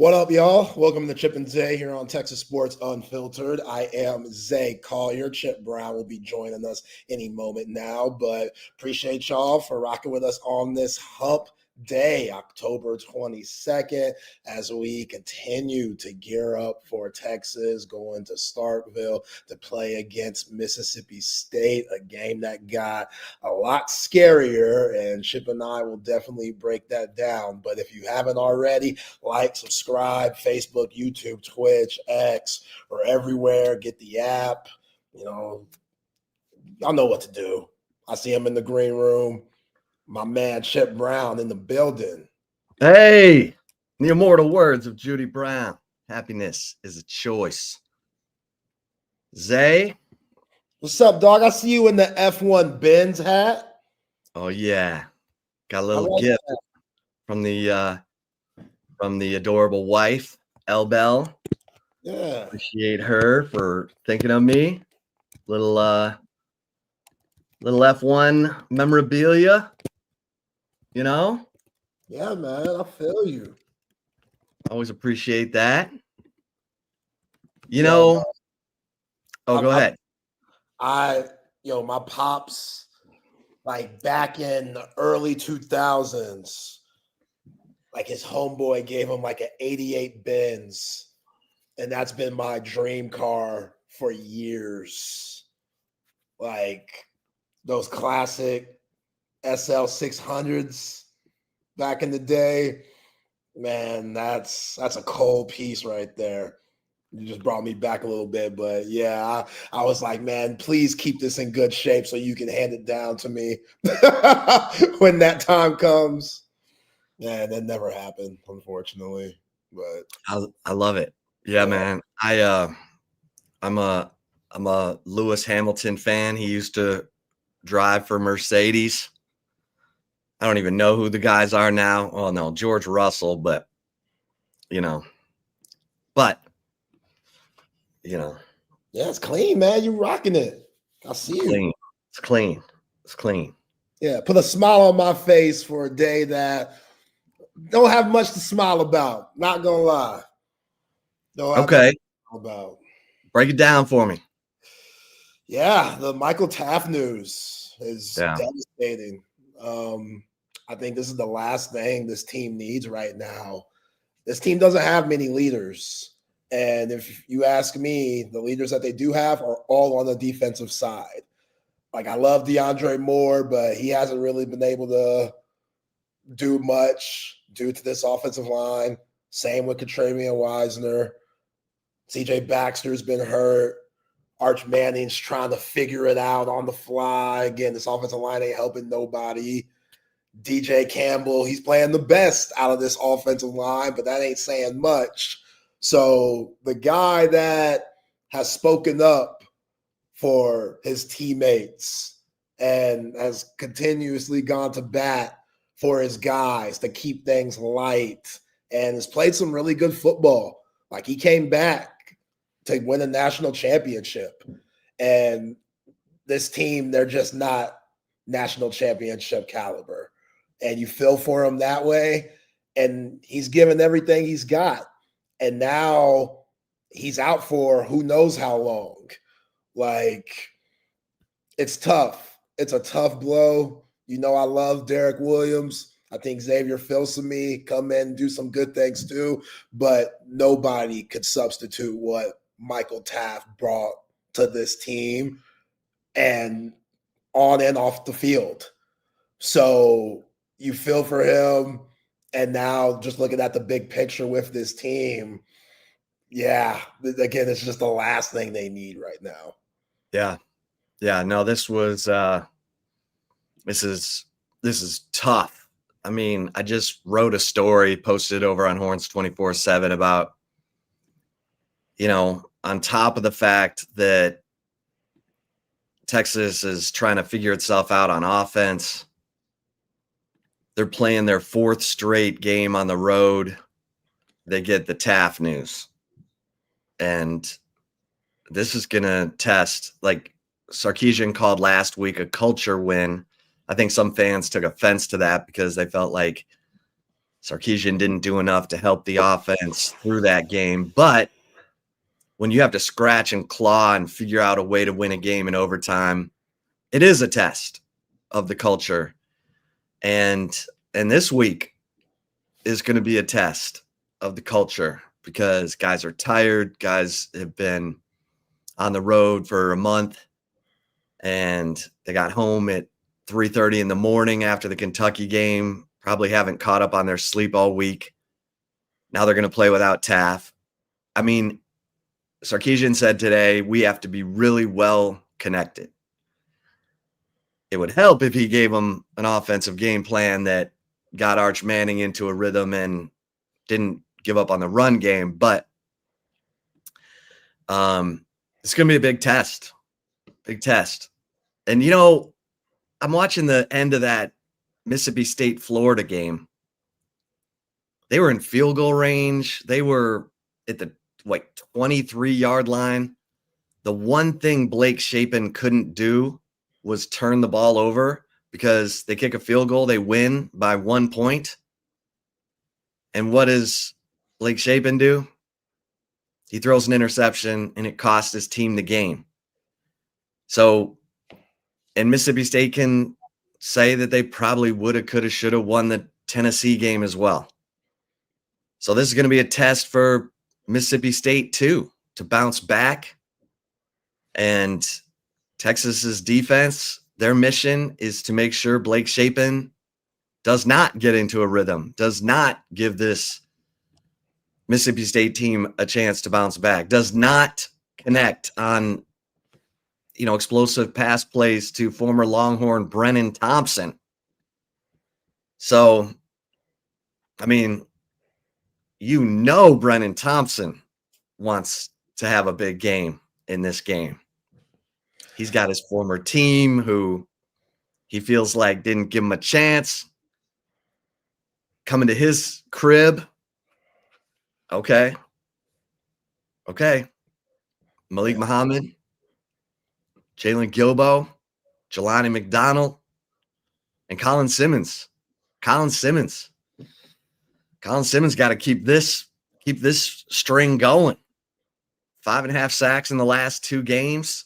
What up, y'all? Welcome to Chip and Zay here on Texas Sports Unfiltered. I am Zay Collier. Chip Brown will be joining us any moment now, but appreciate y'all for rocking with us on this hump day, October 22nd, as we continue to gear up for Texas going to Starkville to play against Mississippi State, a game that got a lot scarier, and Chip and I will definitely break that down. But if you haven't already, like, subscribe, Facebook, YouTube, Twitch, X, or everywhere. Get the app. Y'all know what to do. I see him in the green room. My man Chip Brown in the building. Hey, the immortal words of Judy Brown. Happiness is a choice. Zay. What's up, dog? I see you in the F1 Benz hat. Oh, yeah. Got a little gift from the adorable wife, Elle Bell. Yeah. Appreciate her for thinking of me. Little F1 memorabilia. You know? Yeah, man. I feel you. Always appreciate that. Go ahead. My pops, like back in the early 2000s, like his homeboy gave him like an 88 Benz, and that's been my dream car for years. Like those classic SL 600s back in the day, man, that's a cold piece right there. You just brought me back a little bit, but yeah, I was like, man, please keep this in good shape so you can hand it down to me when that time comes. Yeah, that never happened, unfortunately. But I love it. Yeah, man. I'm a Lewis Hamilton fan. He used to drive for Mercedes. I don't even know who the guys are now. Well, no, George Russell, but yeah, it's clean, man. You rocking it. I see clean. it. It's clean. Yeah, put a smile on my face for a day that don't have much to smile about. Not gonna lie. Okay. About. Break it down for me. Yeah, the Michael Taaffe news is devastating. I think this is the last thing this team needs right now. This team doesn't have many leaders. And if you ask me, the leaders that they do have are all on the defensive side. Like, I love DeAndre Moore, but he hasn't really been able to do much due to this offensive line. Same with Katravian Wisner. CJ Baxter's been hurt. Arch Manning's trying to figure it out on the fly. Again, this offensive line ain't helping nobody. DJ Campbell, he's playing the best out of this offensive line, but that ain't saying much. So the guy that has spoken up for his teammates and has continuously gone to bat for his guys to keep things light and has played some really good football. Like, he came back to win a national championship. And this team, they're just not national championship caliber. And you feel for him that way. And he's given everything he's got. And now he's out for who knows how long. Like, it's tough. It's a tough blow. You know, I love Derek Williams. I think Xavier Filsaime come in and do some good things too. But nobody could substitute what Michael Taaffe brought to this team and on and off the field. So you feel for him. And now just looking at the big picture with this team, yeah, again, it's just the last thing they need right now. Yeah. Yeah. No, this is tough. I mean, I just wrote a story, posted over on Horns 24/7 about, on top of the fact that Texas is trying to figure itself out on offense, they're playing their fourth straight game on the road. They get the Taaffe news. And this is going to test, like Sarkisian called last week, a culture win. I think some fans took offense to that because they felt like Sarkisian didn't do enough to help the offense through that game. But when you have to scratch and claw and figure out a way to win a game in overtime, it is a test of the culture. And this week is going to be a test of the culture because guys are tired. Guys have been on the road for a month, and they got home at 3:30 in the morning after the Kentucky game, probably haven't caught up on their sleep all week. Now they're going to play without Taaffe. I mean, Sarkisian said today, we have to be really well connected. It would help if he gave them an offensive game plan that got Arch Manning into a rhythm and didn't give up on the run game. But it's going to be a big test. Big test. And, you know, I'm watching the end of that Mississippi State, Florida game. They were in field goal range. They were at the 23-yard line. The one thing Blake Shapen couldn't do was turn the ball over because they kick a field goal. They win by 1 point. And what does Blake Shapen do? He throws an interception, and it cost his team the game. So, and Mississippi State can say that they probably woulda, coulda, shoulda won the Tennessee game as well. So this is going to be a test for Mississippi State too, to bounce back. And Texas's defense, their mission is to make sure Blake Shapen does not get into a rhythm, does not give this Mississippi State team a chance to bounce back, does not connect on, explosive pass plays to former Longhorn Brennan Thompson. So, I mean, Brennan Thompson wants to have a big game in this game. He's got his former team who he feels like didn't give him a chance. Coming to his crib. Okay. Malik Muhammad, Jalen Gilbo, Jelani McDonald, and Colin Simmons. Colin Simmons got to keep this string going. 5.5 sacks in the last 2 games.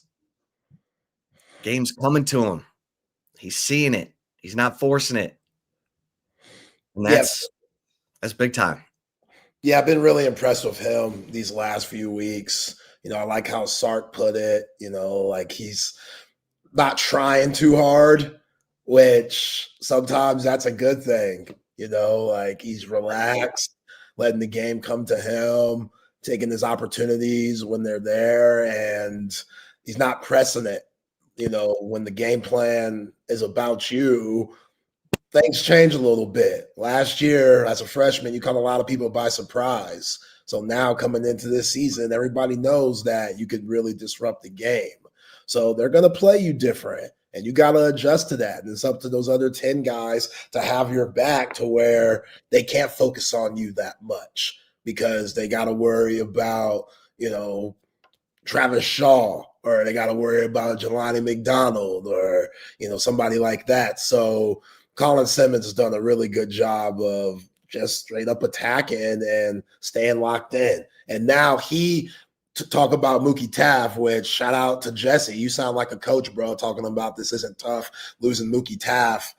Game's coming to him. He's seeing it. He's not forcing it. And that's big time. Yeah, I've been really impressed with him these last few weeks. I like how Sark put it, like he's not trying too hard, which sometimes that's a good thing. Like he's relaxed, letting the game come to him, taking his opportunities when they're there, and he's not pressing it. When the game plan is about you, things change a little bit. Last year, as a freshman, you caught a lot of people by surprise. So now coming into this season, everybody knows that you could really disrupt the game. So they're going to play you different, and you got to adjust to that. And it's up to those other 10 guys to have your back to where they can't focus on you that much because they got to worry about, Travis Shaw, or they got to worry about Jelani McDonald or, somebody like that. So Colin Simmons has done a really good job of just straight up attacking and staying locked in. And now to talk about Mookie Taaffe, which shout out to Jesse. You sound like a coach, bro, talking about this isn't tough, losing Mookie Taaffe.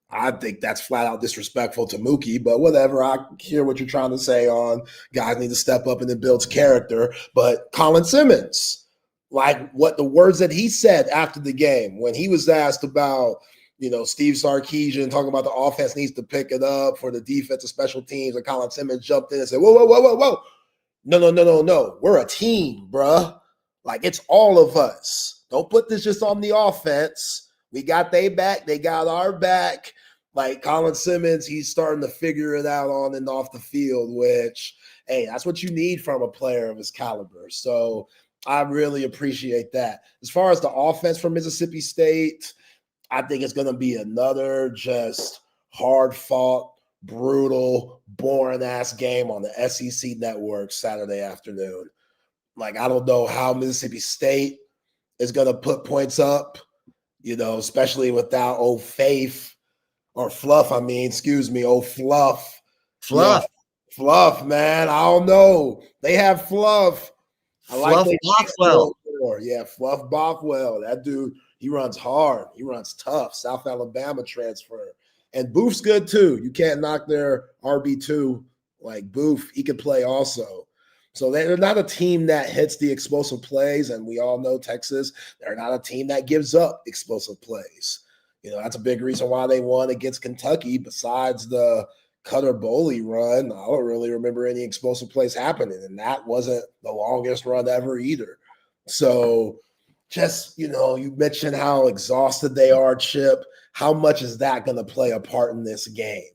I think that's flat out disrespectful to Mookie, but whatever. I hear what you're trying to say on guys need to step up and it builds character. But Colin Simmons, like what the words that he said after the game when he was asked about, Steve Sarkisian talking about the offense needs to pick it up for the defense and special teams, and Colin Simmons jumped in and said, whoa. No. We're a team, bruh. Like, it's all of us. Don't put this just on the offense. We got their back. They got our back. Like, Colin Simmons, he's starting to figure it out on and off the field, which, hey, that's what you need from a player of his caliber. So I really appreciate that. As far as the offense for Mississippi State, I think it's going to be another just hard-fought, brutal, boring-ass game on the SEC network Saturday afternoon. Like, I don't know how Mississippi State is going to put points up, especially without old Fluff, Fluff. Yeah, Fluff, man. I don't know. They have Fluff. I Fluff like Bothwell. Yeah, Fluff Bothwell. That dude, he runs hard. He runs tough. South Alabama transfer. And Booth's good too. You can't knock their RB2 like Booth. He could play also. So they're not a team that hits the explosive plays. And we all know Texas, they're not a team that gives up explosive plays. You know, that's a big reason why they won against Kentucky. Besides the Cutter Boley run, I don't really remember any explosive plays happening. And that wasn't the longest run ever either. So just, you know, you mentioned how exhausted they are, Chip. How much is that going to play a part in this game?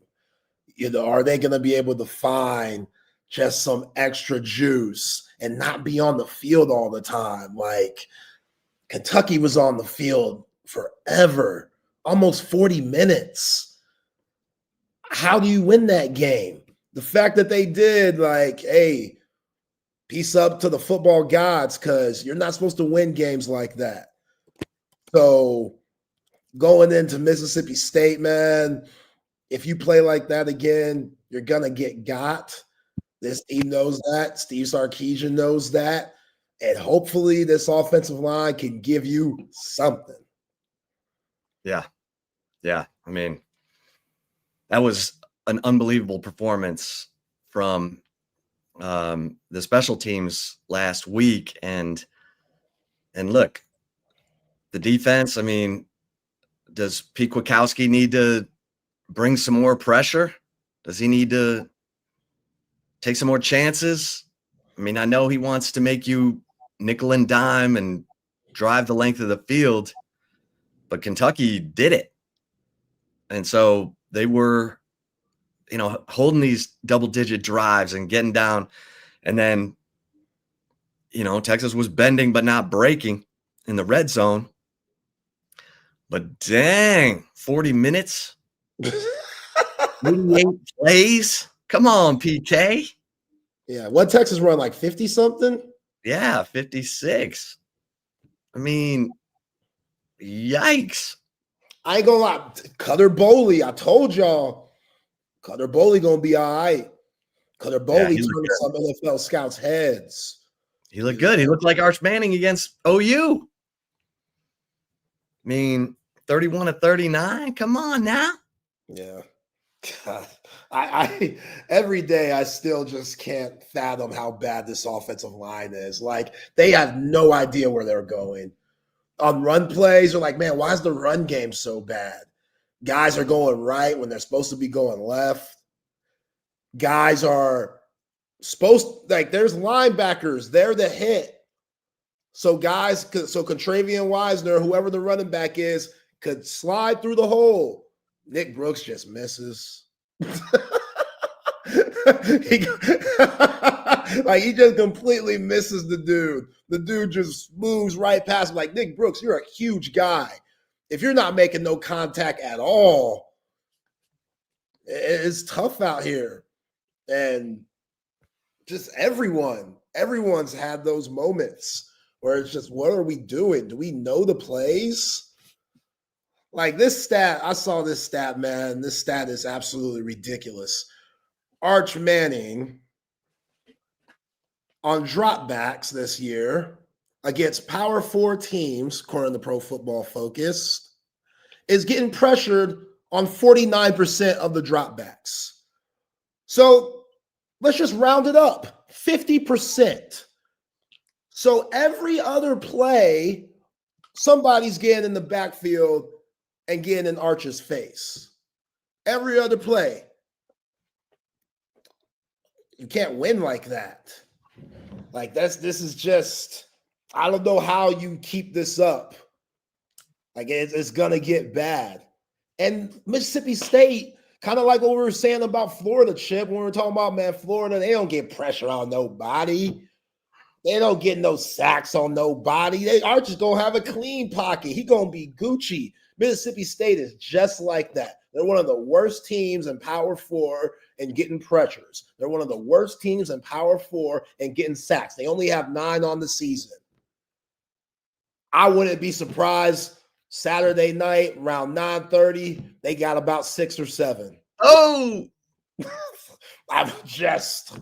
You know, are they going to be able to find just some extra juice and not be on the field all the time? Like Kentucky was on the field forever, almost 40 minutes. How do you win that game? The fact that they did, like, hey, peace up to the football gods, because you're not supposed to win games like that. So going into Mississippi State, man, if you play like that again, you're going to get got. This team knows that. Steve Sarkisian knows that. And hopefully this offensive line can give you something. Yeah. Yeah. I mean, that was an unbelievable performance from the special teams last week. And look, the defense, I mean, does Pete Kwiatkowski need to bring some more pressure? Does he need to take some more chances? I mean, I know he wants to make you nickel and dime and drive the length of the field, but Kentucky did it. And so they were, you know, holding these double-digit drives and getting down. And then, you know, Texas was bending but not breaking in the red zone. But dang, 40 minutes, 88 plays. Come on, PK. Yeah, what Texas run, like 50-something? Yeah, 56. I mean, yikes. I ain't gonna lie. Cutter Boley, I told y'all, Cutter Boley gonna be all right. Cutter Boley turned some NFL scouts' heads. He looked good. He looked like Arch Manning against OU. I mean, 31-39. Come on now. Yeah. God. I every day I still just can't fathom how bad this offensive line is. Like they have no idea where they're going. On run plays, they're like, man, why is the run game so bad? Guys are going right when they're supposed to be going left. Guys are supposed, like, there's linebackers, they're the hit. So guys, so Contravian Wisner, whoever the running back is, could slide through the hole. Nick Brooks just misses. he just completely misses the dude. The dude just moves right past him. Like, Nick Brooks, you're a huge guy. If you're not making no contact at all, it's tough out here. And just everyone's had those moments where it's just, what are we doing? Do we know the plays? Like this stat, I saw this stat, man. This stat is absolutely ridiculous. Arch Manning on dropbacks this year against Power 4 teams, according to Pro Football Focus, is getting pressured on 49% of the dropbacks. So let's just round it up, 50%. So every other play, somebody's getting in the backfield and getting in Arch's face. Every other play. You can't win like that. Like this is just, I don't know how you keep this up. Like it's gonna get bad. And Mississippi State, kind of like what we were saying about Florida, Chip, when we were talking about, man, Florida, they don't get pressure on nobody. They don't get no sacks on nobody. They are just gonna have a clean pocket. He gonna be Gucci. Mississippi State is just like that. They're one of the worst teams in Power 4 and getting pressures. They're one of the worst teams in Power 4 and getting sacks. They only have 9 on the season. I wouldn't be surprised Saturday night around 9:30, they got about 6 or 7. Oh, I'm just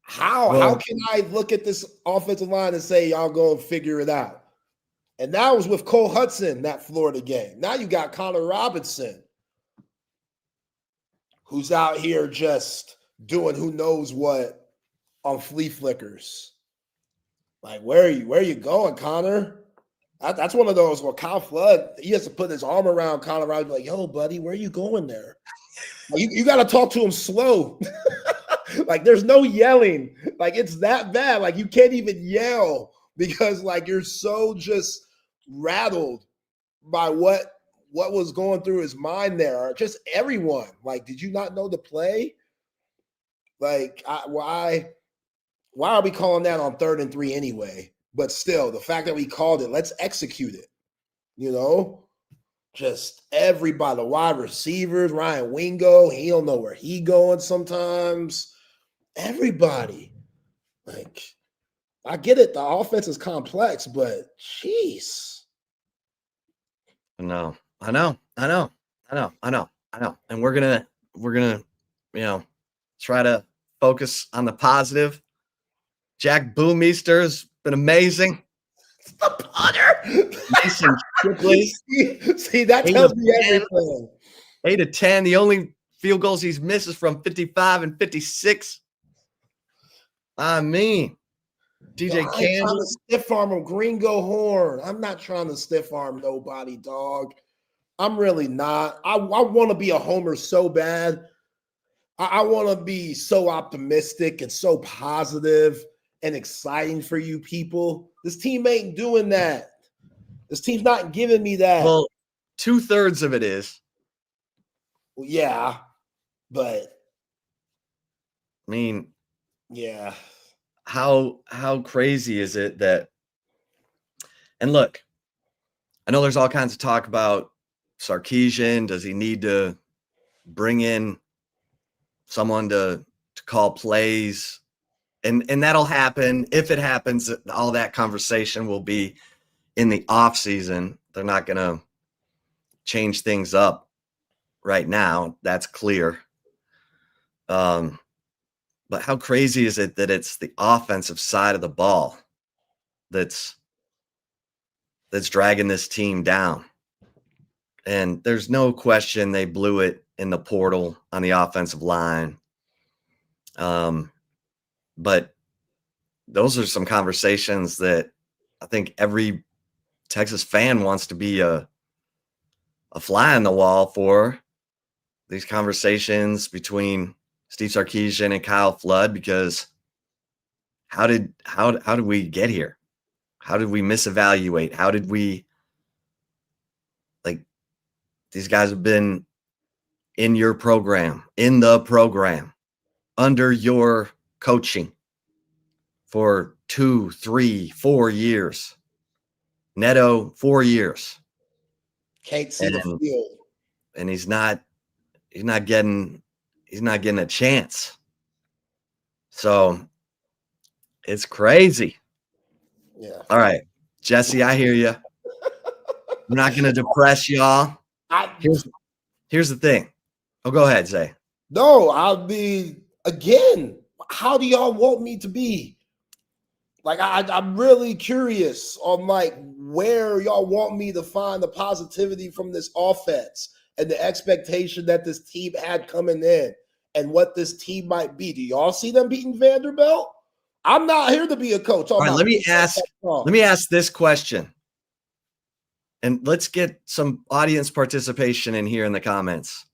how can I look at this offensive line and say y'all go and figure it out? And that was with Cole Hudson, that Florida game. Now you got Connor Robinson, who's out here just doing who knows what on flea flickers. Like, where are you going, Connor? That's one of those where Kyle Flood, he has to put his arm around Connor Robinson, like, yo, buddy, where are you going there? You got to talk to him slow. Like, there's no yelling. Like, it's that bad. Like, you can't even yell because, like, you're so just rattled by what was going through his mind there. Just everyone. Like, did you not know the play? Like, why are we calling that on 3rd and 3 anyway? But still, the fact that we called it, let's execute it. You know? Just everybody, the wide receivers, Ryan Wingo, he don't know where he going sometimes. Everybody. Like, I get it. The offense is complex, but jeez. No, I know. And we're gonna, try to focus on the positive. Jack Boomeister's been amazing. The punter. Mason Shipley. See, that tells me everything. 8 of 10. The only field goals he's missed is from 55 and 56. I mean, DJ Campbell. I'm trying to stiff arm him. Gringo Horn. I'm not trying to stiff arm nobody, dog. I'm really not. I want to be a homer so bad. I want to be so optimistic and so positive and exciting for you people. This team ain't doing that. This team's not giving me that. Well, 2/3 of it is. Well, yeah, but I mean, yeah. How crazy is it that? And look, I know there's all kinds of talk about Sarkisian. Does he need to bring in someone to call plays? And that'll happen. If it happens, all that conversation will be in the off season. They're not going to change things up right now. That's clear. But how crazy is it that it's the offensive side of the ball that's dragging this team down? And there's no question they blew it in the portal on the offensive line. But those are some conversations that I think every Texas fan wants to be a fly on the wall for. These conversations between Steve Sarkisian and Kyle Flood, because how did we get here? How did we misevaluate? How did we, like, these guys have been in your program, in the program, under your coaching for 2, 3, 4 years. Neto, 4 years. Can't see the field. And he's not getting a chance. So it's crazy. Yeah. All right, Jesse, I hear you. I'm not going to depress y'all. Here's the thing. Oh, go ahead, Zay. No, I'll be, again, how do y'all want me to be? Like, I'm really curious on, like, where y'all want me to find the positivity from this offense and the expectation that this team had coming in and what this team might be. Do y'all see them beating Vanderbilt? I'm not here to be a coach. All right, let me ask this question. And let's get some audience participation in here in the comments.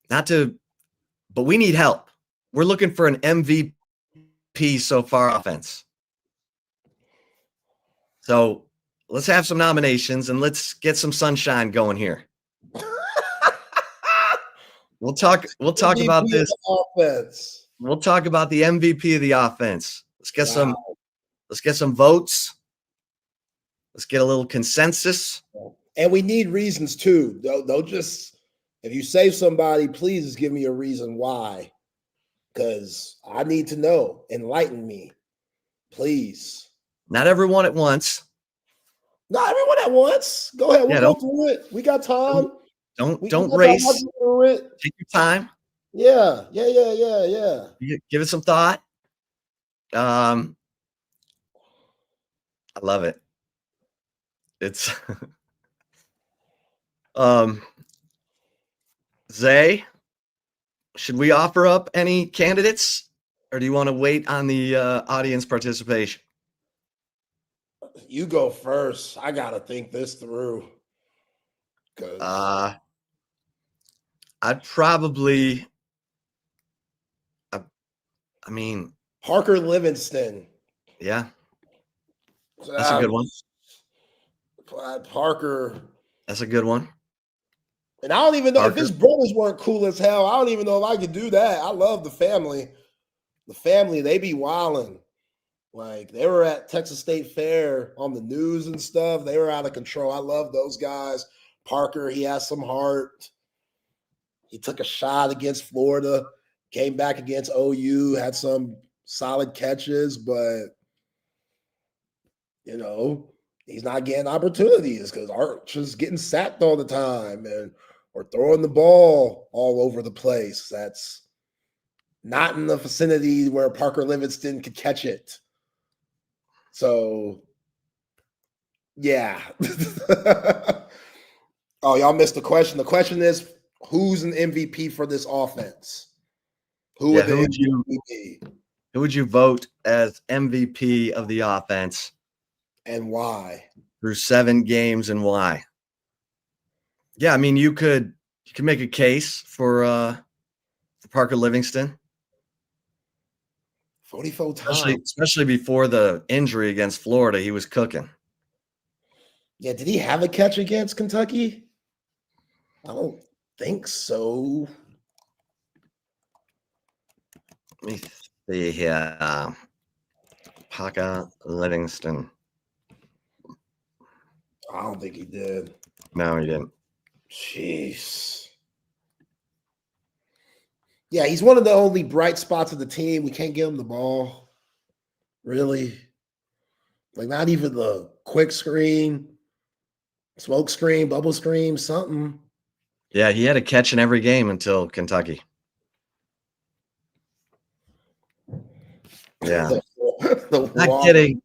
But we need help. We're looking for an MVP so far offense. So let's have some nominations and let's get some sunshine going here. We'll talk about this offense. We'll talk about the MVP of the offense. Let's get some votes. Let's get a little consensus. And we need reasons too. Don't just, if you save somebody, please just give me a reason why. Because I need to know. Enlighten me. Please. Not everyone at once. Not everyone at once. Go ahead. We'll go through it. We got time. Don't race. Take your time. Yeah. Give it some thought. I love it. It's Zay, should we offer up any candidates, or do you want to wait on the audience participation? You go first. I gotta think this through. I'd probably. I mean, Parker Livingston. Yeah, that's a good one. Parker. That's a good one. And I don't even know if his brothers weren't cool as hell. I don't even know if I could do that. I love the family. The family, they be wilding. Like, they were at Texas State Fair on the news and stuff. They were out of control. I love those guys. Parker, he has some heart. He took a shot against Florida, came back against OU, had some solid catches, but, you know, he's not getting opportunities because Arch is getting sacked all the time or throwing the ball all over the place. That's not in the vicinity where Parker Livingston could catch it. So, yeah. Oh, y'all missed the question. The question is, who's an MVP for this offense? Who would you vote as MVP of the offense? And why? Through 7 games, and why? Yeah, I mean, you could make a case for Parker Livingston. 44 times. Especially before the injury against Florida, he was cooking. Yeah, did he have a catch against Kentucky? I don't think so. Let me see here. Parker Livingston. I don't think he did. No, he didn't. Jeez. Yeah, he's one of the only bright spots of the team. We can't get him the ball. Really? Like, not even the quick screen, smoke screen, bubble screen, something. Yeah, he had a catch in every game until Kentucky. Yeah. Not kidding.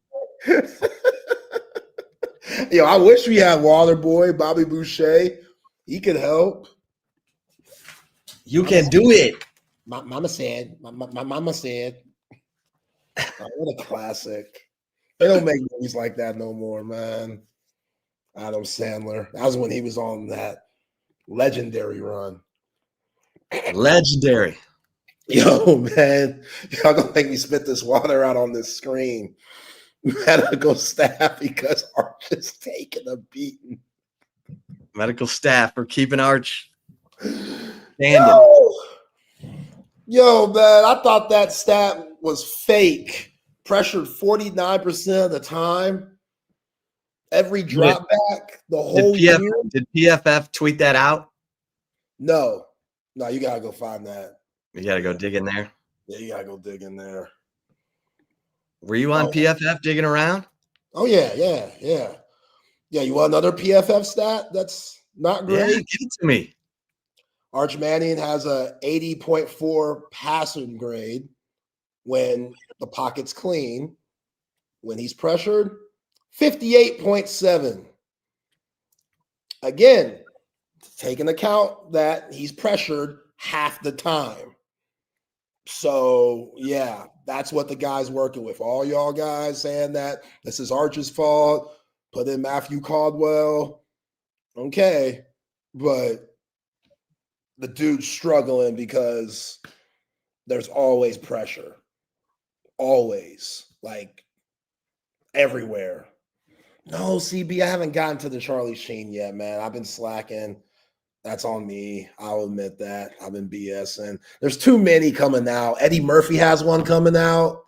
Yo, I wish we had Water Boy, Bobby Boucher. He could help. You can do it. My mama said. My mama said. Oh, what a classic. They don't make movies like that no more, man. Adam Sandler. That was when he was on that legendary run. Legendary. Yo, man. Y'all gonna make me spit this water out on this screen. Medical staff, because Arch is taking a beating. Medical staff for keeping Arch standing. Yo, man, I thought that stat was fake. Pressured 49% of the time. Every drop back, the whole year. Did PFF tweet that out? No, you gotta go find that. You gotta go dig in there. Yeah, you gotta go dig in there. Were you on PFF digging around? Oh, yeah. Yeah, you want another PFF stat that's not great? Yeah, give it to me. Arch Manning has a 80.4 passing grade when the pocket's clean. When he's pressured, 58.7. Again, take into account that he's pressured half the time. So, yeah, that's what the guy's working with. All y'all guys saying that this is Arch's fault, put in Matthew Caldwell. Okay, but the dude's struggling because there's always pressure. Always. Like, everywhere. No, CB, I haven't gotten to the Charlie Sheen yet, man. I've been slacking. That's on me. I'll admit that. I've been BSing. There's too many coming out. Eddie Murphy has one coming out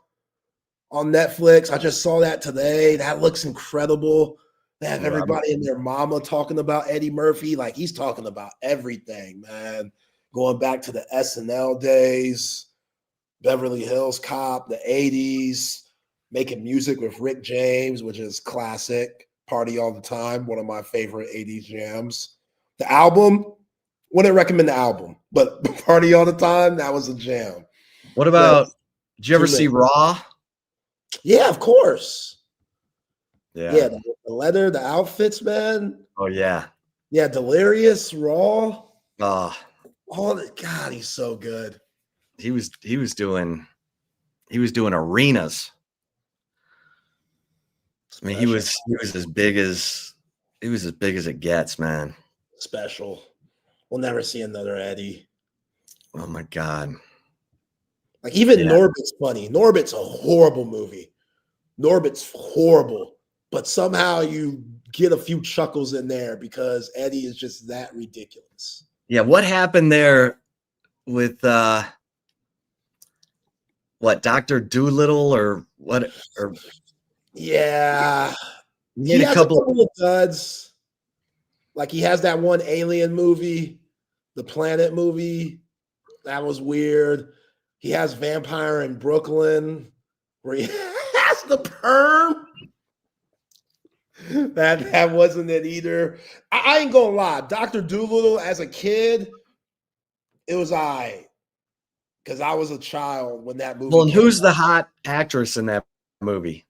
on Netflix. I just saw that today. That looks incredible. They have everybody and their mama talking about Eddie Murphy. Like, he's talking about everything, man. Going back to the SNL days, Beverly Hills Cop, the 80s, making music with Rick James, which is classic. Party All the Time, one of my favorite 80s jams. The album, Wouldn't recommend the album, but Party All the Time, that was a jam. What about, did you ever see Raw? Yeah, of course. Yeah. The leather, the outfits, man. Oh, yeah. Yeah, Delirious, Raw. Oh, God, he's so good. He was doing arenas. I mean, he was as big as it gets, man. Special. We'll never see another Eddie. Oh my God. Like even Norbit's funny. Norbit's a horrible movie. Norbit's horrible, but somehow you get a few chuckles in there because Eddie is just that ridiculous. Yeah, what happened there with Dr. Doolittle or what? Or yeah, he has a couple of duds. Like he has that one alien movie, the Planet movie. That was weird. He has Vampire in Brooklyn, where he has the perm. That wasn't it either. I ain't gonna lie. Dr. Doolittle as a kid, it was because I was a child when that movie. Well, and who's the hot actress in that movie?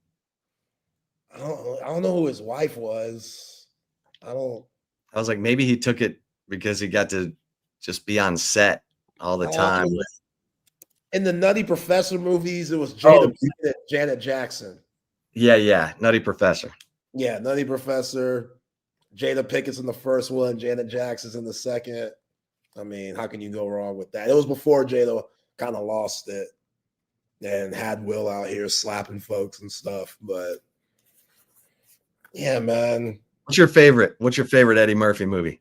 I don't know who his wife was. I was like, maybe he took it because he got to just be on set all the time. In the Nutty Professor movies, it was Janet Jackson. Yeah. Nutty Professor. Yeah, Nutty Professor. Jada Pickett's in the first one. Janet Jackson's in the second. I mean, how can you go wrong with that? It was before Jada kind of lost it and had Will out here slapping folks and stuff. But yeah, man. What's your favorite Eddie Murphy movie?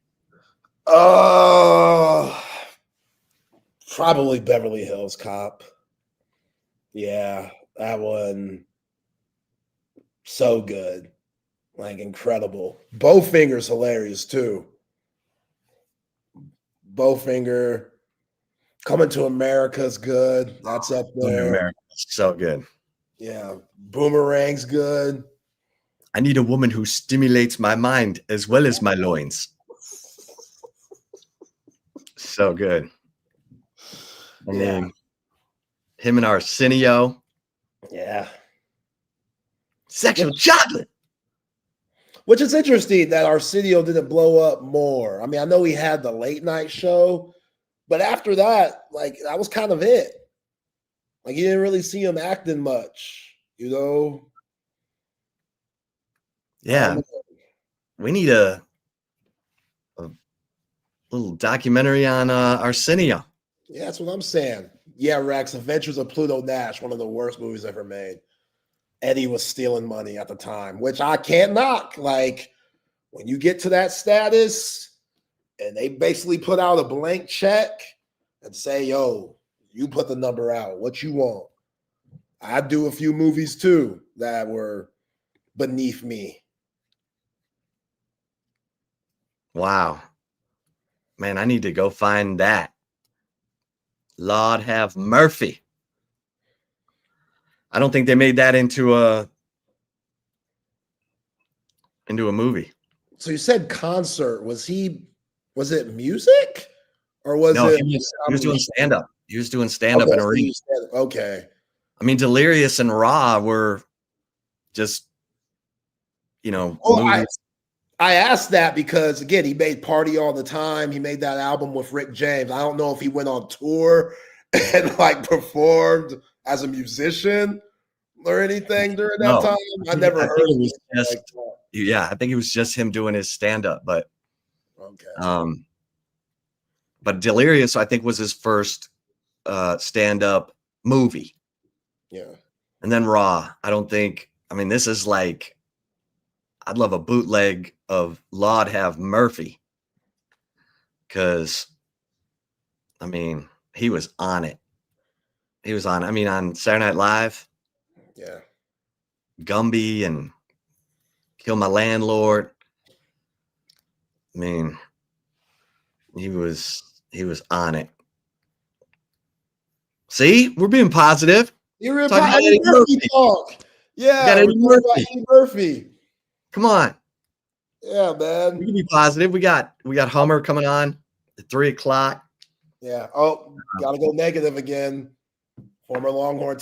Probably Beverly Hills Cop. Yeah, that one. So good. Like incredible. Bowfinger's hilarious too. Bowfinger. Coming to America's good. That's up there. So good. Yeah. Boomerang's good. I need a woman who stimulates my mind as well as my loins. So good. I mean, him and Arsenio. Yeah. Sexual chocolate. Which is interesting that Arsenio didn't blow up more. I mean, I know he had the late night show, but after that, like that was kind of it. Like you didn't really see him acting much, you know? Yeah. We need a little documentary on Arsenio. Yeah, that's what I'm saying. Yeah, Rex, Adventures of Pluto Nash, one of the worst movies ever made. Eddie was stealing money at the time, which I can't knock. Like, when you get to that status and they basically put out a blank check and say, yo, you put the number out, what you want. I do a few movies too that were beneath me. Wow. Man, I need to go find that. Lord have Murphy. I don't think they made that into a movie. So you said concert. Was it music? Or was it he was doing stand-up. He was doing stand-up in a arena. Okay. I mean, Delirious and Raw were just, movies. I asked that because, again, he made Party All the Time. He made that album with Rick James. I don't know if he went on tour and, like, performed as a musician or anything during that time. I never heard it was just, I think it was just him doing his stand-up. But, but Delirious, I think, was his first stand-up movie. Yeah. And then Raw, this is like, I'd love a bootleg of Lord Have Murphy. Because, he was on it. He was on Saturday Night Live. Yeah. Gumby and Kill My Landlord. He was on it. See, we're being positive. You're in Eddie Murphy talk. Yeah, Eddie Murphy. Come on. Yeah, man. We can be positive. We got Hummer coming on At 3:00. Yeah. Oh, got to go negative again. Former Longhorn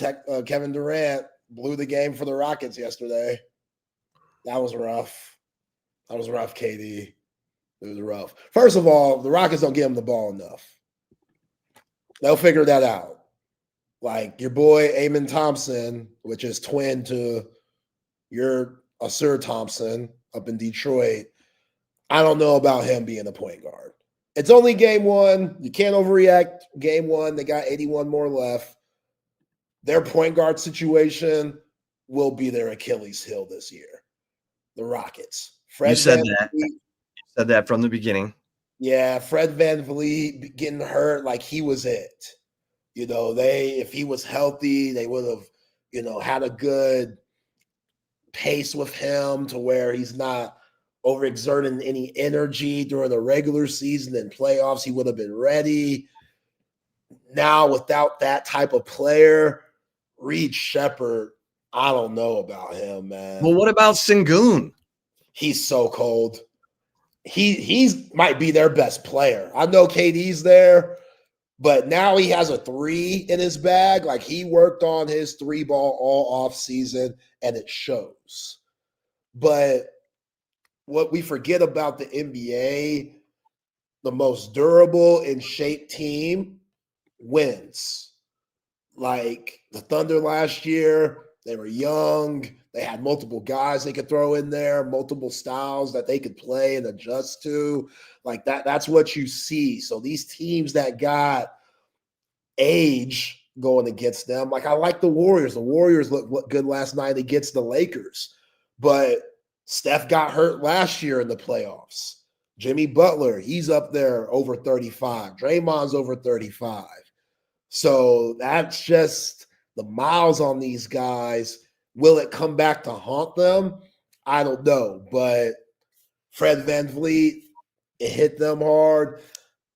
Kevin Durant blew the game for the Rockets yesterday. That was rough. That was rough, KD. It was rough. First of all, the Rockets don't give him the ball enough. They'll figure that out. Like your boy Amen Thompson, which is twin to your Sir Thompson up in Detroit. I don't know about him being a point guard. It's only game one. You can't overreact. Game one, they got 81 more left. Their point guard situation will be their Achilles heel this year. The Rockets. You said that. You said that from the beginning. Yeah, Fred VanVleet getting hurt, like he was it. You know, if he was healthy, they would have, had a good pace with him to where he's not overexerting any energy during the regular season and playoffs. He would have been ready. Now, without that type of player, Reed Shepherd, I don't know about him, man. Well, what about Sengun? He's so cold. He might be their best player. I know KD's there, but now he has a 3 in his bag. Like he worked on his 3-ball all off season, and it shows. But what we forget about the NBA, the most durable and shaped team wins. Like the Thunder last year, they were young. They had multiple guys they could throw in there, multiple styles that they could play and adjust to. Like that's what you see. So these teams that got age going against them, like I like the Warriors. The Warriors looked good last night against the Lakers. But Steph got hurt last year in the playoffs. Jimmy Butler, he's up there over 35. Draymond's over 35. So that's just the miles on these guys. Will it come back to haunt them? I don't know. But Fred VanVleet, it hit them hard.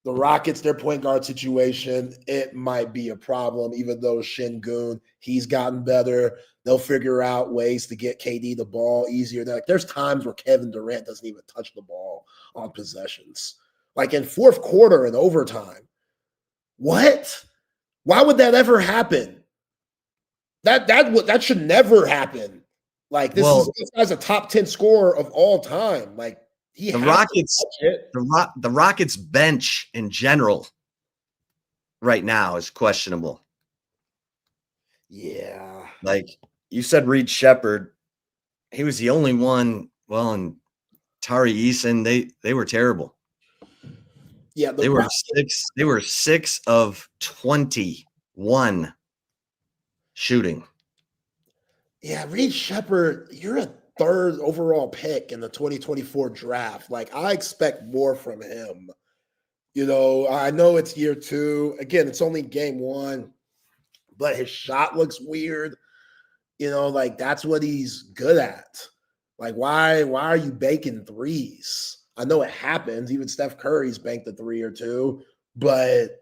The Rockets, their point guard situation, it might be a problem, even though Sengun, he's gotten better. They'll figure out ways to get KD the ball easier. Like, there's times where Kevin Durant doesn't even touch the ball on possessions. Like in fourth quarter and overtime. What? Why would that ever happen? That should never happen. Like this guy's a top 10 scorer of all time. Like the Rockets bench in general right now is questionable. Yeah. Like you said, Reed Shepherd, he was the only one. Well, and Tari Eason, they were terrible. Yeah, they were 6 of 21 shooting. Yeah, Reed Shepherd, you're a 3rd overall pick in the 2024 draft. Like, I expect more from him. I know it's year 2. Again, it's only game 1, but his shot looks weird. Like that's what he's good at. Like, why are you banking threes? I know it happens. Even Steph Curry's banked a 3 or 2, but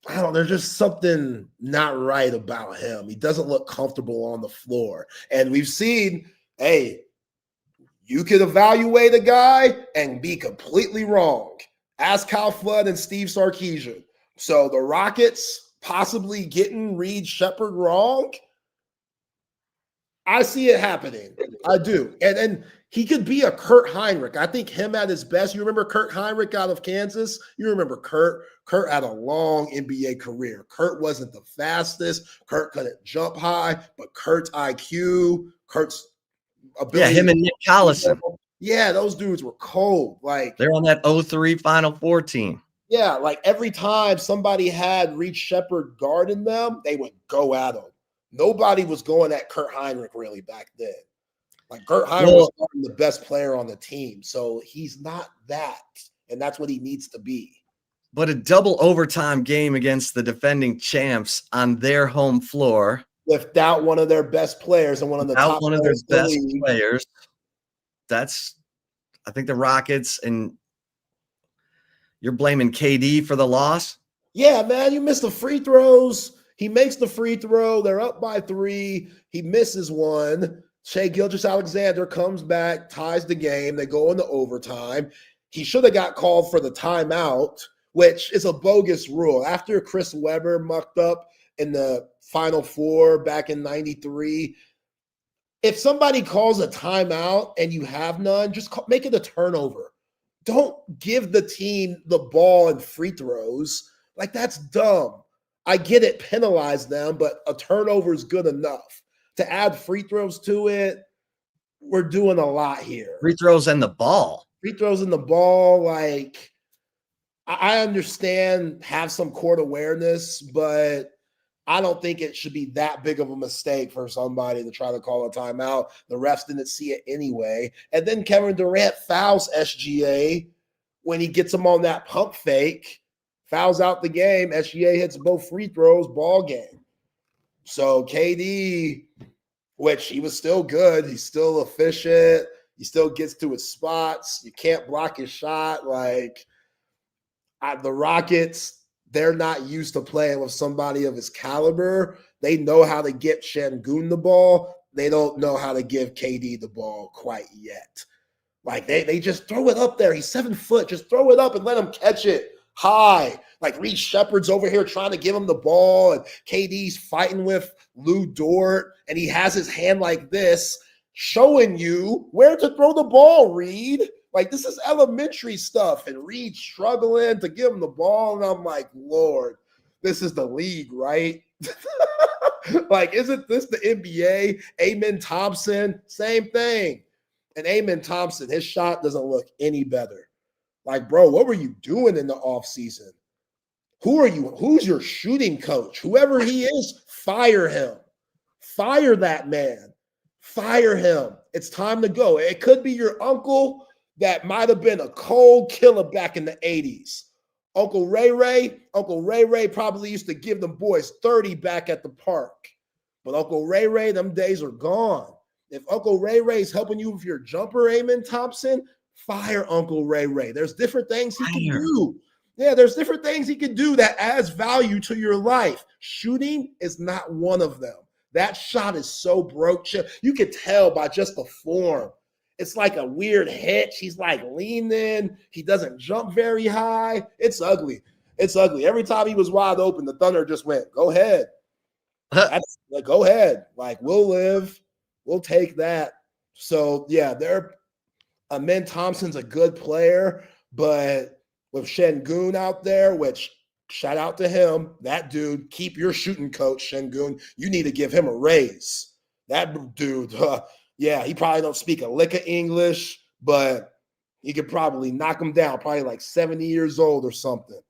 I don't know. There's just something not right about him. He doesn't look comfortable on the floor. And we've seen, hey, you could evaluate a guy and be completely wrong. Ask Kyle Flood and Steve Sarkisian. So the Rockets possibly getting Reed Shepherd wrong, I see it happening. I do. And he could be a Kurt Heinrich. I think him at his best. You remember Kurt Heinrich out of Kansas? You remember Kurt? Kurt had a long NBA career. Kurt wasn't the fastest. Kurt couldn't jump high, but Kurt's IQ, Kurt's ability. Yeah, him and Nick Collison. Yeah, those dudes were cold. Like they're on that 03 Final Four team. Yeah, like every time somebody had Reed Shepherd guarding them, they would go at him. Nobody was going at Kurt Heinrich really back then. Like Kurt Heinrich was the best player on the team. So he's not that. And that's what he needs to be. But a double overtime game against the defending champs on their home floor. Without one of their best players and one of the top one of their best players. I think the Rockets, and you're blaming KD for the loss? Yeah, man, you missed the free throws. He makes the free throw. They're up by 3. He misses one. Shai Gilgeous-Alexander comes back, ties the game. They go into overtime. He should have got called for the timeout which is a bogus rule. After Chris Webber mucked up in the Final Four back in 93, if somebody calls a timeout and you have none, just make it a turnover. Don't give the team the ball and free throws. Like, that's dumb. I get it, penalize them, but a turnover is good enough. To add free throws to it, we're doing a lot here. Free throws and the ball. Free throws in the ball, like, I understand, have some court awareness, but I don't think it should be that big of a mistake for somebody to try to call a timeout. The refs didn't see it anyway. And then Kevin Durant fouls SGA when he gets him on that pump fake, fouls out the game. SGA hits both free throws, ball game. So KD, which he was still good, he's still efficient, he still gets to his spots. You can't block his shot. Like, the Rockets, they're not used to playing with somebody of his caliber. They know how to get Şengün the ball. They don't know how to give KD the ball quite yet. Like, they just throw it up there. He's 7 foot. Just throw it up and let him catch it high. Like, Reed Shepherd's over here trying to give him the ball, and KD's fighting with Lou Dort, and he has his hand like this, showing you where to throw the ball, Reed. Like, this is elementary stuff, and Reed struggling to give him the ball, and I'm like, Lord, this is the league, right? Like, isn't this the NBA? Amen Thompson, same thing. And Amen Thompson, his shot doesn't look any better. Like, bro, what were you doing in the offseason? Who are you? Who's your shooting coach? Whoever he is, fire him. Fire that man. Fire him. It's time to go. It could be your uncle that might have been a cold killer back in the 80s. Uncle Ray Ray probably used to give them boys 30 back at the park. But Uncle Ray Ray, them days are gone. If Uncle Ray Ray's helping you with your jumper, Amen Thompson, fire Uncle Ray Ray. There's different things he can do. Yeah, there's different things he can do that adds value to your life. Shooting is not one of them. That shot is so broke. You can tell by just the form. It's like a weird hitch. He's like leaning. He doesn't jump very high. It's ugly. It's ugly. Every time he was wide open, the Thunder just went, go ahead. Like, go ahead. Like, we'll live. We'll take that. So, yeah, Amen Thompson's a good player, but with Şengün out there, which shout out to him, that dude, keep your shooting coach, Şengün. You need to give him a raise. That dude, yeah, he probably don't speak a lick of English, but he could probably knock him down, probably like 70 years old or something.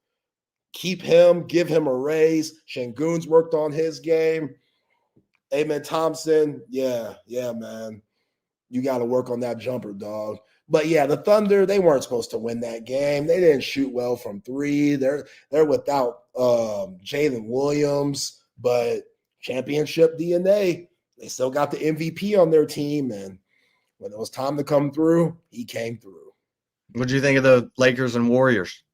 Keep him, give him a raise. Şengün's worked on his game. Amen Thompson, yeah, man. You got to work on that jumper, dog. But yeah, the Thunder, they weren't supposed to win that game. They didn't shoot well from three. They're without Jalen Williams, but championship DNA. They still got the MVP on their team, and when it was time to come through, he came through. What do you think of the Lakers and Warriors?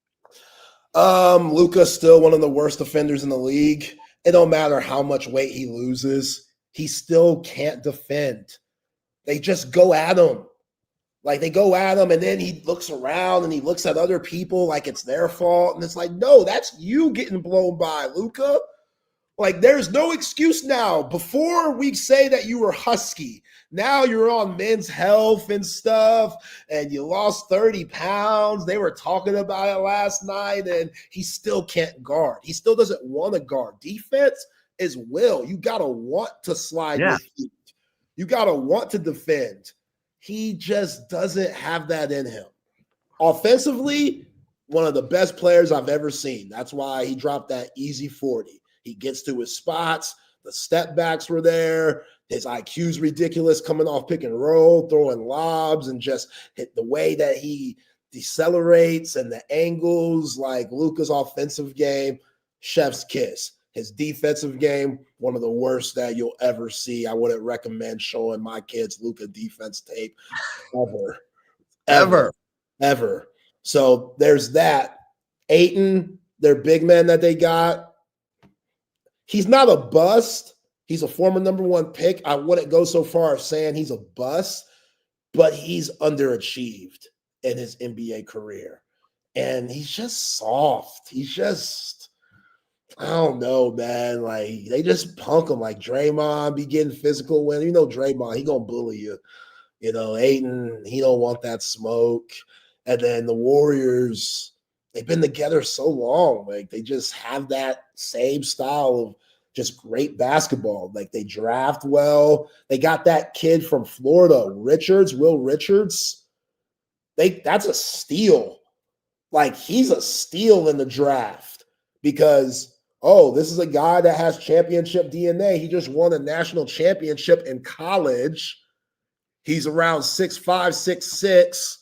Luka's still one of the worst defenders in the league. It don't matter how much weight he loses. He still can't defend. They just go at him. Like, they go at him, and then he looks around, and he looks at other people like it's their fault. And it's like, no, that's you getting blown by, Luka. Like, there's no excuse now. Before, we say that you were husky. Now you're on Men's Health and stuff, and you lost 30 pounds. They were talking about it last night, and he still can't guard. He still doesn't want to guard. Defense is will. You got to want to slide your feet. You got to want to defend. He just doesn't have that in him. Offensively, one of the best players I've ever seen. That's why he dropped that easy 40. He gets to his spots. The step backs were there. His IQ's ridiculous, coming off pick and roll, throwing lobs, and just hit the way that he decelerates and the angles. Like, Luka's offensive game, chef's kiss. His defensive game, one of the worst that you'll ever see. I wouldn't recommend showing my kids Luka defense tape ever. So there's that. Ayton, their big man that they got, he's not a bust. He's a former number one pick. I wouldn't go so far as saying he's a bust, but he's underachieved in his NBA career. and he's just soft. He's just, I don't know, man. Like, they just punk him. Like, Draymond be getting physical when, Draymond, he gonna bully you. Ayton, he don't want that smoke. And then the Warriors, they've been together so long. Like, they just have that same style of just great basketball. Like, they draft well. They got that kid from Florida, Will Richards. That's a steal. Like, he's a steal in the draft because, this is a guy that has championship DNA. He just won a national championship in college. He's around 6'5", 6'6".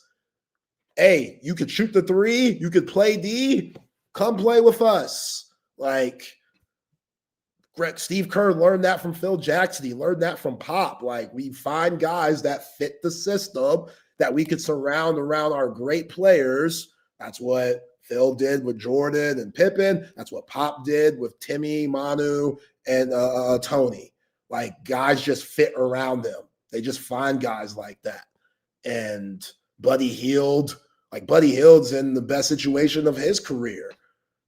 Hey, you could shoot the three. You could play D. Come play with us. Like, Steve Kerr learned that from Phil Jackson. He learned that from Pop. Like, we find guys that fit the system that we could surround around our great players. That's what Phil did with Jordan and Pippen. That's what Pop did with Timmy, Manu, and Tony. Like, guys just fit around them. They just find guys like that. And Buddy Hield's in the best situation of his career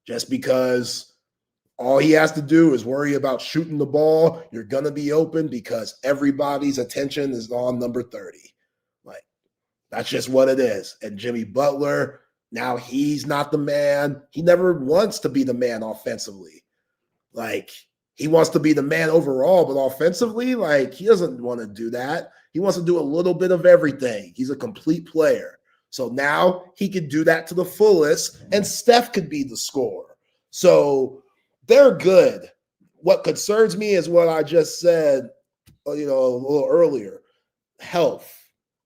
just because all he has to do is worry about shooting the ball. You're going to be open because everybody's attention is on number 30. Like, that's just what it is. And Jimmy Butler, now he's not the man. He never wants to be the man offensively. Like, he wants to be the man overall, but offensively, like, he doesn't want to do that. He wants to do a little bit of everything. He's a complete player. So now he could do that to the fullest, and Steph could be the scorer. So they're good. What concerns me is what I just said, a little earlier, health.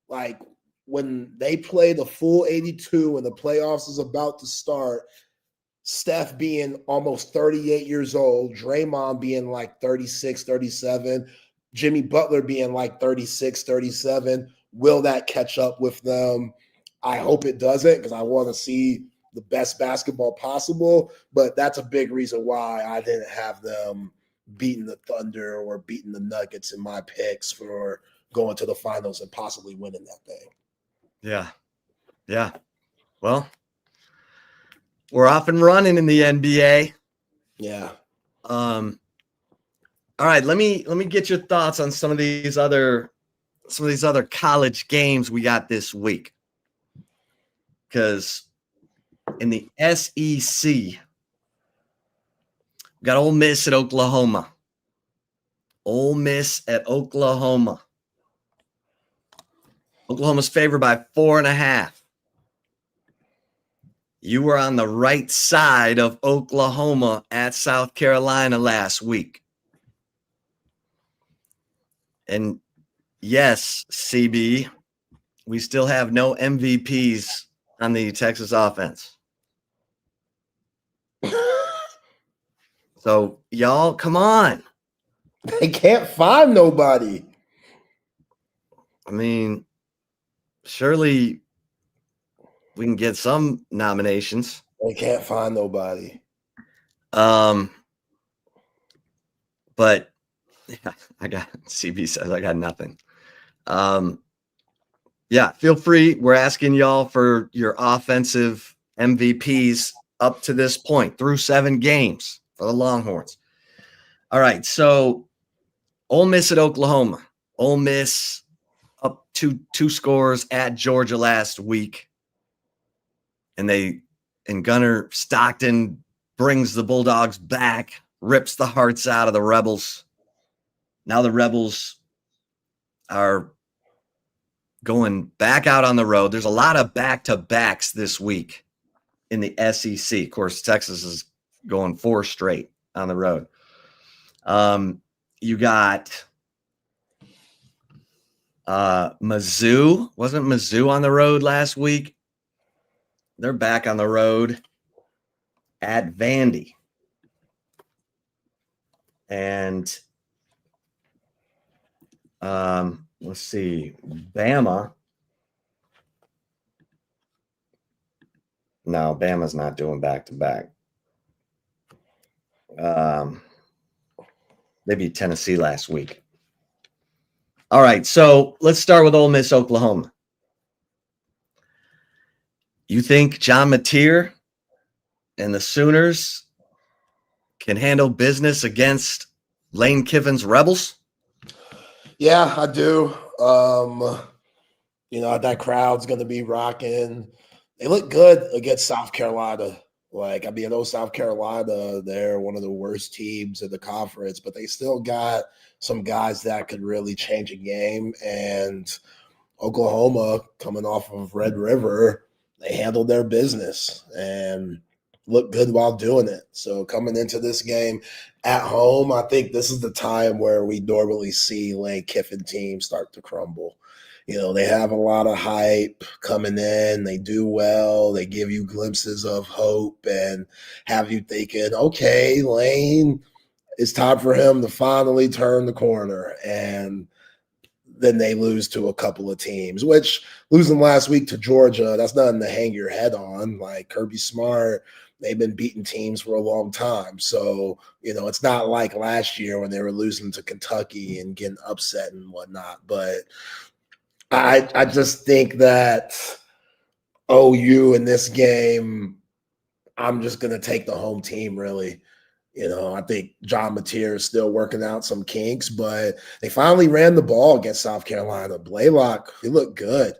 Like, when they play the full 82 and the playoffs is about to start, Steph being almost 38 years old, Draymond being like 36, 37, Jimmy Butler being like 36, 37, will that catch up with them? I hope it doesn't because I want to see the best basketball possible, but that's a big reason why I didn't have them beating the Thunder or beating the Nuggets in my picks for going to the finals and possibly winning that thing. Yeah. Yeah. Well, we're off and running in the NBA. Yeah. All right, let me get your thoughts on some of these other college games we got this week. Because in the SEC, we got Ole Miss at Oklahoma. Ole Miss at Oklahoma. Oklahoma's favored by 4.5. You were on the right side of Oklahoma at South Carolina last week. And yes, CB, we still have no MVPs on the Texas offense. So, y'all, come on. They can't find nobody. I mean, surely we can get some nominations. They can't find nobody. But yeah, CB says I got nothing. Yeah, feel free. We're asking y'all for your offensive MVPs up to this point through 7 games for the Longhorns. All right, so Ole Miss at Oklahoma. Ole Miss up 2 scores at Georgia last week. And Gunnar Stockton brings the Bulldogs back, rips the hearts out of the Rebels. Now the Rebels are going back out on the road. There's a lot of back-to-backs this week in the SEC. Of course, Texas is going 4 straight on the road. You got Mizzou. Wasn't Mizzou on the road last week? They're back on the road at Vandy. And let's see, Bama. No, Bama's not doing back-to-back. They beat Tennessee last week. All right, so let's start with Ole Miss, Oklahoma. You think John Mateer and the Sooners can handle business against Lane Kiffin's Rebels? Yeah, I do. That crowd's going to be rocking. They look good against South Carolina. I know South Carolina, they're one of the worst teams in the conference, but they still got some guys that could really change a game. And Oklahoma, coming off of Red River, they handled their business and looked good while doing it. So coming into this game at home, I think this is the time where we normally see Lane Kiffin teams start to crumble. They have a lot of hype coming in. They do well. They give you glimpses of hope and have you thinking, okay, Lane, it's time for him to finally turn the corner. And then they lose to a couple of teams, which losing last week to Georgia, that's nothing to hang your head on. Like Kirby Smart, they've been beating teams for a long time. So, it's not like last year when they were losing to Kentucky and getting upset and whatnot. But I just think that OU in this game, I'm just going to take the home team, really. I think John Mateer is still working out some kinks, but they finally ran the ball against South Carolina. Blaylock, he looked good,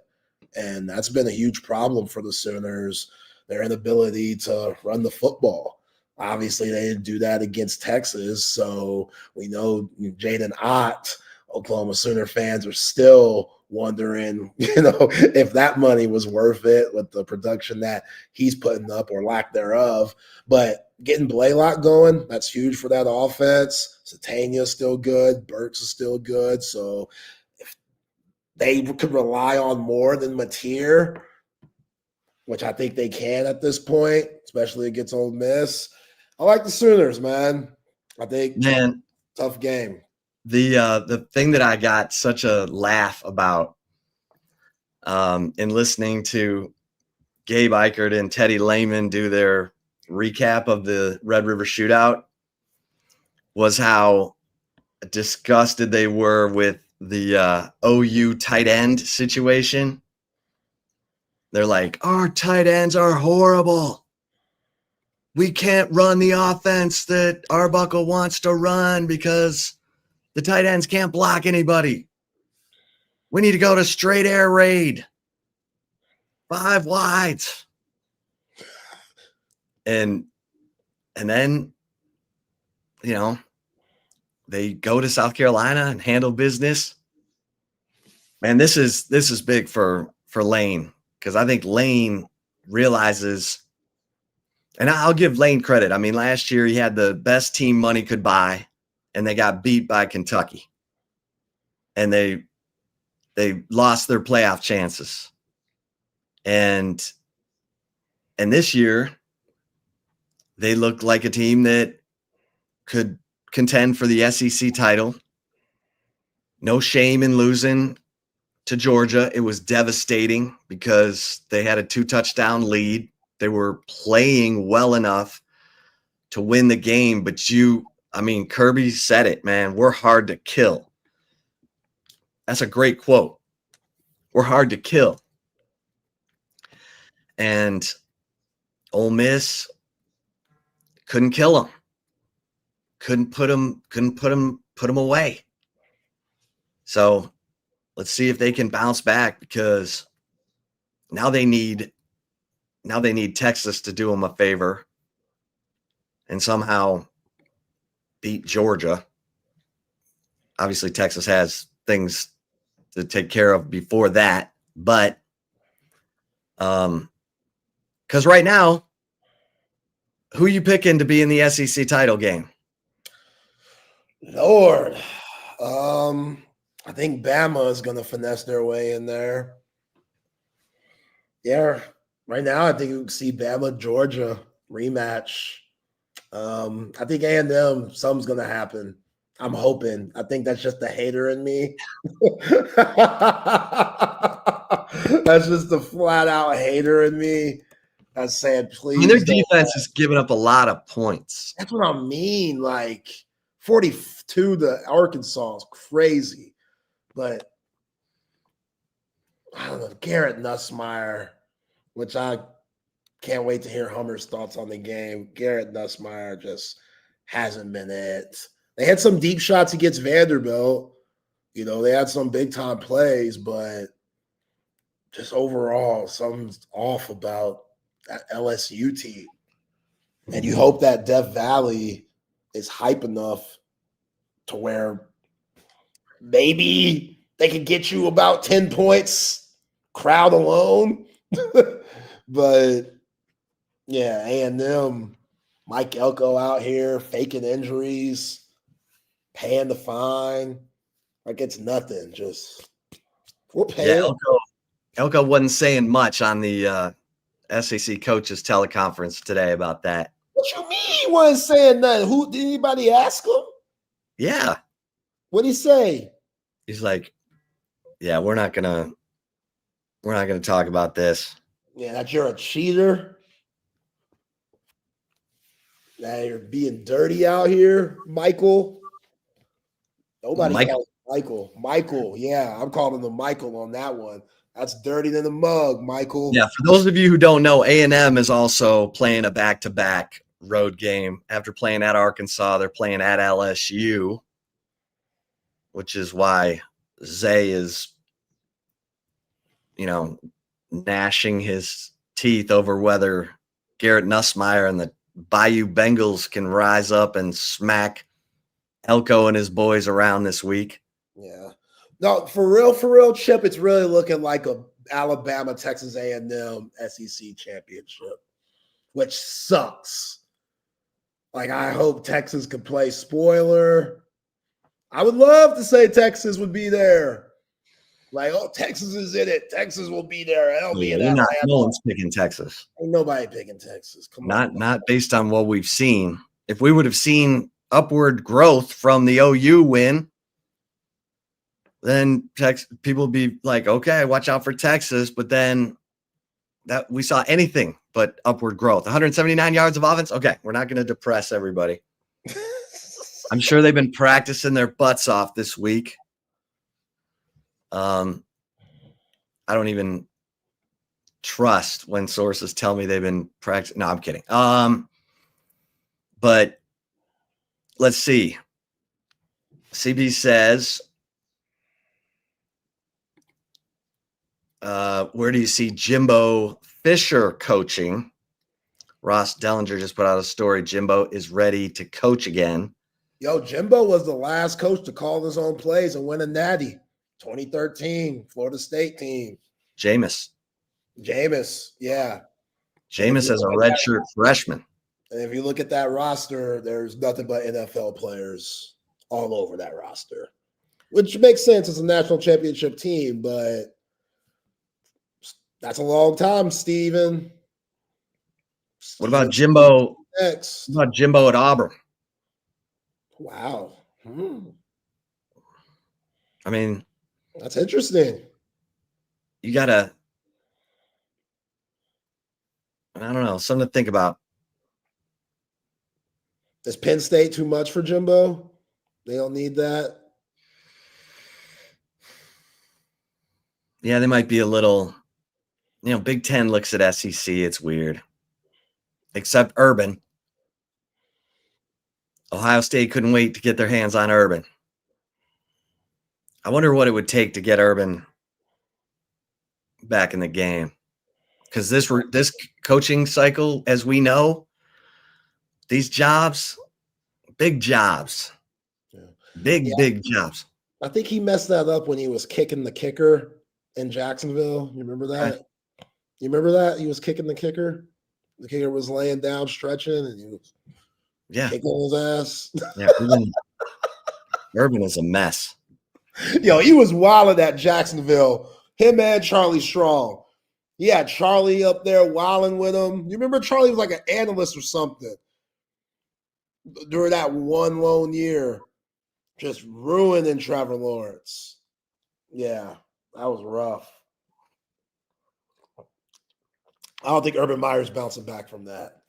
and that's been a huge problem for the Sooners, their inability to run the football. Obviously, they didn't do that against Texas, so we know Jaden Ott, Oklahoma Sooner fans are still wondering, if that money was worth it with the production that he's putting up or lack thereof. But getting Blaylock going, that's huge for that offense. Satania's still good. Burks is still good. So if they could rely on more than Mateer, which I think they can at this point, especially against Ole Miss, I like the Sooners, man. I think tough game. The thing that I got such a laugh about in listening to Gabe Eichert and Teddy Lehman do their recap of the Red River Shootout was how disgusted they were with the OU tight end situation. They're like, our tight ends are horrible. We can't run the offense that Arbuckle wants to run because the tight ends can't block anybody. We need to go to straight air raid. 5 wides. And then, they go to South Carolina and handle business. Man, this is big for Lane, because I think Lane realizes, and I'll give Lane credit. I mean, last year he had the best team money could buy, and they got beat by Kentucky. And they lost their playoff chances. And this year, they look like a team that could contend for the SEC title. No shame in losing to Georgia. It was devastating because they had a 2-touchdown lead. They were playing well enough to win the game, but Kirby said it, man. We're hard to kill. That's a great quote. We're hard to kill. And Ole Miss couldn't kill them. Couldn't put them away. So let's see if they can bounce back, because now they need Texas to do them a favor and somehow beat Georgia. Obviously, Texas has things to take care of before that, but because right now, who are you picking to be in the SEC title game? Lord, I think Bama is going to finesse their way in there. Yeah, right now I think you can see Bama, Georgia rematch. I think A&M, something's going to happen. I'm hoping. I think that's just the hater in me. That's just the flat out hater in me. That's saying, please. Their defense is giving up a lot of points. That's what I mean. Like 42 to Arkansas is crazy. But I don't know, Garrett Nussmeier, which I Can't wait to hear Hummer's thoughts on the game. Garrett Nussmeier just hasn't been it. They had some deep shots against Vanderbilt. You know, they had some big-time plays, but just overall, something's off about that LSU team. And you hope that Death Valley is hype enough to where maybe they could get you about 10 points, crowd alone. But, yeah, A&M, Mike Elko out here faking injuries, paying the fine. Like, it's nothing. Just, we'll pay it. Elko wasn't saying much on the SEC coaches teleconference today about that. What you mean he wasn't saying nothing? Did anybody ask him? Yeah. What'd he say? He's like, yeah, we're not gonna talk about this. Yeah, that you're a cheater. That you're being dirty out here, Michael. Nobody calls Michael. Michael, yeah, I'm calling him Michael on that one. That's dirty than the mug, Michael. Yeah, for those of you who don't know, A&M is also playing a back-to-back road game. After playing at Arkansas, they're playing at LSU, which is why Zay is, gnashing his teeth over whether Garrett Nussmeier and the Bayou Bengals can rise up and smack Elko and his boys around this week. Yeah. No, for real, Chip, it's really looking like a Alabama, Texas A&M SEC championship, which sucks. Like, I hope Texas could play spoiler. I would love to say Texas would be there. Like, oh, Texas is in it. Texas will be there. It'll be in Atlanta. No one's picking Texas. Ain't nobody picking Texas. Come on. Not based on what we've seen. If we would have seen upward growth from the OU win, then people would be like, okay, watch out for Texas. But then that we saw anything but upward growth. 179 yards of offense. Okay, we're not going to depress everybody. I'm sure they've been practicing their butts off this week. I don't even trust when sources tell me they've been practicing. No, I'm kidding. But let's see. CB says, where do you see Jimbo Fisher coaching? Ross Dellinger just put out a story. Jimbo is ready to coach again. Yo, Jimbo was the last coach to call his own plays and win a natty. 2013 Florida State team. Jameis, yeah. Jameis as a redshirt freshman. And if you look at that roster, there's nothing but NFL players all over that roster, which makes sense. It's a national championship team, but that's a long time, Steven. What about Jimbo? What about Jimbo at Auburn? Wow. I mean, that's interesting. You gotta, I don't know, something to think about. Is Penn State too much for Jimbo? They don't need that. Yeah, they might be a little, Big Ten looks at SEC. It's weird. Except Urban. Ohio State couldn't wait to get their hands on Urban. I wonder what it would take to get Urban back in the game. Because this coaching cycle, as we know, these jobs, big jobs. Yeah. Big jobs. I think he messed that up when he was kicking the kicker in Jacksonville. You remember that? You remember that? He was kicking the kicker. The kicker was laying down, stretching, and he was kicking his ass. Yeah, Urban is a mess. Yo, he was wilding at Jacksonville. Him and Charlie Strong. He had Charlie up there wilding with him. You remember Charlie was like an analyst or something during that one lone year, just ruining Trevor Lawrence. Yeah, that was rough. I don't think Urban Meyer's bouncing back from that.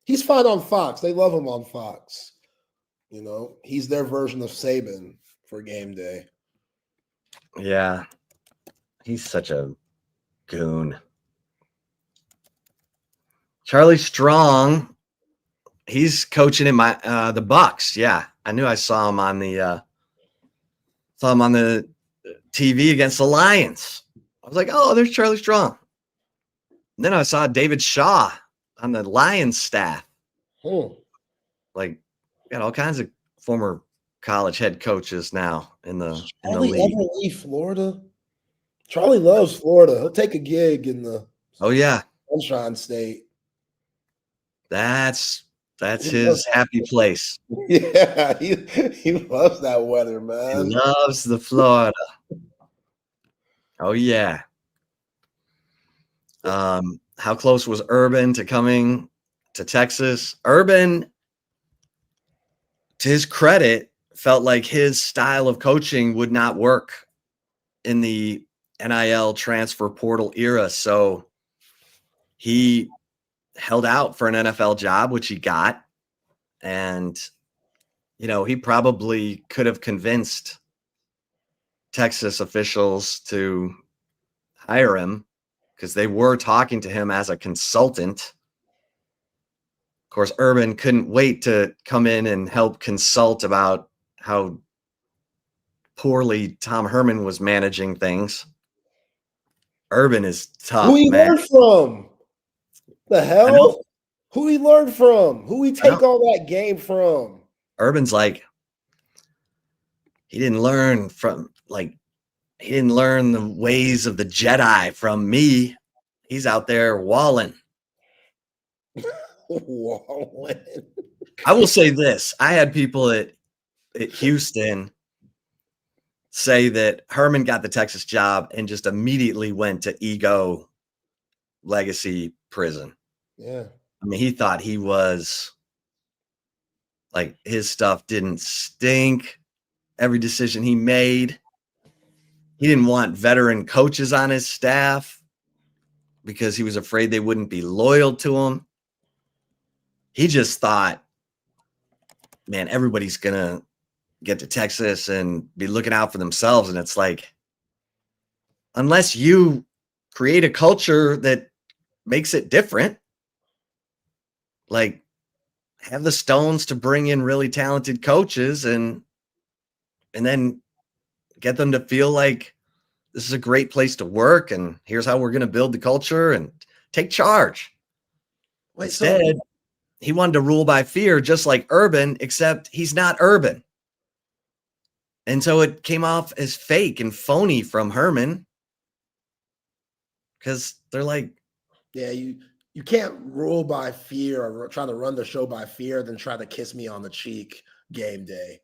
He's fine on Fox. They love him on Fox. He's their version of Saban for game day. Yeah. He's such a goon. Charlie Strong, he's coaching in the Bucks. Yeah, I knew I saw him on the TV against the Lions. I was like, oh, there's Charlie Strong. And then I saw David Shaw on the Lions staff. Like, got all kinds of former college head coaches now in the league. Ever leave Florida? Charlie loves Florida. He'll take a gig in the Sunshine State. That's his happy place. Yeah, he loves that weather, man. He loves the Florida. Oh yeah. How close was Urban to coming to Texas? Urban, to his credit, felt like his style of coaching would not work in the NIL transfer portal era. So he held out for an NFL job, which he got. And, he probably could have convinced Texas officials to hire him because they were talking to him as a consultant. Of course, Urban couldn't wait to come in and help consult about how poorly Tom Herman was managing things. Urban is tough, Who he man. Learned from? The hell? Who he learned from? Who he take all that game from? Urban's like, he didn't learn the ways of the Jedi from me. He's out there walling. I will say this. I had people at Houston say that Herman got the Texas job and just immediately went to ego legacy prison. Yeah. I mean, he thought he was like, his stuff didn't stink. Every decision he made. He didn't want veteran coaches on his staff because he was afraid they wouldn't be loyal to him. He just thought, man, everybody's going to get to Texas and be looking out for themselves. And it's like, unless you create a culture that makes it different, like have the stones to bring in really talented coaches and then get them to feel like this is a great place to work and here's how we're going to build the culture and take charge. Instead, he wanted to rule by fear, just like Urban, except he's not Urban. And so it came off as fake and phony from Herman because they're like, yeah, you can't rule by fear or try to run the show by fear, then try to kiss me on the cheek game day.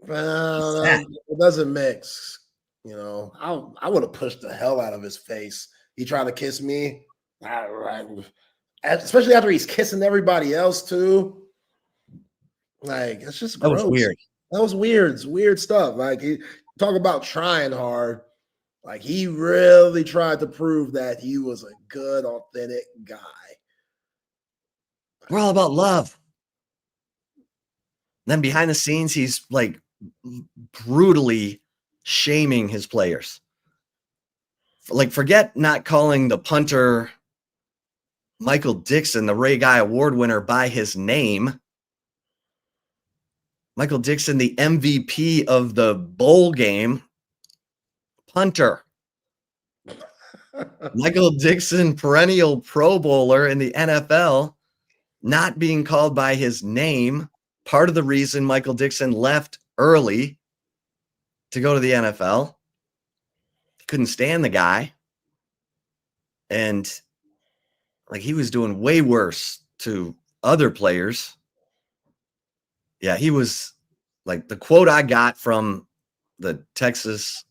It doesn't mix. I would have pushed the hell out of his face. He tried to kiss me, especially after he's kissing everybody else too. Like, it's just gross. That was weird. That was weird. It's weird stuff. Like, he talk about trying hard. Like, he really tried to prove that he was a good, authentic guy. We're all about love. Then behind the scenes, he's like brutally shaming his players. Like, forget not calling the punter Michael Dixon, the Ray Guy Award winner, by his name. Michael Dixon, the MVP of the bowl game, punter. Michael Dixon, perennial Pro Bowler in the NFL, not being called by his name. Part of the reason Michael Dixon left early to go to the NFL. He couldn't stand the guy. And like, he was doing way worse to other players. Yeah, he was like, the quote I got from the Texas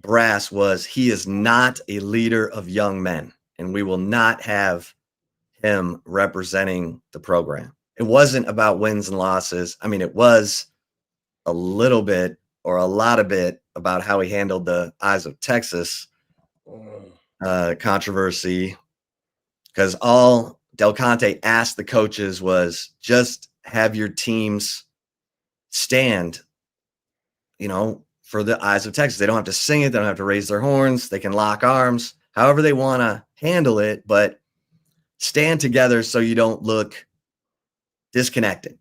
brass was, he is not a leader of young men, and we will not have him representing the program. It wasn't about wins and losses. I mean, it was a little bit or a lot of it about how he handled the Eyes of Texas controversy, because all Del Conte asked the coaches was just have your teams stand, for the Eyes of Texas. They don't have to sing it. They don't have to raise their horns. They can lock arms, however they want to handle it, but stand together so you don't look disconnected.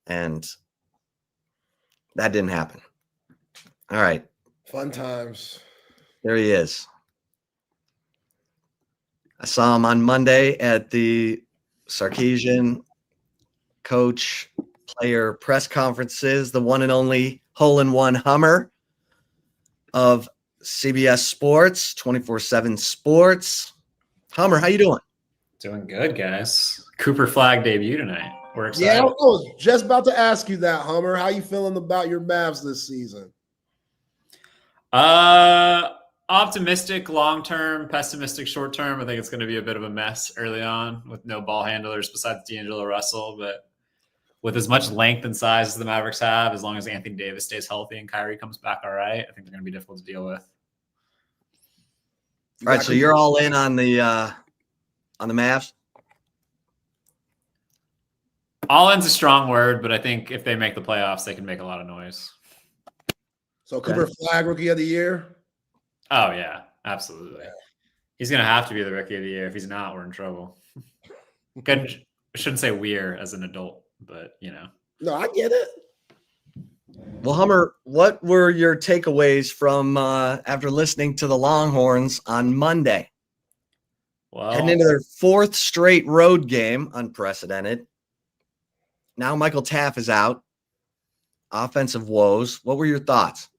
And that didn't happen. All right. Fun times. There he is. I saw him on Monday at the Sarkisian coach player press conferences, the one and only hole-in-one Hummer of CBS Sports, 24/7 Sports. Hummer, how you doing? Doing good, guys. Cooper Flag debut tonight. We're excited. Yeah, I was just about to ask you that, Hummer. How you feeling about your Mavs this season? Optimistic long-term, pessimistic short-term. I think it's going to be a bit of a mess early on with no ball handlers besides D'Angelo Russell. But with as much length and size as the Mavericks have, as long as Anthony Davis stays healthy and Kyrie comes back all right, I think they're going to be difficult to deal with. All right, so you're all in on the Mavs? All in's a strong word, but I think if they make the playoffs, they can make a lot of noise. So Cooper Flag, Rookie of the Year? Oh, yeah, absolutely. He's going to have to be the Rookie of the Year. If he's not, we're in trouble. I shouldn't say we're as an adult, but, you know. No, I get it. Well, Hummer, what were your takeaways from after listening to the Longhorns on Monday? Well, heading into their fourth straight road game, unprecedented. Now Michael Taaffe is out. Offensive woes. What were your thoughts?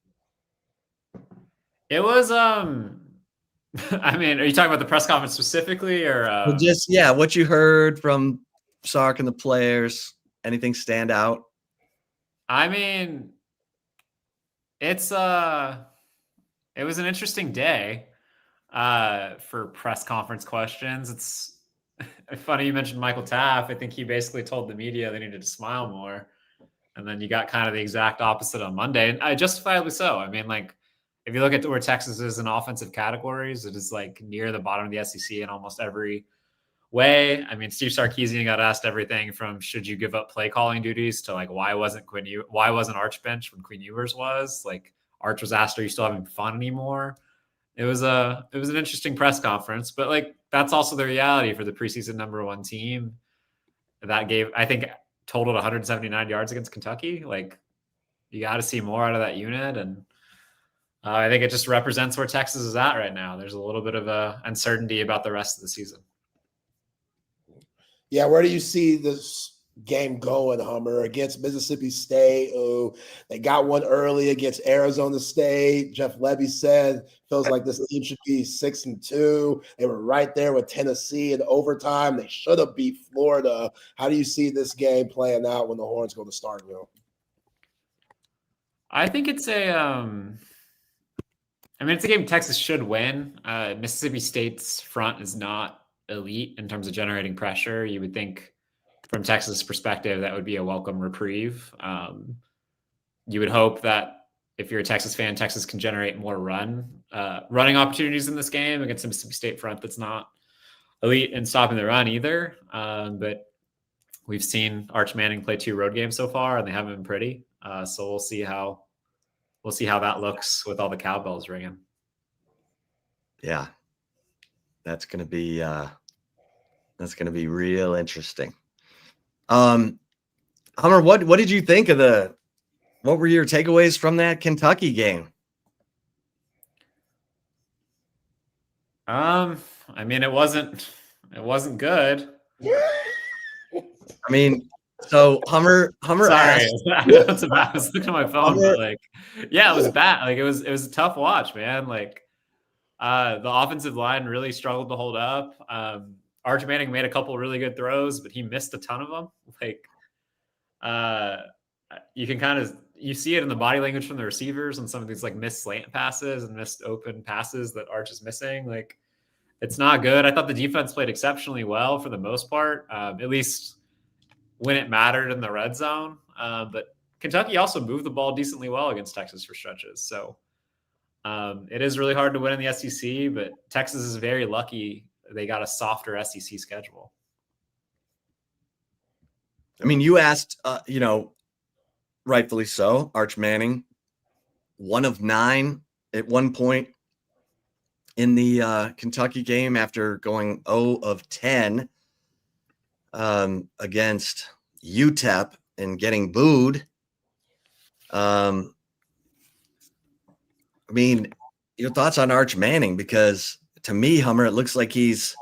It was, I mean, are you talking about the press conference specifically or? Well, just, yeah, what you heard from Sark and the players. Anything stand out? I mean, it was an interesting day for press conference questions. It's funny you mentioned Michael Taaffe. I think he basically told the media they needed to smile more. And then you got kind of the exact opposite on Monday. And justifiably so. I mean, like, if you look at where Texas is in offensive categories, it is like near the bottom of the SEC in almost every way. I mean, Steve Sarkisian got asked everything from should you give up play calling duties to like why wasn't Arch bench when Quinn Ewers was? Like Arch was asked, are you still having fun anymore? It was an interesting press conference, but like that's also the reality for the preseason #1 team. That gave, I think, totaled 179 yards against Kentucky. Like you got to see more out of that unit, and I think it just represents where Texas is at right now. There's a little bit of a uncertainty about the rest of the season. Yeah, where do you see this game going, Hummer? Against Mississippi State? Oh, they got one early against Arizona State. Jeff Levy said feels like this team should be 6-2. They were right there with Tennessee in overtime. They should have beat Florida. How do you see this game playing out when the Horns go to Starkville? I think it's it's a game Texas should win. Mississippi State's front is not elite in terms of generating pressure. You would think from Texas' perspective, that would be a welcome reprieve. You would hope that if you're a Texas fan, Texas can generate more running opportunities in this game against a Mississippi State front that's not elite in stopping the run either. But we've seen Arch Manning play 2 road games so far, and they haven't been pretty. So we'll see how that looks with all the cowbells ringing. Yeah, that's gonna be real interesting. Hummer, what did you think of what were your takeaways from that Kentucky game? I mean, it wasn't good. I mean, so Hummer Sorry, asked, I know it's bad. I was looking at my phone, but like, yeah, it was bad. Like it was a tough watch, man. Like the offensive line really struggled to hold up. Arch Manning made a couple really good throws, but he missed a ton of them. Like you see it in the body language from the receivers and some of these like missed slant passes and missed open passes that Arch is missing. Like it's not good. I thought the defense played exceptionally well for the most part, at least when it mattered in the red zone. But Kentucky also moved the ball decently well against Texas for stretches. So it is really hard to win in the SEC, but Texas is very lucky they got a softer SEC schedule. I mean, you asked, rightfully so, Arch Manning, 1 of 9 at one point in the Kentucky game after going 0 of 10 against UTEP and getting booed. I mean, your thoughts on Arch Manning? Because to me, Hummer, it looks like he's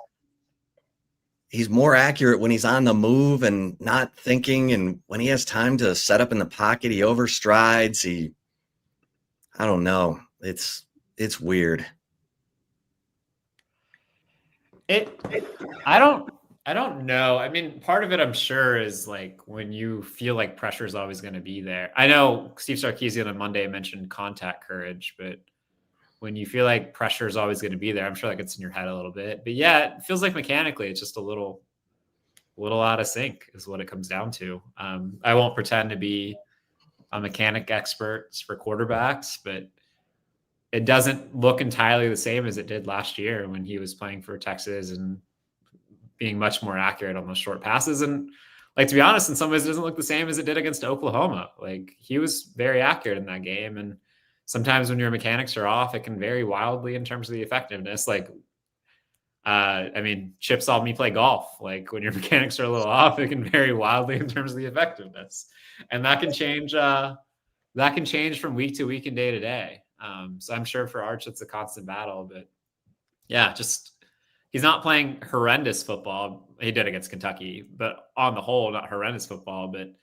more accurate when he's on the move and not thinking, and when he has time to set up in the pocket, he overstrides. I don't know. It's weird. I don't know. I mean, part of it, I'm sure, is like when you feel like pressure is always going to be there. I know Steve Sarkisian on Monday mentioned contact courage, but when you feel like pressure is always going to be there, I'm sure that gets in your head a little bit. But yeah, it feels like mechanically it's just a little out of sync is what it comes down to. I won't pretend to be a mechanic expert for quarterbacks, but it doesn't look entirely the same as it did last year when he was playing for Texas and being much more accurate on those short passes. And like, to be honest, in some ways it doesn't look the same as it did against Oklahoma. Like, he was very accurate in that game. And sometimes when your mechanics are off, it can vary wildly in terms of the effectiveness. Like, I mean, Chip saw me play golf. Like, when your mechanics are a little off, it can vary wildly in terms of the effectiveness. And that can change from week to week and day to day. So I'm sure for Arch, it's a constant battle, but yeah, just, he's not playing horrendous football. He did against Kentucky, but on the whole, not horrendous football, but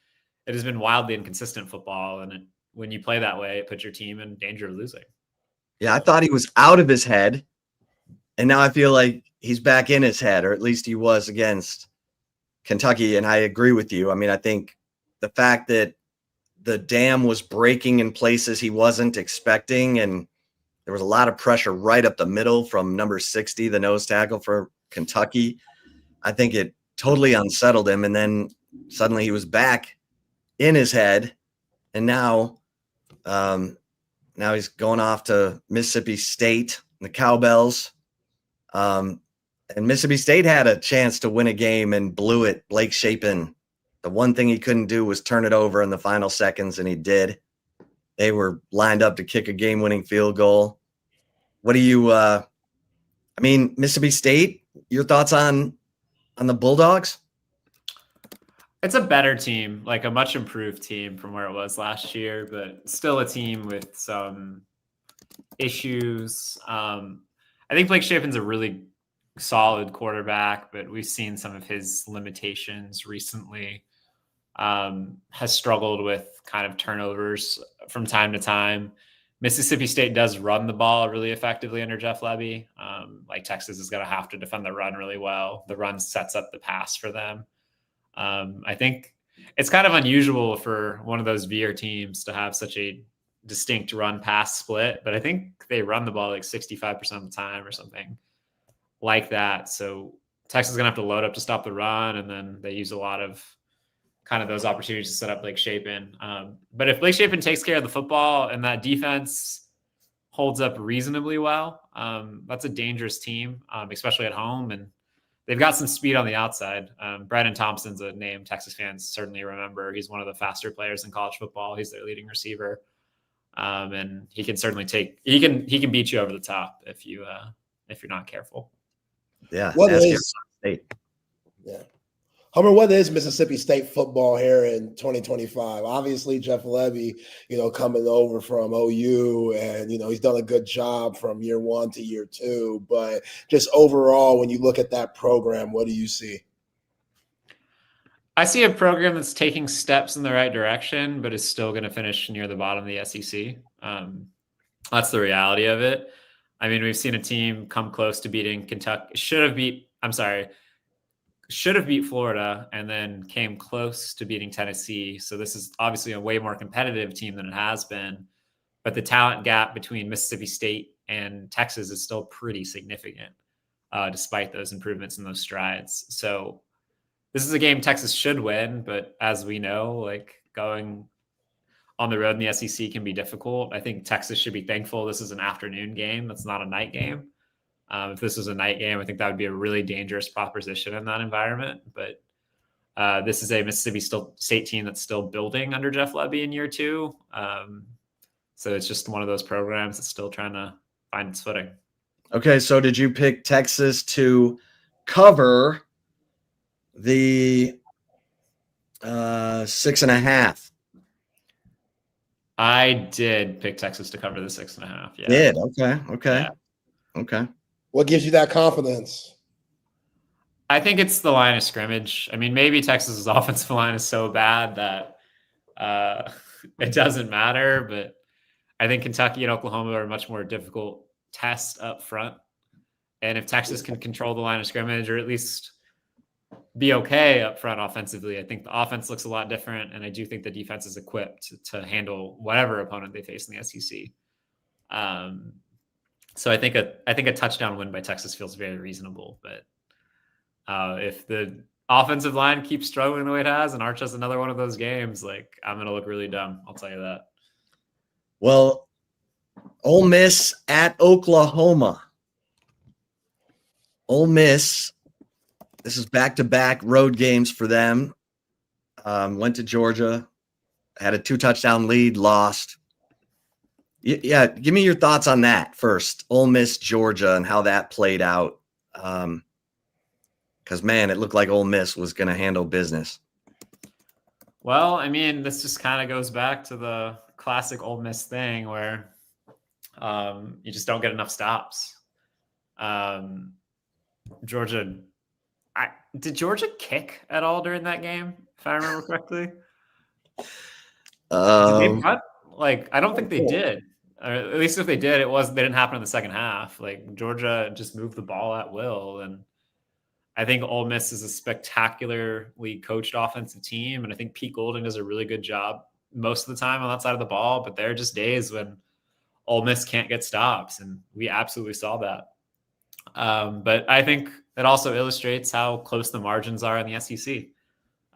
it has been wildly inconsistent football. And when you play that way, it puts your team in danger of losing. Yeah, I thought he was out of his head, and now I feel like he's back in his head, or at least he was against Kentucky. And I agree with you. I mean, I think the fact that the dam was breaking in places he wasn't expecting, and there was a lot of pressure right up the middle from number 60, the nose tackle for Kentucky. I think it totally unsettled him, and then suddenly he was back in his head, and now he's going off to Mississippi State, the Cowbells. And Mississippi State had a chance to win a game and blew it. Blake Shapen, the one thing he couldn't do was turn it over in the final seconds, and he did. They were lined up to kick a game-winning field goal. What do you I mean, Mississippi State, your thoughts on the Bulldogs? It's a better team, like a much improved team from where it was last year, but still a team with some issues. I think Blake Shapen's a really solid quarterback, but we've seen some of his limitations recently. Has struggled with kind of turnovers from time to time. Mississippi State does run the ball really effectively under Jeff Lebby. Like, Texas is going to have to defend the run really well. The run sets up the pass for them. I think it's kind of unusual for one of those Veer teams to have such a distinct run pass split, but I think they run the ball like 65% of the time or something like that. So Texas is going to have to load up to stop the run, and then they use a lot of kind of those opportunities to set up Blake Shapen. But if Blake Shapen takes care of the football and that defense holds up reasonably well, that's a dangerous team, especially at home. And they've got some speed on the outside. Brandon Thompson's a name Texas fans certainly remember. He's one of the faster players in college football. He's their leading receiver. And he can certainly he can beat you over the top if you're not careful. Yeah. What is Hummer, what is Mississippi State football here in 2025? Obviously, Jeff Lebby, coming over from OU, and, he's done a good job from year one to year two. But just overall, when you look at that program, what do you see? I see a program that's taking steps in the right direction, but is still going to finish near the bottom of the SEC. That's the reality of it. I mean, we've seen a team come close to beating Kentucky. Should have beat Florida, and then came close to beating Tennessee. So this is obviously a way more competitive team than it has been. But the talent gap between Mississippi State and Texas is still pretty significant, despite those improvements and those strides. So this is a game Texas should win, but as we know, like, going on the road in the SEC can be difficult. I think Texas should be thankful this is an afternoon game. That's not a night game. If this was a night game, I think that would be a really dangerous proposition in that environment. But this is a Mississippi State team that's still building under Jeff Lebby in year two. So it's just one of those programs that's still trying to find its footing. Okay, so did you pick Texas to cover the 6.5? I did pick Texas to cover the 6.5. Yeah. Did. Okay. Yeah. Okay. What gives you that confidence? I think it's the line of scrimmage. I mean, maybe Texas's offensive line is so bad that it doesn't matter, but I think Kentucky and Oklahoma are a much more difficult test up front. And if Texas can control the line of scrimmage, or at least be okay up front offensively, I think the offense looks a lot different. And I do think the defense is equipped to handle whatever opponent they face in the SEC. So I think a touchdown win by Texas feels very reasonable. But if the offensive line keeps struggling the way it has, and Arch has another one of those games, like, I'm going to look really dumb. I'll tell you that. Well, Ole Miss at Oklahoma. Ole Miss, this is back-to-back road games for them. Went to Georgia, had a 2-touchdown lead, lost. Yeah, give me your thoughts on that first. Ole Miss, Georgia, and how that played out. Because, man, it looked like Ole Miss was going to handle business. Well, I mean, this just kind of goes back to the classic Ole Miss thing where you just don't get enough stops. Georgia, did Georgia kick at all during that game, if I remember correctly? Did they punt? Like, I don't think they did. Or at least if they did, they didn't happen in the second half. Like, Georgia just moved the ball at will, and I think Ole Miss is a spectacularly coached offensive team, and I think Pete Golding does a really good job most of the time on that side of the ball, but there are just days when Ole Miss can't get stops, and we absolutely saw that. But I think it also illustrates how close the margins are in the SEC.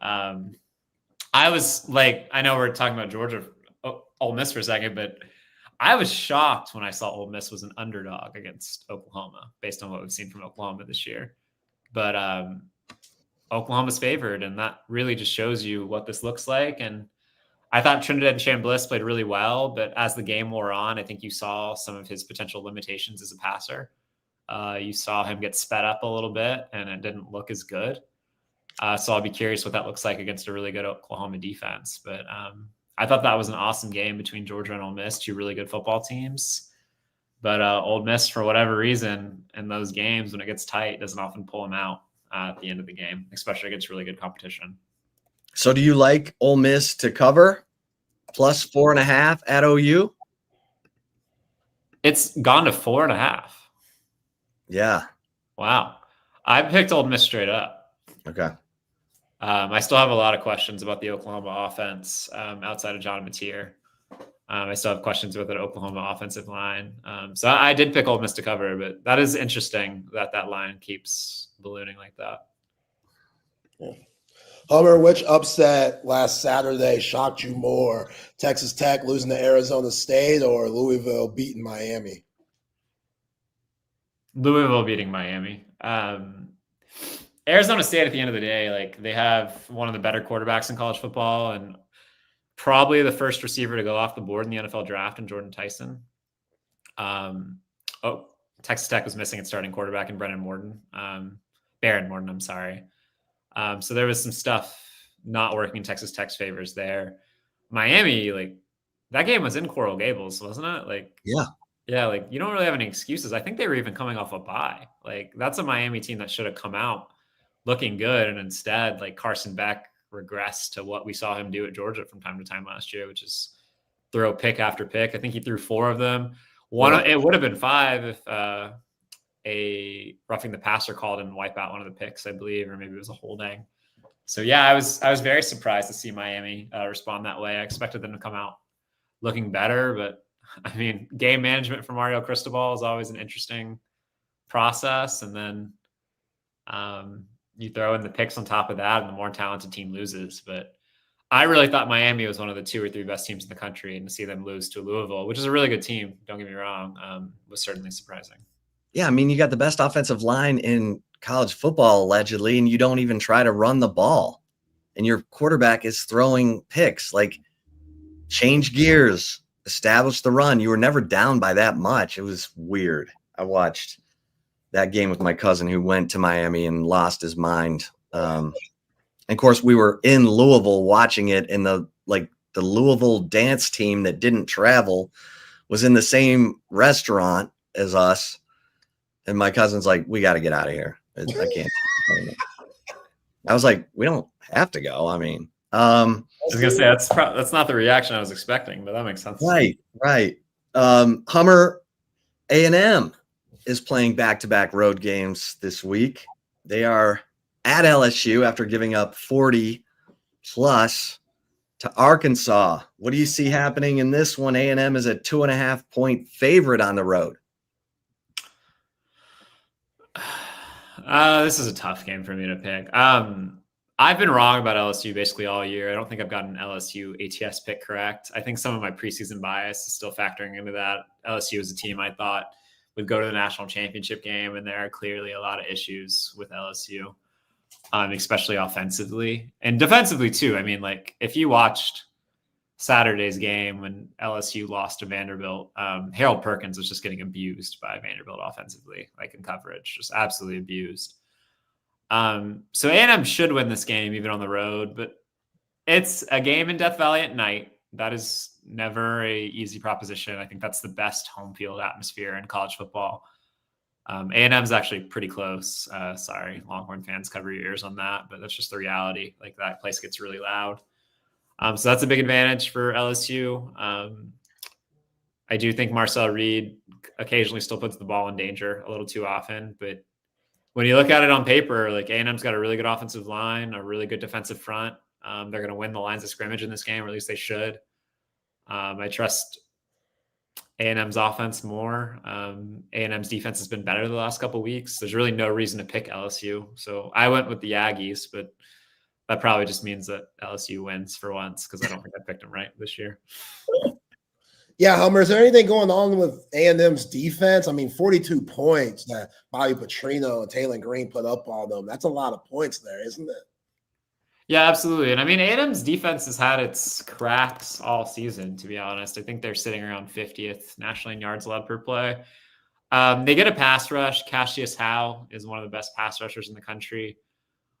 I was like, I know we're talking about Georgia, Ole Miss for a second, but I was shocked when I saw Ole Miss was an underdog against Oklahoma based on what we've seen from Oklahoma this year. But Oklahoma's favored, and that really just shows you what this looks like. And I thought Trinidad Chambliss played really well, but as the game wore on, I think you saw some of his potential limitations as a passer. You saw him get sped up a little bit, and it didn't look as good. So I'll be curious what that looks like against a really good Oklahoma defense. But I thought that was an awesome game between Georgia and Ole Miss, two really good football teams. But Ole Miss, for whatever reason, in those games, when it gets tight, doesn't often pull them out at the end of the game, especially against really good competition. So do you like Ole Miss to cover plus 4.5 at OU? It's gone to 4.5. Yeah. Wow. I picked Ole Miss straight up. Okay. I still have a lot of questions about the Oklahoma offense outside of John Mateer. I still have questions with the Oklahoma offensive line. So I did pick Ole Miss to cover, but that is interesting that line keeps ballooning like that. Yeah. Hummer, which upset last Saturday shocked you more? Texas Tech losing to Arizona State or Louisville beating Miami? Louisville beating Miami. Arizona State, at the end of the day, like, they have one of the better quarterbacks in college football and probably the first receiver to go off the board in the NFL draft in Jordan Tyson. Texas Tech was missing its starting quarterback in Baron Morton. I'm sorry. So there was some stuff not working in Texas Tech's favors there. Miami, like, that game was in Coral Gables, wasn't it? Like, yeah, like, you don't really have any excuses. I think they were even coming off a bye. Like, that's a Miami team that should have come out looking good, and instead, like, Carson Beck regressed to what we saw him do at Georgia from time to time last year, which is throw pick after pick. I think he threw 4 of them. It would have been 5 if a roughing the passer call didn't wipe out one of the picks, I believe, or maybe it was a holding. So yeah, I was very surprised to see Miami respond that way. I expected them to come out looking better, but I mean, game management for Mario Cristobal is always an interesting process, and then you throw in the picks on top of that, and the more talented team loses. But I really thought Miami was one of the 2 or 3 best teams in the country, and to see them lose to Louisville, which is a really good team, don't get me wrong, was certainly surprising. Yeah, I mean, you got the best offensive line in college football, allegedly, and you don't even try to run the ball. And your quarterback is throwing picks. Like, change gears, establish the run. You were never down by that much. It was weird. I watched that game with my cousin who went to Miami and lost his mind. And of course, we were in Louisville watching it, and the Louisville dance team that didn't travel was in the same restaurant as us. And my cousin's like, we got to get out of here. I can't. I was like, we don't have to go. I mean, I was gonna say that's not the reaction I was expecting, but that makes sense. Right. Hummer A&M is playing back-to-back road games this week. They are at LSU after giving up 40 plus to Arkansas. What do you see happening in this one? A&M is a 2.5-point favorite on the road. This is a tough game for me to pick. I've been wrong about LSU basically all year. I don't think I've gotten an LSU ATS pick correct. I think some of my preseason bias is still factoring into that. LSU is a team I thought would go to the national championship game, and there are clearly a lot of issues with LSU, especially offensively and defensively too. I mean, like if you watched Saturday's game when LSU lost to Vanderbilt, Harold Perkins was just getting abused by Vanderbilt offensively, like in coverage, just absolutely abused. So A&M should win this game even on the road, but it's a game in Death Valley at night. That is never a easy proposition. I think that's the best home field atmosphere in college football. A&M is actually pretty close. Sorry, Longhorn fans, cover your ears on that, but that's just the reality. Like that place gets really loud. So that's a big advantage for LSU. I do think Marcel Reed occasionally still puts the ball in danger a little too often, but when you look at it on paper, like A&M's got a really good offensive line, a really good defensive front. They're going to win the lines of scrimmage in this game, or at least they should. I trust A&M's offense more. A&M's defense has been better the last couple of weeks. There's really no reason to pick LSU. So I went with the Aggies, but that probably just means that LSU wins for once because I don't think I picked them right this year. Yeah, Hummer, is there anything going on with A&M's defense? I mean, 42 points that Bobby Petrino and Taylor Green put up on them. That's a lot of points there, isn't it? Yeah, absolutely. And I mean, A&M's defense has had its cracks all season, to be honest. I think they're sitting around 50th nationally in yards allowed per play. They get a pass rush. Cassius Howe is one of the best pass rushers in the country.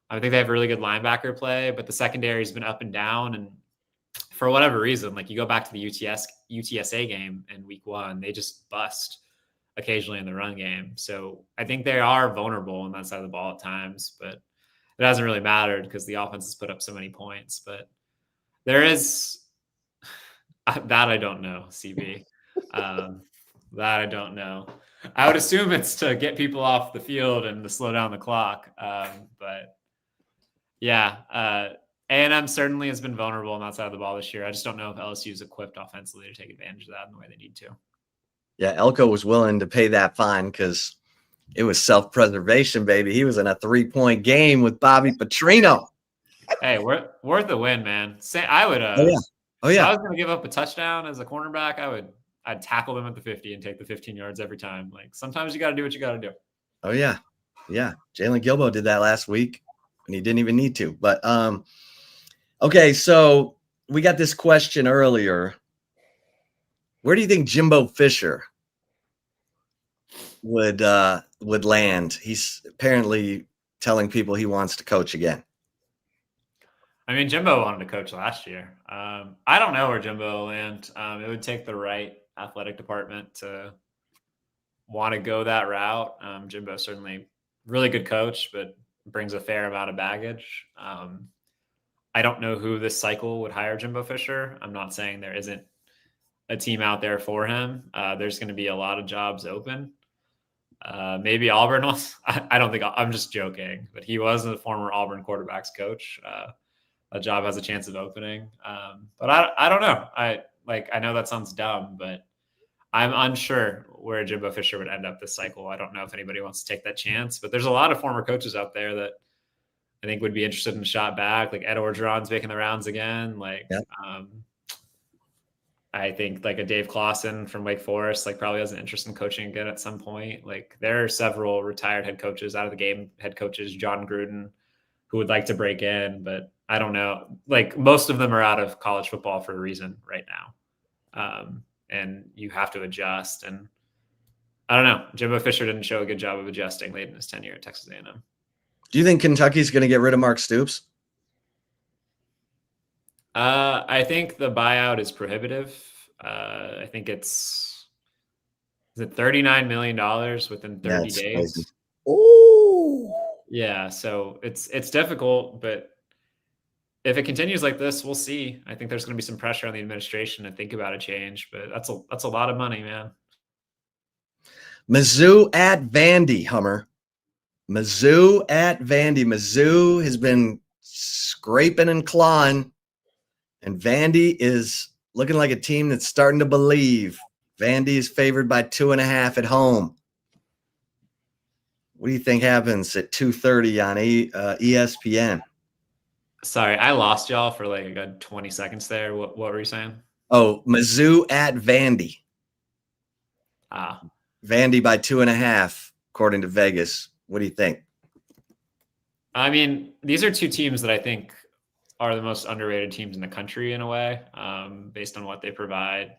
I think they have really good linebacker play, but the secondary has been up and down. And for whatever reason, like you go back to the UTSA game in week 1, they just bust occasionally in the run game. So I think they are vulnerable on that side of the ball at times, but it hasn't really mattered because the offense has put up so many points. But there is that I don't know, CB. That I don't know. I would assume it's to get people off the field and to slow down the clock. But yeah, A&M certainly has been vulnerable on that side of the ball this year. I just don't know if LSU is equipped offensively to take advantage of that in the way they need to. Yeah, Elko was willing to pay that fine because it was self-preservation, baby. He was in a 3-point game with Bobby Petrino. Hey, worth the win, man. I would. Oh yeah. If I was going to give up a touchdown as a cornerback, I'd tackle them at the 50 and take the 15 yards every time. Like sometimes you got to do what you got to do. Oh yeah. Yeah. Jalen Gilbo did that last week and he didn't even need to, but, okay. So we got this question earlier. Where do you think Jimbo Fisher would land? He's apparently telling people he wants to coach again. I mean, Jimbo wanted to coach last year. I don't know where Jimbo will land. It would take the right athletic department to want to go that route. Jimbo certainly really good coach, but brings a fair amount of baggage. I don't know who this cycle would hire Jimbo Fisher. I'm not saying there isn't a team out there for him. There's going to be a lot of jobs open. Maybe Auburn was. I don't think I'm just joking, but he was a former Auburn quarterbacks coach. A job has a chance of opening. But I don't know. I know that sounds dumb, but I'm unsure where Jimbo Fisher would end up this cycle. I don't know if anybody wants to take that chance, but there's a lot of former coaches out there that I think would be interested in a shot back. Like Ed Orgeron's making the rounds again. I think like a Dave Clawson from Wake Forest, like probably has an interest in coaching again at some point. Like there are several retired head coaches, out of the game head coaches, John Gruden, who would like to break in, but I don't know. Like most of them are out of college football for a reason right now. And you have to adjust. And I don't know. Jimbo Fisher didn't show a good job of adjusting late in his tenure at Texas A&M. Do you think Kentucky's going to get rid of Mark Stoops? I think the buyout is prohibitive. I think is it $39 million within 30 days? Crazy. Ooh. Yeah, so it's difficult, but if it continues like this, we'll see. I think there's going to be some pressure on the administration to think about a change, but that's a lot of money, man. Mizzou at Vandy, Hummer. Mizzou at Vandy. Mizzou has been scraping and clawing, and Vandy is looking like a team that's starting to believe. Vandy is favored by 2.5 at home. What do you think happens at 2:30 on ESPN? Sorry, I lost y'all for like a good 20 seconds there. What were you saying? Oh, Mizzou at Vandy. Vandy by 2.5, according to Vegas. What do you think? I mean, these are two teams that I think are the most underrated teams in the country in a way, based on what they provide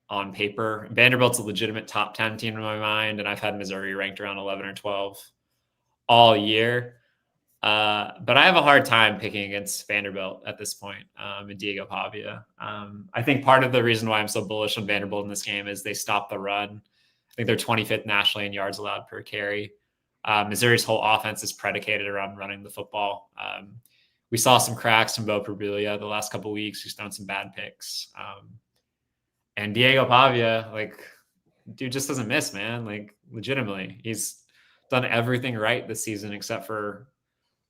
on paper. Vanderbilt's a legitimate top 10 team in my mind, and I've had Missouri ranked around 11 or 12 all year. But I have a hard time picking against Vanderbilt at this point, and Diego Pavia. I think part of the reason why I'm so bullish on Vanderbilt in this game is they stop the run. I think they're 25th nationally in yards allowed per carry. Missouri's whole offense is predicated around running the football. We saw some cracks from Bo Perbilia the last couple of weeks. He's thrown some bad picks. And Diego Pavia, like, dude just doesn't miss, man. Like, legitimately. He's done everything right this season except for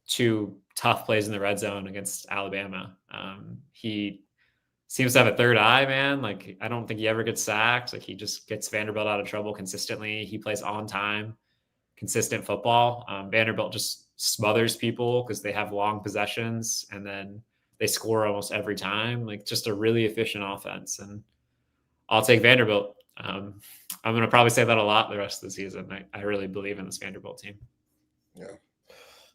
2 tough plays in the red zone against Alabama. He seems to have a third eye, man. Like, I don't think he ever gets sacked. Like, he just gets Vanderbilt out of trouble consistently. He plays on time, consistent football. Vanderbilt just smothers people because they have long possessions and then they score almost every time. Like, just a really efficient offense. And I'll take Vanderbilt. I'm going to probably say that a lot the rest of the season. I really believe in this Vanderbilt team. Yeah.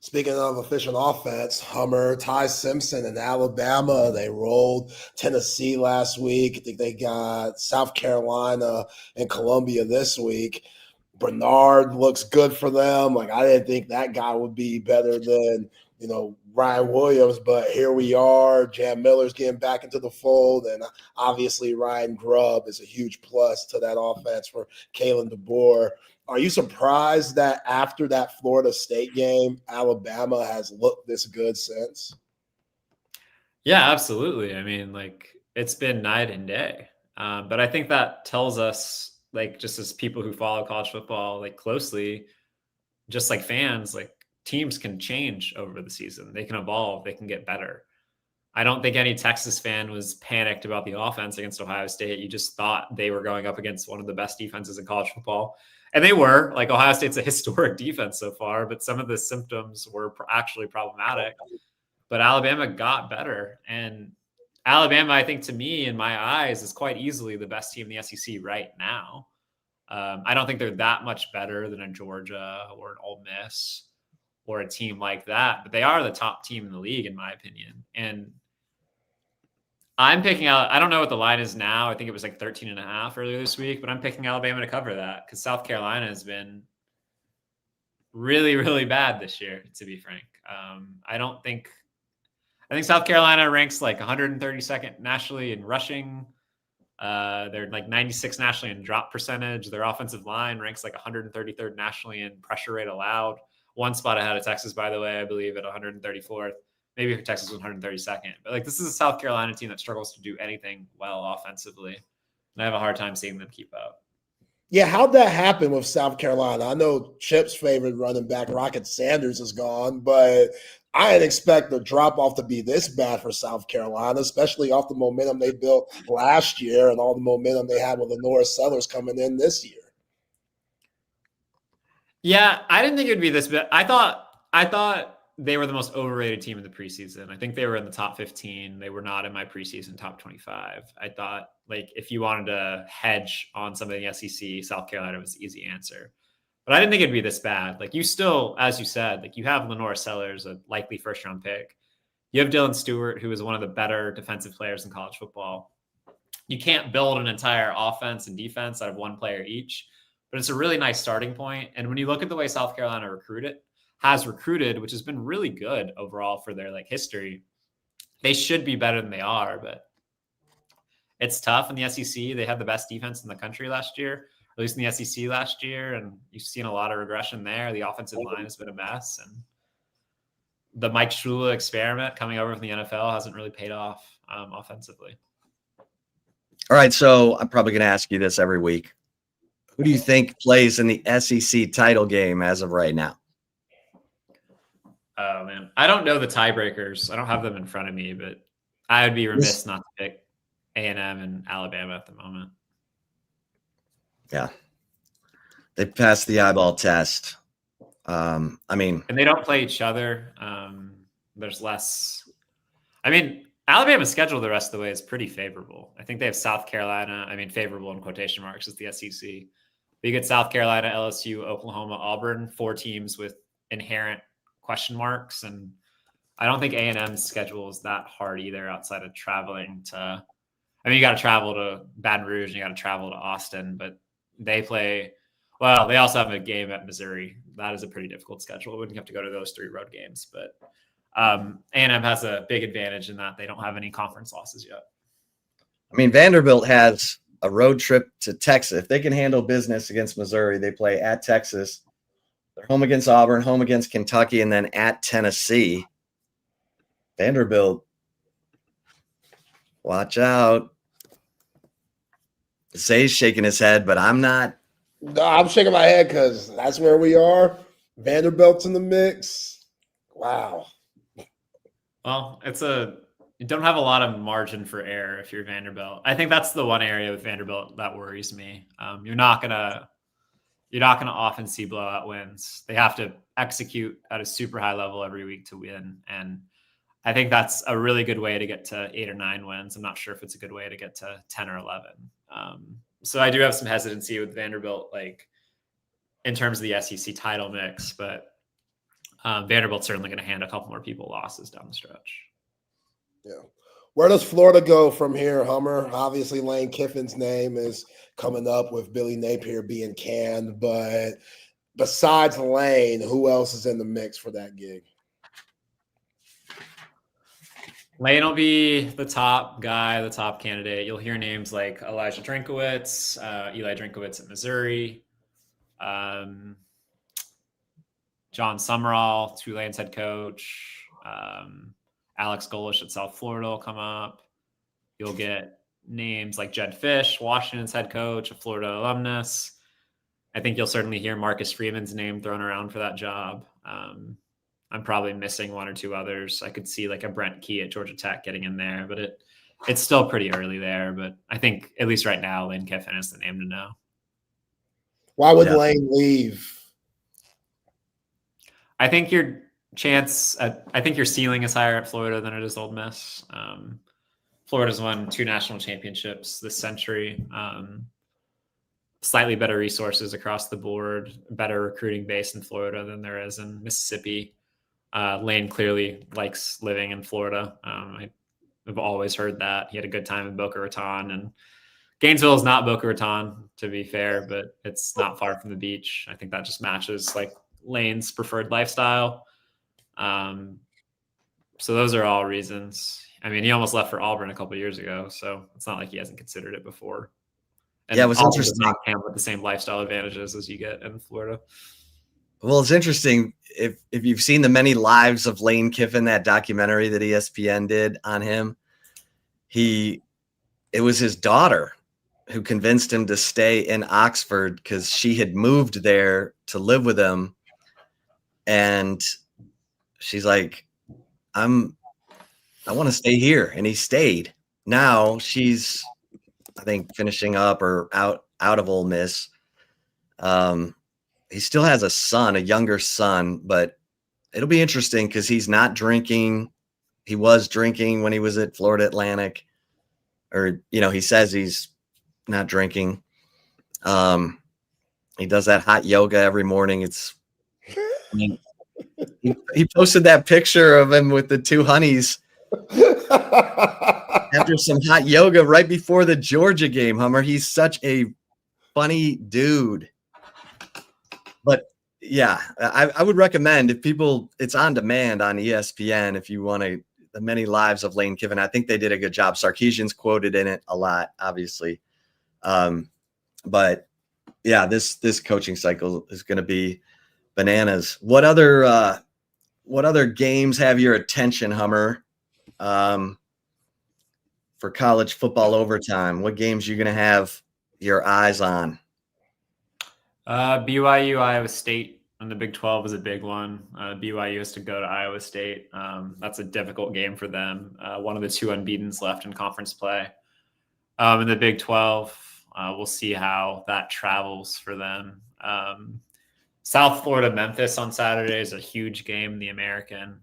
Speaking of efficient offense, Hummer, Ty Simpson in Alabama, they rolled Tennessee last week. I think they got South Carolina and Columbia this week. Bernard looks good for them. Like, I didn't think that guy would be better than, Ryan Williams, but here we are. Jam Miller's getting back into the fold, and obviously Ryan Grubb is a huge plus to that offense for Kalen DeBoer. Are you surprised that after that Florida State game, Alabama has looked this good since? Yeah, absolutely. I mean, like, it's been night and day. But I think that tells us, like, just as people who follow college football, like, closely, just like fans, like, teams can change over the season. They can evolve. They can get better. I don't think any Texas fan was panicked about the offense against Ohio State. You just thought they were going up against one of the best defenses in college football. And they were. Like, Ohio State's a historic defense so far, but some of the symptoms were actually problematic. But Alabama got better. And Alabama, I think, to me, in my eyes, is quite easily the best team in the SEC right now. I don't think they're that much better than a Georgia or an Ole Miss or a team like that, but they are the top team in the league, in my opinion. And I'm picking out, I don't know what the line is now. I think it was like 13.5 earlier this week, but I'm picking Alabama to cover that because South Carolina has been really, really bad this year, to be frank. I think South Carolina ranks like 132nd nationally in rushing. They're like 96 nationally in drop percentage. Their offensive line ranks like 133rd nationally in pressure rate allowed. One spot ahead of Texas, by the way, I believe at 134th. Maybe Texas was 132nd. But like, this is a South Carolina team that struggles to do anything well offensively. And I have a hard time seeing them keep up. Yeah, how'd that happen with South Carolina? I know Chip's favorite running back, Rocket Sanders, is gone, but I didn't expect the drop-off to be this bad for South Carolina, especially off the momentum they built last year and all the momentum they had with Lenora Sellers coming in this year. Yeah, I didn't think it would be this bad. I thought they were the most overrated team in the preseason. I think they were in the top 15. They were not in my preseason top 25. I thought, like, if you wanted to hedge on something in the SEC, South Carolina was the easy answer. But I didn't think it'd be this bad. Like, you still, as you said, like, you have Lenora Sellers, a likely first-round pick. You have Dylan Stewart, who is one of the better defensive players in college football. You can't build an entire offense and defense out of one player each. but it's a really nice starting point. And when you look at the way South Carolina has recruited, which has been really good overall for their like history, they should be better than they are, but it's tough in the SEC. They had the best defense in the country last year, at least in the SEC last year. And you've seen a lot of regression there. The offensive line has been a mess. And the Mike Shula experiment coming over from the NFL hasn't really paid off offensively. All right. So I'm probably going to ask you this every week. Who do you think plays in the SEC title game as of right now? Oh, man. I don't know the tiebreakers. I don't have them in front of me, but I would be remiss not to pick A&M and Alabama at the moment. Yeah. They passed the eyeball test. And they don't play each other. There's less. I mean, Alabama's schedule the rest of the way is pretty favorable. I think they have South Carolina. I mean, favorable in quotation marks is the SEC. But you get South Carolina, LSU, Oklahoma, Auburn, 4 teams with inherent question marks. And I don't think A&M's schedule is that hard either outside of traveling to – I mean, you got to travel to Baton Rouge and you got to travel to Austin, but they play – well, they also have a game at Missouri. That is a pretty difficult schedule when you have to go to those 3 road games. But A&M has a big advantage in that they don't have any conference losses yet. I mean, Vanderbilt has a road trip to Texas. If they can handle business against Missouri, they play at Texas. They're home against Auburn, home against Kentucky, and then at Tennessee. Vanderbilt, watch out. Zay's shaking his head, but I'm not. No, I'm shaking my head because that's where we are. Vanderbilt's in the mix. Wow. Well, you don't have a lot of margin for error if you're Vanderbilt. I think that's the one area with Vanderbilt that worries me. You're not gonna often see blowout wins. They have to execute at a super high level every week to win, and I think that's a really good way to get to 8 or 9 wins. I'm not sure if it's a good way to get to 10 or 11. So I do have some hesitancy with Vanderbilt, like in terms of the SEC title mix, but Vanderbilt's certainly going to hand a couple more people losses down the stretch. Yeah. Where does Florida go from here, Hummer? Obviously, Lane Kiffin's name is coming up with Billy Napier being canned, but besides Lane, who else is in the mix for that gig? Lane will be the top guy, the top candidate. You'll hear names like Elijah Drinkowitz, Eli Drinkowitz at Missouri, John Summerall, Tulane's head coach, Alex Golish at South Florida will come up. You'll get names like Jed Fish, Washington's head coach, a Florida alumnus. I think you'll certainly hear Marcus Freeman's name thrown around for that job. I'm probably missing 1 or 2 others. I could see like a Brent Key at Georgia Tech getting in there, but it's still pretty early there. But I think at least right now, Lane Kiffin is the name to know. Why would Lane leave? I think your ceiling is higher at Florida than it is Ole Miss. Florida's won 2 national championships this century. Slightly better resources across the board, better recruiting base in Florida than there is in Mississippi. Lane clearly likes living in Florida. I've always heard that. He had a good time in Boca Raton, and Gainesville is not Boca Raton, to be fair, but it's not far from the beach. I think that just matches like Lane's preferred lifestyle. So those are all reasons. I mean, he almost left for Auburn a couple of years ago, so it's not like he hasn't considered it before. And it was interesting. Not count with the same lifestyle advantages as you get in Florida. Well, it's interesting if you've seen the many lives of Lane Kiffin, that documentary that ESPN did on him. It was his daughter who convinced him to stay in Oxford because she had moved there to live with him, and she's like, I want to stay here, and he stayed. Now she's, I think, finishing up or out of Ole Miss. He still has a younger son, but it'll be interesting because he's not drinking. He was drinking when he was at Florida Atlantic, or, he says he's not drinking. He does that hot yoga every morning. He posted that picture of him with the 2 honeys after some hot yoga right before the Georgia game, Hummer. He's such a funny dude. But yeah, I would recommend if people, it's on demand on ESPN. If you want to, the many lives of Lane Kiffin, I think they did a good job. Sarkisian's quoted in it a lot, obviously. But yeah, this coaching cycle is going to be bananas. What other games have your attention, Hummer? For college football overtime, what games are you going to have your eyes on? BYU, Iowa State in the Big 12 is a big one. BYU has to go to Iowa State. That's a difficult game for them. One of the two unbeatens left in conference play. In the Big 12, we'll see how that travels for them. South Florida, Memphis on Saturday is a huge game in the American.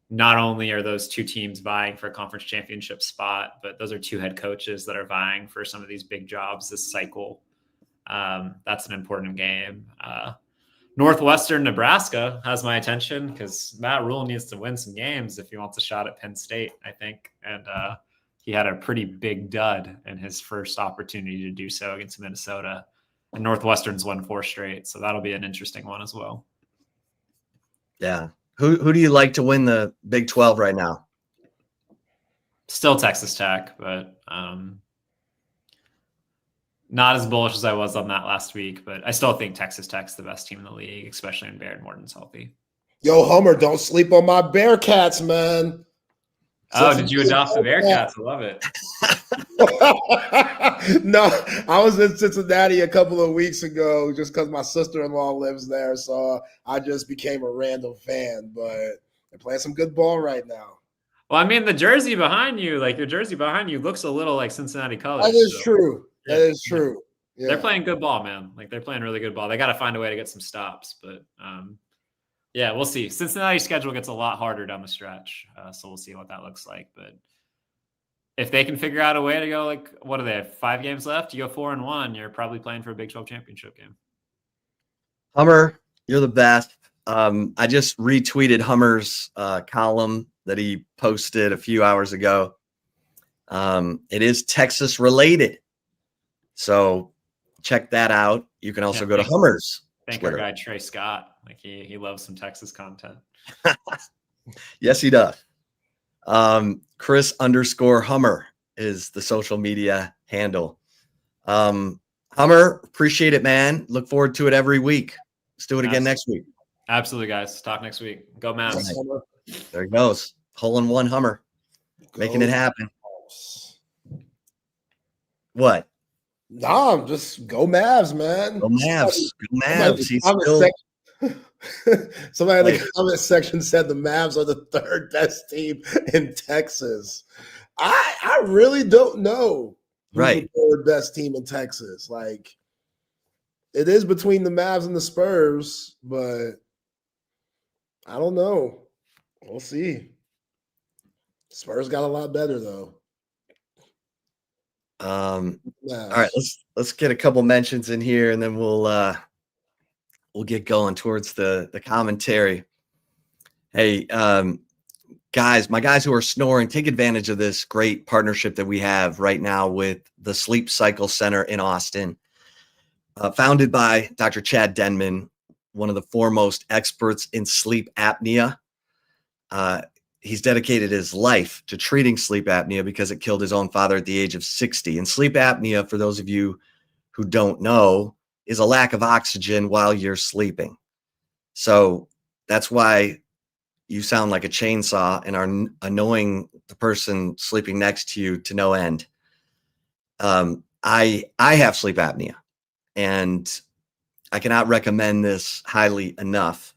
Not only are those two teams vying for a conference championship spot, but those are two head coaches that are vying for some of these big jobs this cycle. That's an important game. Northwestern Nebraska has my attention because Matt Rule needs to win some games if he wants a shot at Penn State, I think. And he had a pretty big dud in his first opportunity to do so against Minnesota. And Northwestern's won 4 straight, so that'll be an interesting one as well. Yeah. Who do you like to win the Big 12 right now? Still Texas Tech, but not as bullish as I was on that last week. But I still think Texas Tech's the best team in the league, especially when Baron Morton's healthy. Yo, Homer, don't sleep on my Bearcats, man. Oh, did you adopt the Bearcats? I love it. No, I was in Cincinnati a couple of weeks ago just because my sister-in-law lives there. So I just became a random fan, but they're playing some good ball right now. Well, I mean, the jersey behind you, like your jersey behind you looks a little like Cincinnati colors. That is true. That is true. Yeah. They're playing good ball, man. Like they're playing really good ball. They got to find a way to get some stops, but yeah, we'll see. Cincinnati's schedule gets a lot harder down the stretch, so we'll see what that looks like. But if they can figure out a way to go, like, what do they have? 5 games left? You go 4-1, you're probably playing for a Big 12 championship game. Hummer, you're the best. I just retweeted Hummer's column that he posted a few hours ago. It is Texas related, so check that out. You can also go to Hummer's Thank Twitter. our guy Trey Scott. Like he loves some Texas content. Yes, he does. Chris_Hummer is the social media handle. Hummer, appreciate it, man. Look forward to it every week. Let's do it again next week. Absolutely, guys. Talk next week. Go Mavs. Right. There he goes. Hole-in-one Hummer. Making it happen. What? Nah, just go Mavs, man. Go Mavs. Go Mavs. Somebody in the comment section said the Mavs are the 3rd best team in Texas. I really don't know who's the 3rd best team in Texas. Like, it is between the Mavs and the Spurs, but I don't know. We'll see. Spurs got a lot better though. All right, let's get a couple mentions in here, and then we'll get going towards the commentary. Hey, guys, my guys who are snoring, take advantage of this great partnership that we have right now with the Sleep Cycle Center in Austin, founded by Dr. Chad Denman, one of the foremost experts in sleep apnea. He's dedicated his life to treating sleep apnea because it killed his own father at the age of 60. And sleep apnea, for those of you who don't know, is a lack of oxygen while you're sleeping. So that's why you sound like a chainsaw and are annoying the person sleeping next to you to no end. I have sleep apnea, and I cannot recommend this highly enough.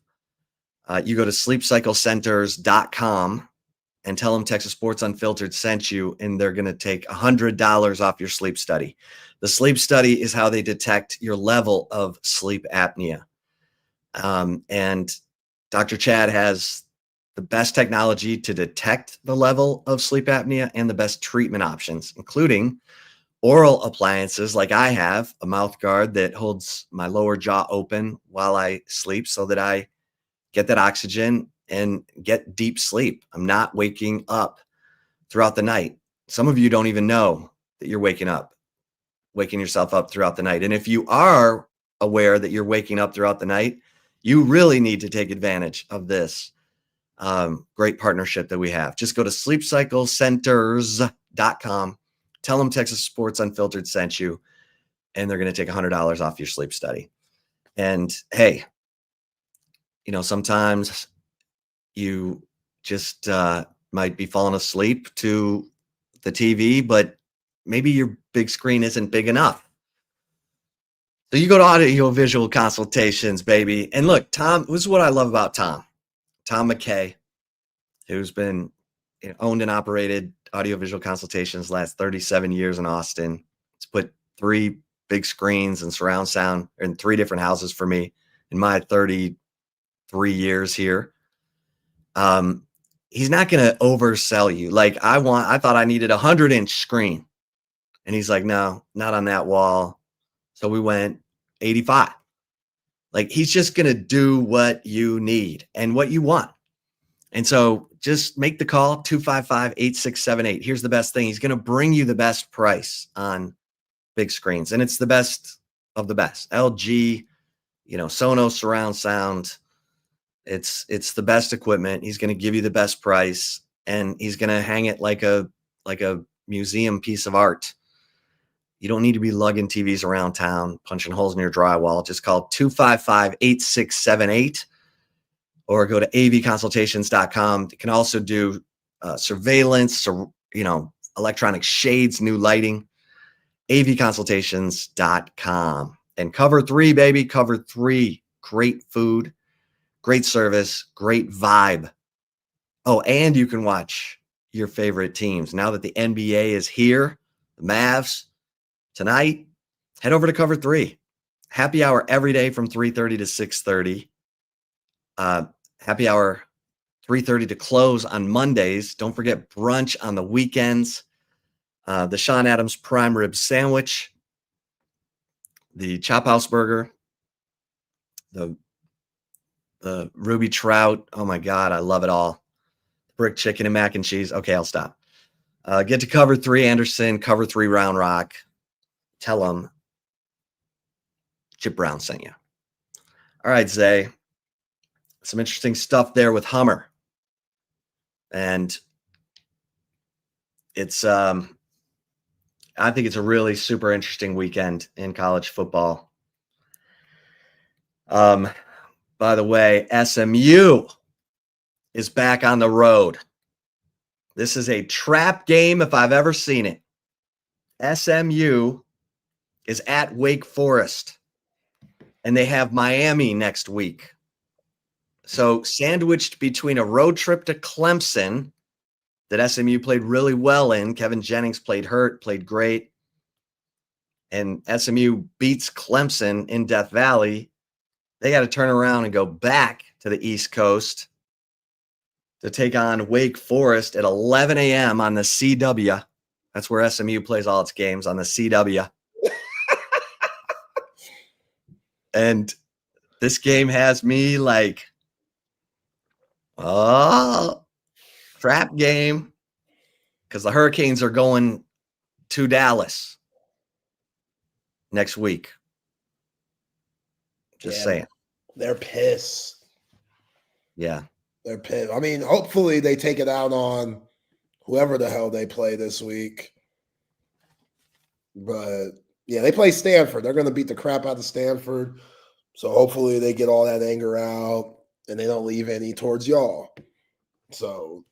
You go to sleepcyclecenters.com and tell them Texas Sports Unfiltered sent you, and they're going to take $100 off your sleep study. The sleep study is how they detect your level of sleep apnea. And Dr. Chad has the best technology to detect the level of sleep apnea and the best treatment options, including oral appliances like I have, a mouth guard that holds my lower jaw open while I sleep so that I get that oxygen and get deep sleep. I'm not waking up throughout the night. Some of you don't even know that you're waking yourself up throughout the night. And if you are aware that you're waking up throughout the night, you really need to take advantage of this great partnership that we have. Just go to sleepcyclecenters.com. Tell them Texas Sports Unfiltered sent you, and they're going to take $100 off your sleep study. And hey, sometimes you just might be falling asleep to the TV, but maybe your big screen isn't big enough. So you go to audio visual consultations, baby. And look, Tom, this is what I love about Tom McKay, who's been owned and operated audio visual consultations the last 37 years in Austin. He's put 3 big screens and surround sound in 3 different houses for me in my 33 years here. He's not going to oversell you. Like I thought I needed a 100-inch screen. And he's like, no, not on that wall. So we went 85. Like he's just going to do what you need and what you want. And so just make the call, 255-8678. Here's the best thing. He's going to bring you the best price on big screens. And it's the best of the best. LG, Sonos surround sound. It's the best equipment. He's going to give you the best price, and he's going to hang it like a museum piece of art. You don't need to be lugging TVs around town, punching holes in your drywall. Just call 255-8678 or go to avconsultations.com. You can also do surveillance, electronic shades, new lighting, avconsultations.com. And Cover 3, baby, Cover 3. Great food, great service, great vibe. Oh, and you can watch your favorite teams. Now that the NBA is here, the Mavs, tonight, head over to Cover 3. Happy hour every day from 3:30 to 6:30. Happy hour 3:30 to close on Mondays. Don't forget brunch on the weekends. The Sean Adams prime rib sandwich, the Chop House burger, the Ruby Trout. Oh my God, I love it all. Brick chicken and mac and cheese. Okay, I'll stop. Get to Cover 3 Anderson, Cover 3 Round Rock. Tell them Chip Brown sent you. All right, Zay. Some interesting stuff there with Hummer. And it's I think it's a really super interesting weekend in college football. By the way, SMU is back on the road. This is a trap game if I've ever seen it. SMU is at Wake Forest, and they have Miami next week. So sandwiched between a road trip to Clemson that SMU played really well in. Kevin Jennings played hurt, played great. And SMU beats Clemson in Death Valley. They got to turn around and go back to the East Coast to take on Wake Forest at 11 a.m. on the CW. That's where SMU plays all its games, on the CW. And this game has me like, oh, trap game, because the Hurricanes are going to Dallas next week. Just saying. They're pissed. Yeah. They're pissed. I mean, hopefully they take it out on whoever the hell they play this week. But, yeah, they play Stanford. They're going to beat the crap out of Stanford. So hopefully they get all that anger out and they don't leave any towards y'all. So.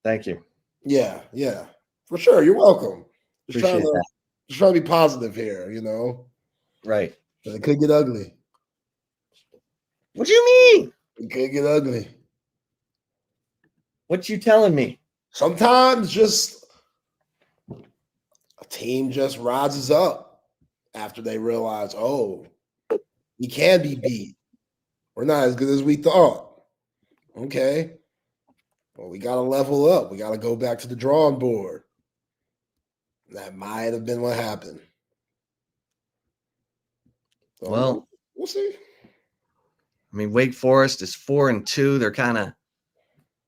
Thank you. Yeah, for sure. You're welcome. Just trying to be positive here, Right. It could get ugly. What do you mean? It could get ugly. What you telling me? Sometimes just a team just rises up after they realize, oh, we can be beat. We're not as good as we thought. Okay. Well, we got to level up. We got to go back to the drawing board. That might have been what happened. So, well, we'll see. I mean, Wake Forest is 4-2. They're kind of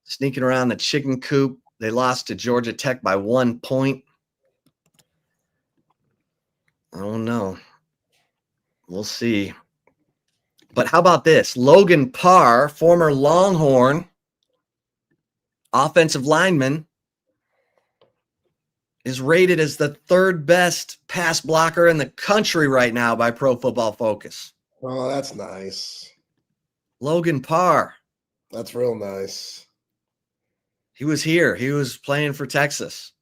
sneaking around the chicken coop. They lost to Georgia Tech by 1 point. I don't know. We'll see. But how about this? Logan Parr, former Longhorn offensive lineman, is rated as the third best pass blocker in the country right now by Pro Football Focus. Oh, that's nice. Logan Parr. That's real nice. He was here. He was playing for Texas.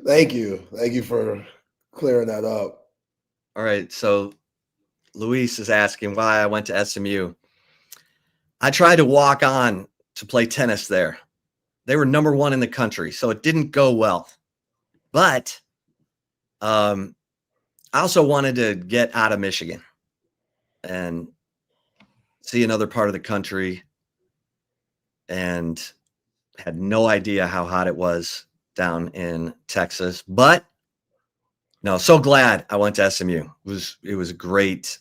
Thank you. Thank you for clearing that up. All right. So Luis is asking why I went to SMU. I tried to walk on to play tennis there. They were number 1 in the country, so it didn't go well. But I also wanted to get out of Michigan and see another part of the country, and had no idea how hot it was down in Texas. But no, so glad I went to SMU. It was a great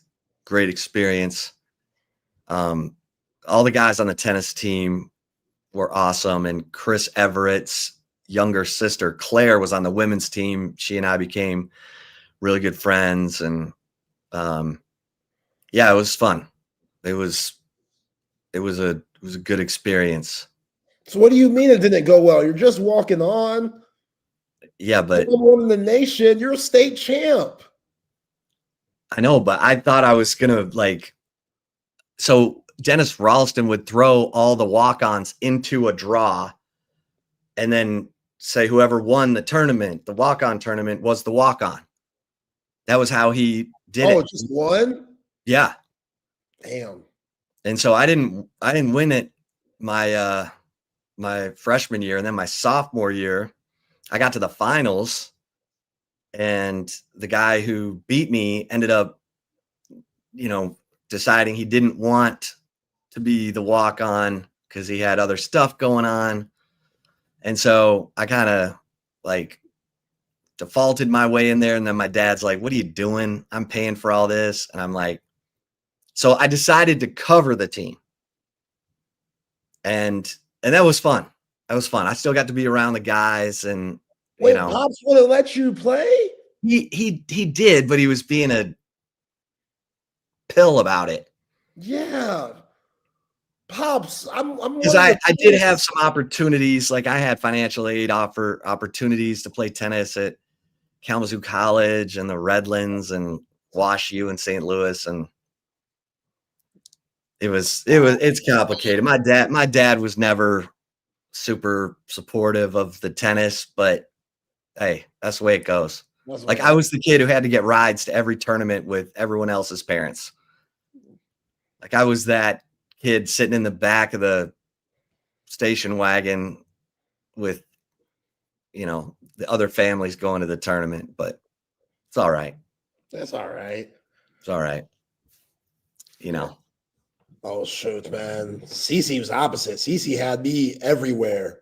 experience. All the guys on the tennis team were awesome. And Chris Everett's younger sister, Claire, was on the women's team. She and I became really good friends. And yeah, it was fun. It was a good experience. So what do you mean it didn't go well? You're just walking on. Yeah, but number 1 in the nation. You're a state champ. I know, but I thought I was gonna so Dennis Ralston would throw all the walk-ons into a draw and then say whoever won the tournament, the walk-on tournament, was the walk-on. That was how he did it. Oh, just one? Yeah. Damn. And so I didn't win it my my freshman year, and then my sophomore year, I got to the finals, and the guy who beat me ended up, deciding he didn't want to be the walk-on because he had other stuff going on. And so I kind of defaulted my way in there. And then my dad's like, "What are you doing? I'm paying for all this." And I'm like, so I decided to cover the team. And that was fun. That was fun. I still got to be around the guys, and Wait, Pops would have let you play? He did, but he was being a pill about it. Yeah. Pops, because I did have some opportunities. Like I had financial aid opportunities to play tennis at Kalamazoo College and the Redlands and Wash U in St. Louis, and it's complicated. My dad was never super supportive of the tennis, but hey, that's the way it goes. Like I was the kid who had to get rides to every tournament with everyone else's parents. Like I was that kid sitting in the back of the station wagon with, the other families going to the tournament, but it's all right. That's all right. It's all right. Oh, shoot, man. Cece was opposite. Cece had me everywhere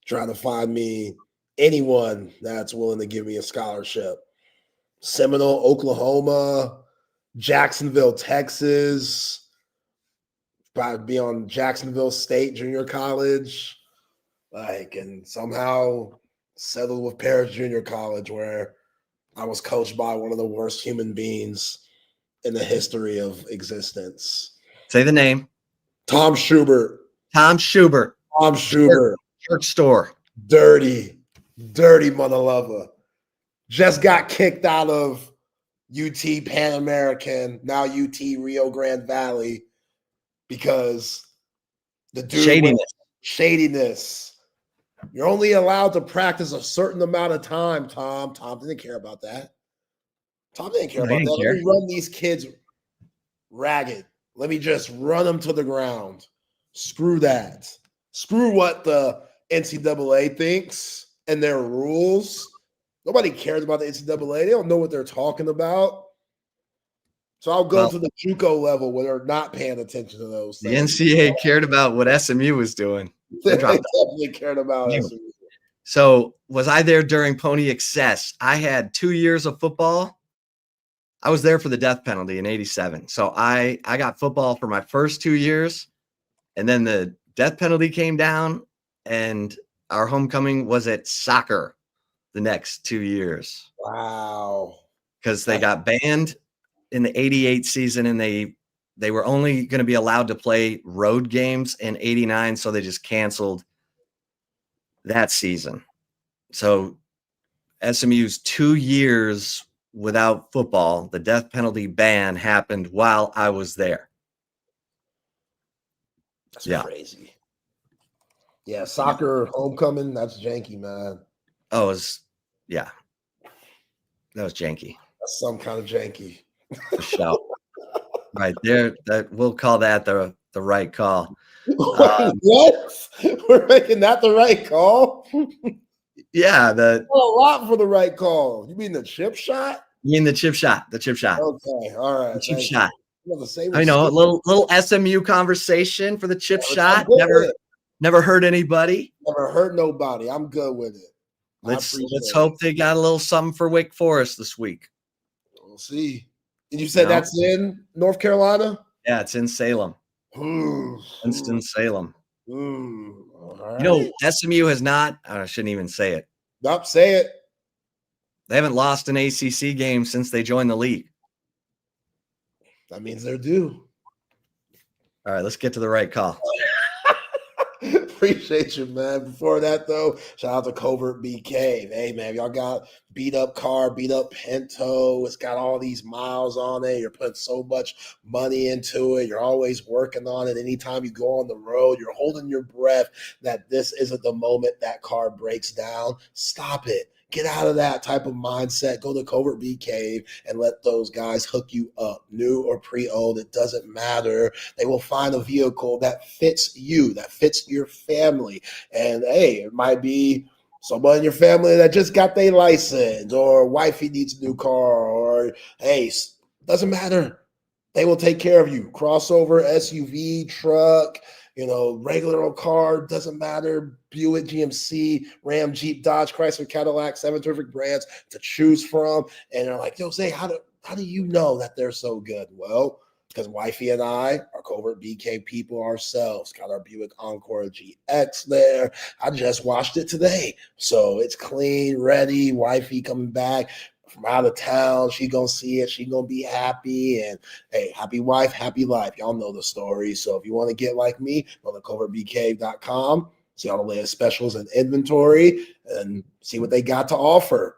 trying to find me anyone that's willing to give me a scholarship. Seminole, Oklahoma, Jacksonville, Texas. Probably be on Jacksonville State Junior College. And somehow settled with Paris Junior College, where I was coached by one of the worst human beings in the history of existence. Say the name. Tom Schubert. Tom Schubert. Church store. Dirty mother lover. Just got kicked out of UT Pan American, now UT Rio Grande Valley, because the dude shadiness. You're only allowed to practice a certain amount of time, Tom. Tom didn't care about that. Let me run these kids ragged. Let me just run them to the ground. Screw that. Screw what the NCAA thinks and their rules. Nobody cares about the NCAA. They don't know what they're talking about. So I'll go to the JUCO level where they're not paying attention to those things. The NCAA cared about what SMU was doing. They definitely cared about SMU. So was I there during Pony Excess? I had 2 years of football. I was there for the death penalty in 87. So I got football for my first 2 years, and then the death penalty came down, and our homecoming was at soccer. the next 2 years. Wow. Because they got banned in the 88 season, and they were only going to be allowed to play road games in 89, so they just canceled that season. So SMU's 2 years without football, the death penalty ban happened while I was there. That's crazy. Yeah, soccer homecoming, that's janky, man. Oh, that was janky. That's some kind of janky. For sure. Right there, that we'll call that the right call. What? We're making that the right call? Yeah, a lot for the right call. You mean the chip shot? You mean the chip shot? The chip shot. Okay, all right. The chip shot. I know, a little SMU conversation for the chip shot. Never hurt anybody. Never hurt nobody. I'm good with it. Let's hope they got a little something for Wake Forest this week. We'll see. And you said that's in North Carolina? Yeah, it's in Salem. Winston-Salem. Right. SMU has not, I shouldn't even say it. Nope, say it. They haven't lost an ACC game since they joined the league. That means they're due. All right, let's get to the right call. Appreciate you, man. Before that, though, shout out to Covert BK. Hey, man, y'all got beat up car, beat up Pinto. It's got all these miles on it. You're putting so much money into it. You're always working on it. Anytime you go on the road, you're holding your breath that this isn't the moment that car breaks down. Stop it. Get out of that type of mindset. Go to Covert Bee Cave and let those guys hook you up. New or pre-owned, it doesn't matter. They will find a vehicle that fits you, that fits your family. And hey, it might be someone in your family that just got their license, or wifey needs a new car, or hey, doesn't matter. They will take care of you. Crossover, SUV, truck, regular old car, doesn't matter. Buick, GMC, Ram, Jeep, Dodge, Chrysler, Cadillac, 7 terrific brands to choose from. And they're like, Jose, how do you know that they're so good? Well, because wifey and I are Covert BK people ourselves. Got our Buick Encore GX there. I just washed it today. So it's clean, ready. Wifey coming back from out of town. She gonna see it. She gonna be happy. And hey, happy wife, happy life. Y'all know the story. So if you want to get like me, go to covertbcave.com. See all the latest specials and inventory and see what they got to offer.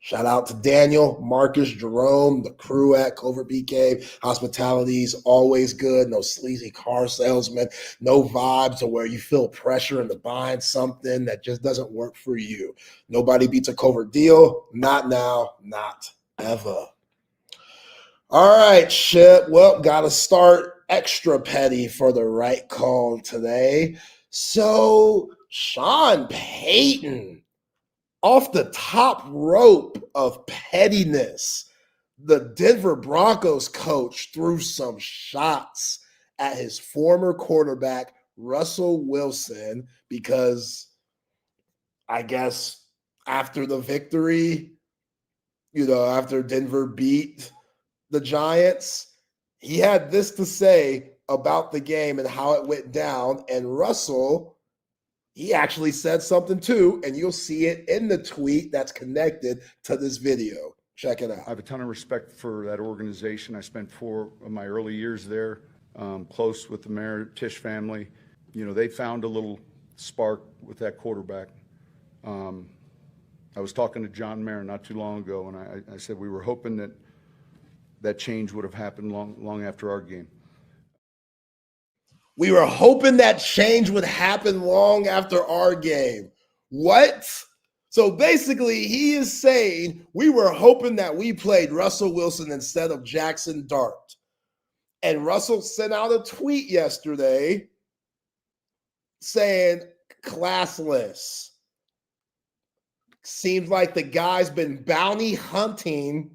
Shout out to Daniel, Marcus, Jerome, the crew at Covert Bee Cave. Hospitality is always good. No sleazy car salesman. No vibes to where you feel pressure into buying something that just doesn't work for you. Nobody beats a Covert deal. Not now, not ever. All right, Chip. Well, got to start extra petty for the right call today. So, Sean Payton, off the top rope of pettiness, the Denver Broncos coach threw some shots at his former quarterback, Russell Wilson, because I guess after the victory, after Denver beat the Giants, he had this to say about the game and how it went down. And Russell, he actually said something too, and you'll see it in the tweet that's connected to this video. Check it out. I have a ton of respect for that organization. I spent 4 of my early years there, close with the Mayor Tisch family. They found a little spark with that quarterback. I was talking to John Mayer not too long ago, and I said we were hoping that change would have happened long after our game. We were hoping that change would happen long after our game. What? So basically, he is saying we were hoping that we played Russell Wilson instead of Jackson Dart. And Russell sent out a tweet yesterday saying, classless. Seems like the guy's been bounty hunting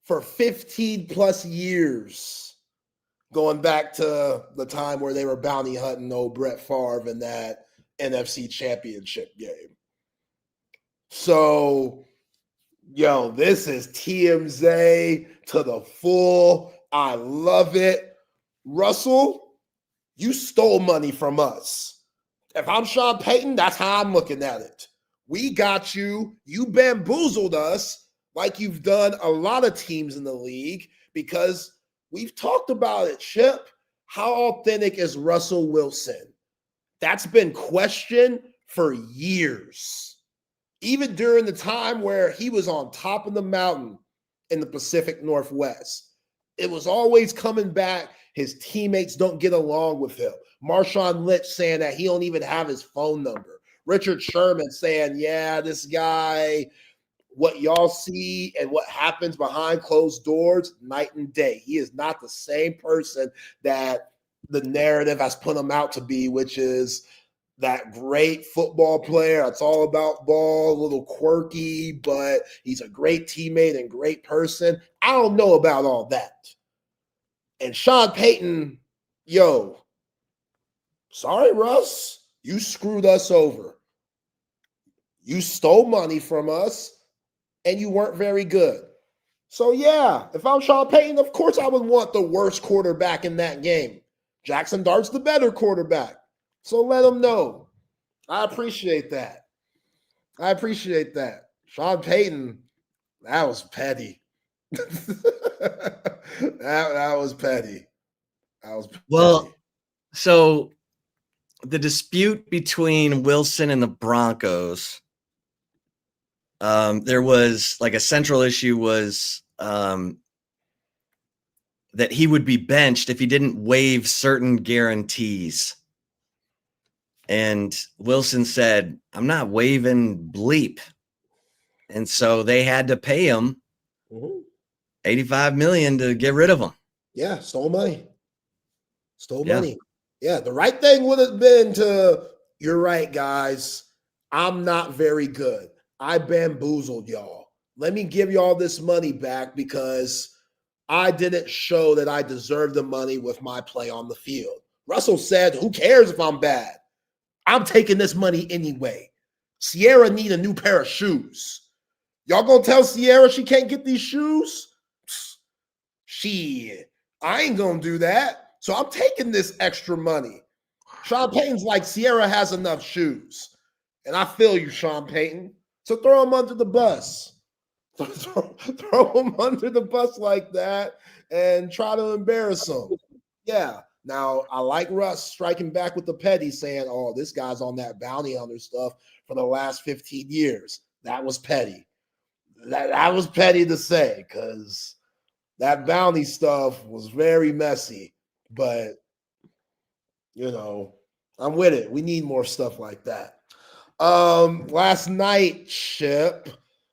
for 15 plus years. Going back to the time where they were bounty hunting old Brett Favre in that NFC Championship game. So, this is TMZ to the full. I love it. Russell, you stole money from us. If I'm Sean Payton, that's how I'm looking at it. We got you. You bamboozled us like you've done a lot of teams in the league because we've talked about it, Chip. How authentic is Russell Wilson? That's been questioned for years. Even during the time where he was on top of the mountain in the Pacific Northwest, it was always coming back. His teammates don't get along with him. Marshawn Lynch saying that he don't even have his phone number. Richard Sherman saying, yeah, this guy, what y'all see and what happens behind closed doors, night and day. He is not the same person that the narrative has put him out to be, which is that great football player. It's all about ball, a little quirky, but he's a great teammate and great person. I don't know about all that. And Sean Payton, sorry, Russ, you screwed us over. You stole money from us, and you weren't very good. So, yeah, if I'm Sean Payton, of course I would want the worst quarterback in that game. Jackson Dart's the better quarterback. So let him know. I appreciate that. Sean Payton, that was petty. that was petty. Well, so the dispute between Wilson and the Broncos, there was like a central issue was that he would be benched if he didn't waive certain guarantees. And Wilson said, I'm not waiving bleep. And so they had to pay him $85 million to get rid of him. Yeah, stole money. Yeah, the right thing would have been you're right, guys. I'm not very good. I bamboozled y'all. Let me give y'all this money back because I didn't show that I deserve the money with my play on the field. Russell said, who cares if I'm bad? I'm taking this money anyway. Sierra need a new pair of shoes. Y'all gonna tell Sierra she can't get these shoes? Shit, I ain't gonna do that. So I'm taking this extra money. Sean Payton's like, Sierra has enough shoes. And I feel you, Sean Payton. So throw him under the bus. Throw him under the bus like that and try to embarrass him. Yeah. Now, I like Russ striking back with the petty, saying, oh, this guy's on that bounty hunter stuff for the last 15 years. That was petty. That was petty to say because that bounty stuff was very messy. But, I'm with it. We need more stuff like that. Last night, Chip,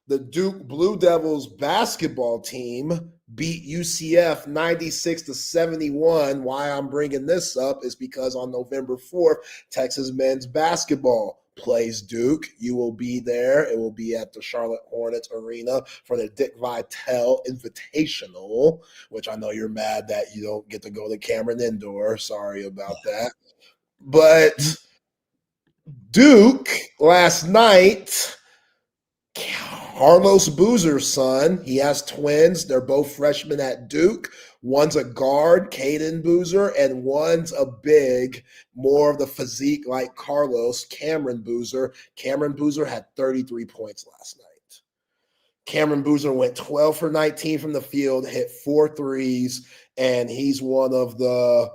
the Duke Blue Devils basketball team beat UCF 96-71. Why I'm bringing this up is because on November 4th, Texas men's basketball plays Duke. You will be there. It will be at the Charlotte Hornets Arena for the Dick Vitale Invitational, which I know you're mad that you don't get to go to Cameron Indoor. Sorry about that. But Duke last night, Carlos Boozer's son, he has twins. They're both freshmen at Duke. One's a guard, Caden Boozer, and one's a big, more of the physique like Carlos, Cameron Boozer. Cameron Boozer had 33 points last night. Cameron Boozer went 12 for 19 from the field, hit 4 threes, and he's one of the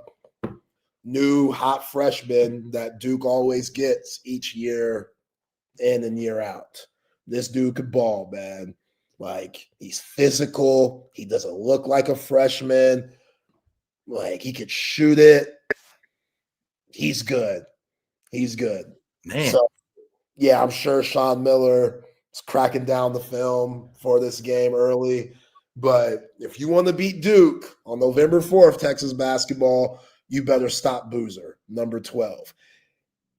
new hot freshmen that Duke always gets each year in and year out. This dude could ball, man. Like, he's physical. He doesn't look like a freshman. Like, he could shoot it. He's good. Man. So, yeah, I'm sure Sean Miller is cracking down the film for this game early. But if you want to beat Duke on November 4th, Texas basketball, you better stop Boozer, number 12.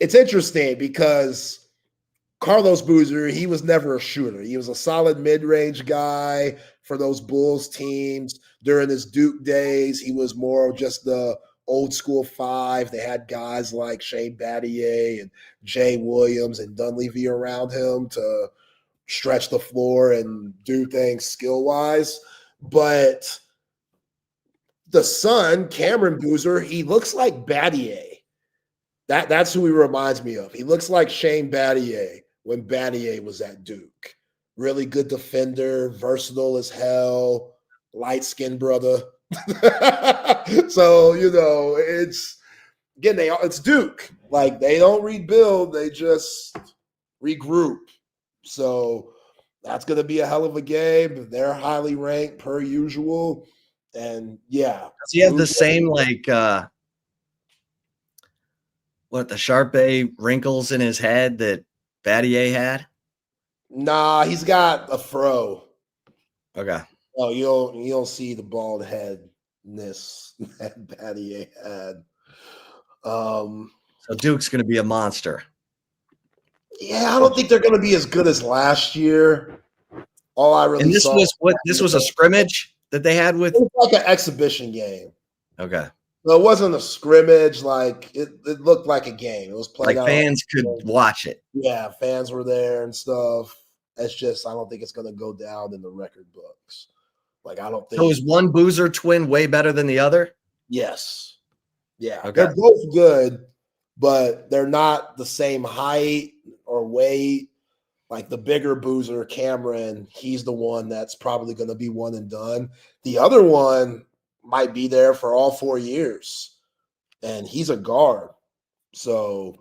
It's interesting because Carlos Boozer, he was never a shooter. He was a solid mid-range guy for those Bulls teams. During his Duke days, he was more of just the old school five. They had guys like Shane Battier and Jay Williams and Dunleavy around him to stretch the floor and do things skill-wise. But the son, Cameron Boozer, he looks like Battier. That's who he reminds me of. He looks like Shane Battier when Battier was at Duke. Really good defender, versatile as hell, light-skinned brother. So, it's Duke. Like, they don't rebuild, they just regroup. So that's going to be a hell of a game. They're highly ranked per usual. And yeah. Does he have the same, the Sharpay wrinkles in his head that Battier had? Nah, he's got a fro. Okay. Oh, you don't see the bald headness that Battier had. So Duke's going to be a monster. Yeah, I don't think they're going to be as good as last year. All I really this was a scrimmage that they had with? It was like an exhibition game. Okay. So it wasn't a scrimmage. Like it looked like a game. It was played like fans could watch it. Yeah, fans were there and stuff. It's just I don't think it's going to go down in the record books. Like I don't think. So is one Boozer twin way better than the other? Yes. Yeah, okay. They're both good, but they're not the same height or weight. Like the bigger Boozer, Cameron, he's the one that's probably going to be one and done. The other one might be there for all 4 years, and he's a guard. So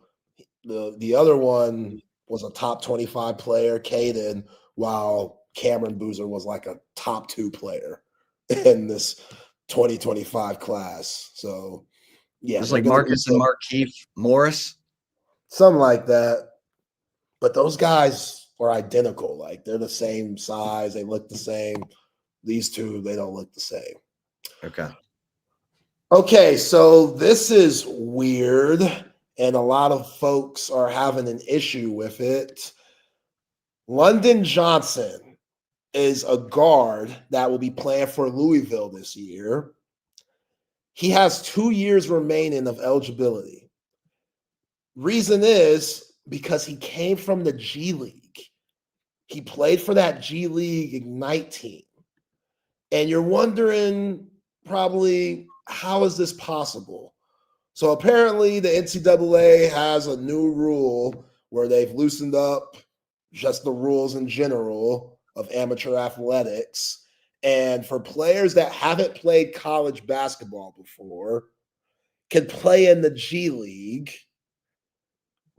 the other one was a top 25 player, Caden, while Cameron Boozer was like a top 2 player in this 2025 class. So, yeah. It's like Marcus and Markeith Morris. Something like that. But those guys are identical. Like they're the same size. They look the same. These two, they don't look the same. Okay. Okay, so this is weird, and a lot of folks are having an issue with it. London Johnson is a guard that will be playing for Louisville this year. He has 2 years remaining of eligibility. Reason is because he came from the G League. He played for that G League Ignite team. And you're wondering probably, how is this possible? So apparently the NCAA has a new rule where they've loosened up just the rules in general of amateur athletics. And for players that haven't played college basketball before, can play in the G League,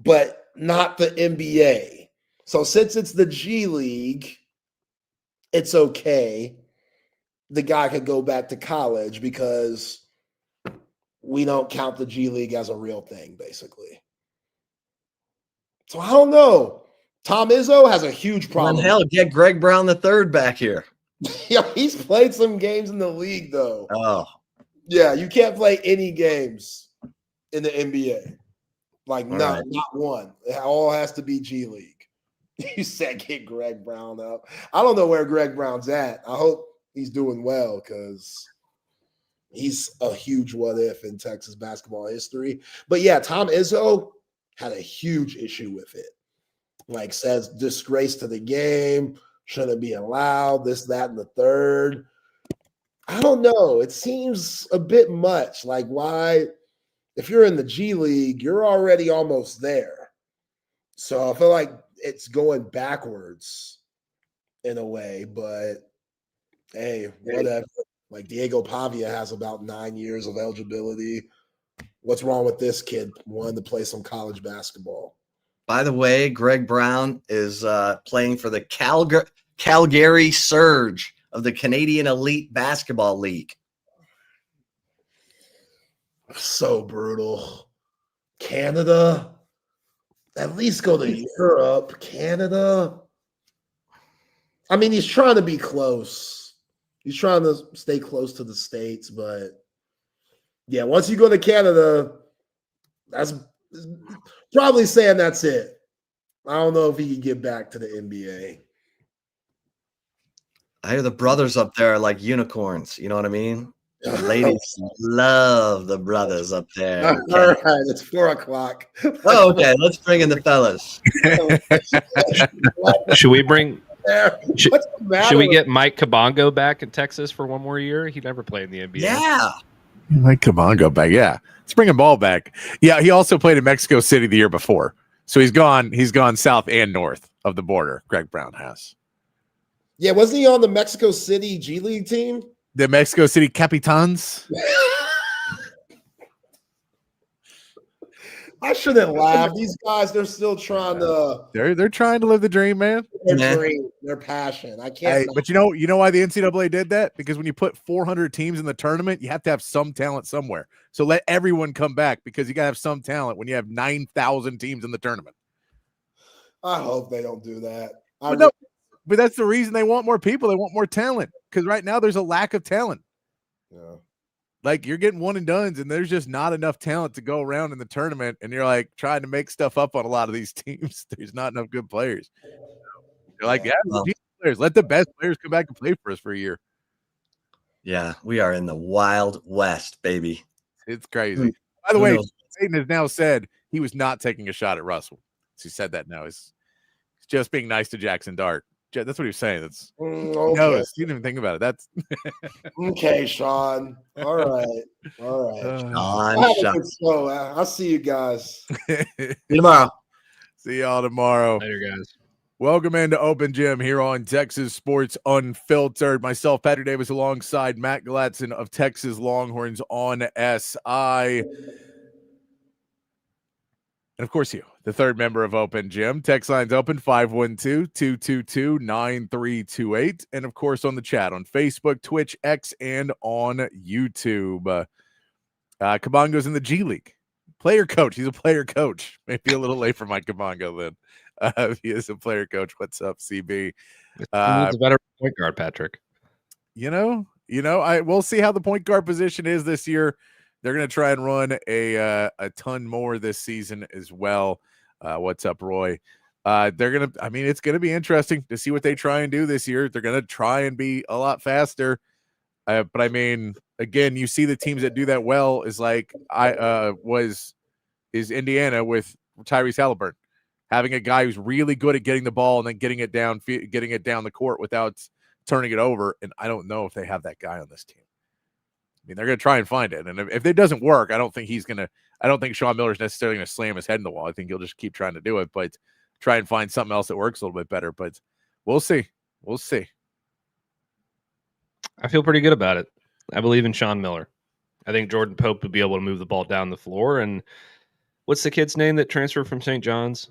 but not the NBA. So since it's the G League, it's okay. The guy could go back to college because we don't count the G League as a real thing, basically. So I don't know. Tom Izzo has a huge problem. Well, hell, get Greg Brown III back here. Yeah, he's played some games in the league, though. Oh. Yeah, you can't play any games in the NBA. Like, not one. It all has to be G League. You said get Greg Brown up. I don't know where Greg Brown's at. I hope he's doing well because he's a huge what if in Texas basketball history. But yeah, Tom Izzo had a huge issue with it. Like says disgrace to the game, shouldn't be allowed, this, that, and the third. I don't know. It seems a bit much. Like why, if you're in the G League, you're already almost there. So I feel like it's going backwards in a way, but hey, whatever. Like Diego Pavia has about 9 years of eligibility. What's wrong with this kid wanting to play some college basketball? By the way, Greg Brown is playing for the Calgary Surge of the Canadian Elite Basketball League. So brutal. Canada? At least go to Europe. Canada? I mean, he's trying to be close. He's trying to stay close to the States, but yeah, once you go to Canada, that's probably saying that's it. I don't know if he can get back to the NBA. I hear the brothers up there are like unicorns. You know what I mean? The ladies love the brothers up there. All right, it's 4:00. Oh, okay. Let's bring in the fellas. Should we bring? Should we get with Mike Kabongo back in Texas for one more year? He never played in the NBA. Yeah. Mike Kabongo back. Yeah. Let's bring a ball back. Yeah. He also played in Mexico City the year before. So he's gone south and north of the border. Greg Brown has. Yeah, wasn't he on the Mexico City G League team? The Mexico City Capitans. I shouldn't laugh. These guys, they're still trying to. They're trying to live the dream, man. Their dream, their passion. I can't. Hey, but you know why the NCAA did that? Because when you put 400 teams in the tournament, you have to have some talent somewhere. So let everyone come back because you got to have some talent when you have 9,000 teams in the tournament. I hope they don't do that. But that's the reason they want more people. They want more talent because right now there's a lack of talent. Yeah. Like you're getting one and dones, and there's just not enough talent to go around in the tournament. And you're like trying to make stuff up on a lot of these teams. There's not enough good players. You're like, players. Let the best players come back and play for us for a year. Yeah, we are in the Wild West, baby. It's crazy. By the way, Satan has now said he was not taking a shot at Russell. He said that now. He's just being nice to Jackson Dart. That's what he was saying. That's okay. He didn't even think about it. That's okay, Sean. All right. Sean. I'll see you guys. See you tomorrow. See y'all tomorrow. Later, guys. Welcome into Open Gym here on Texas Sports Unfiltered. Myself, Patrick Davis, alongside Matt Galatzan of Texas Longhorns on SI. And, of course, you, the third member of Open Gym. Text line's open, 512-222-9328. And, of course, on the chat on Facebook, Twitch, X, and on YouTube. Kabongo's in the G League. Player coach. He's a player coach. Maybe a little late for my Kabongo then. He is a player coach. What's up, CB? He needs a better point guard, Patrick. We'll see how the point guard position is this year. They're going to try and run a ton more this season as well. What's up, Roy? It's going to be interesting to see what they try and do this year. They're going to try and be a lot faster. But I mean, again, you see the teams that do that well is like Indiana with Tyrese Halliburton, having a guy who's really good at getting the ball and then getting it down the court without turning it over. And I don't know if they have that guy on this team. I mean, they're going to try and find it. And if it doesn't work, I don't think Sean Miller's necessarily going to slam his head in the wall. I think he'll just keep trying to do it, but try and find something else that works a little bit better. But we'll see. I feel pretty good about it. I believe in Sean Miller. I think Jordan Pope would be able to move the ball down the floor. And what's the kid's name that transferred from St. John's?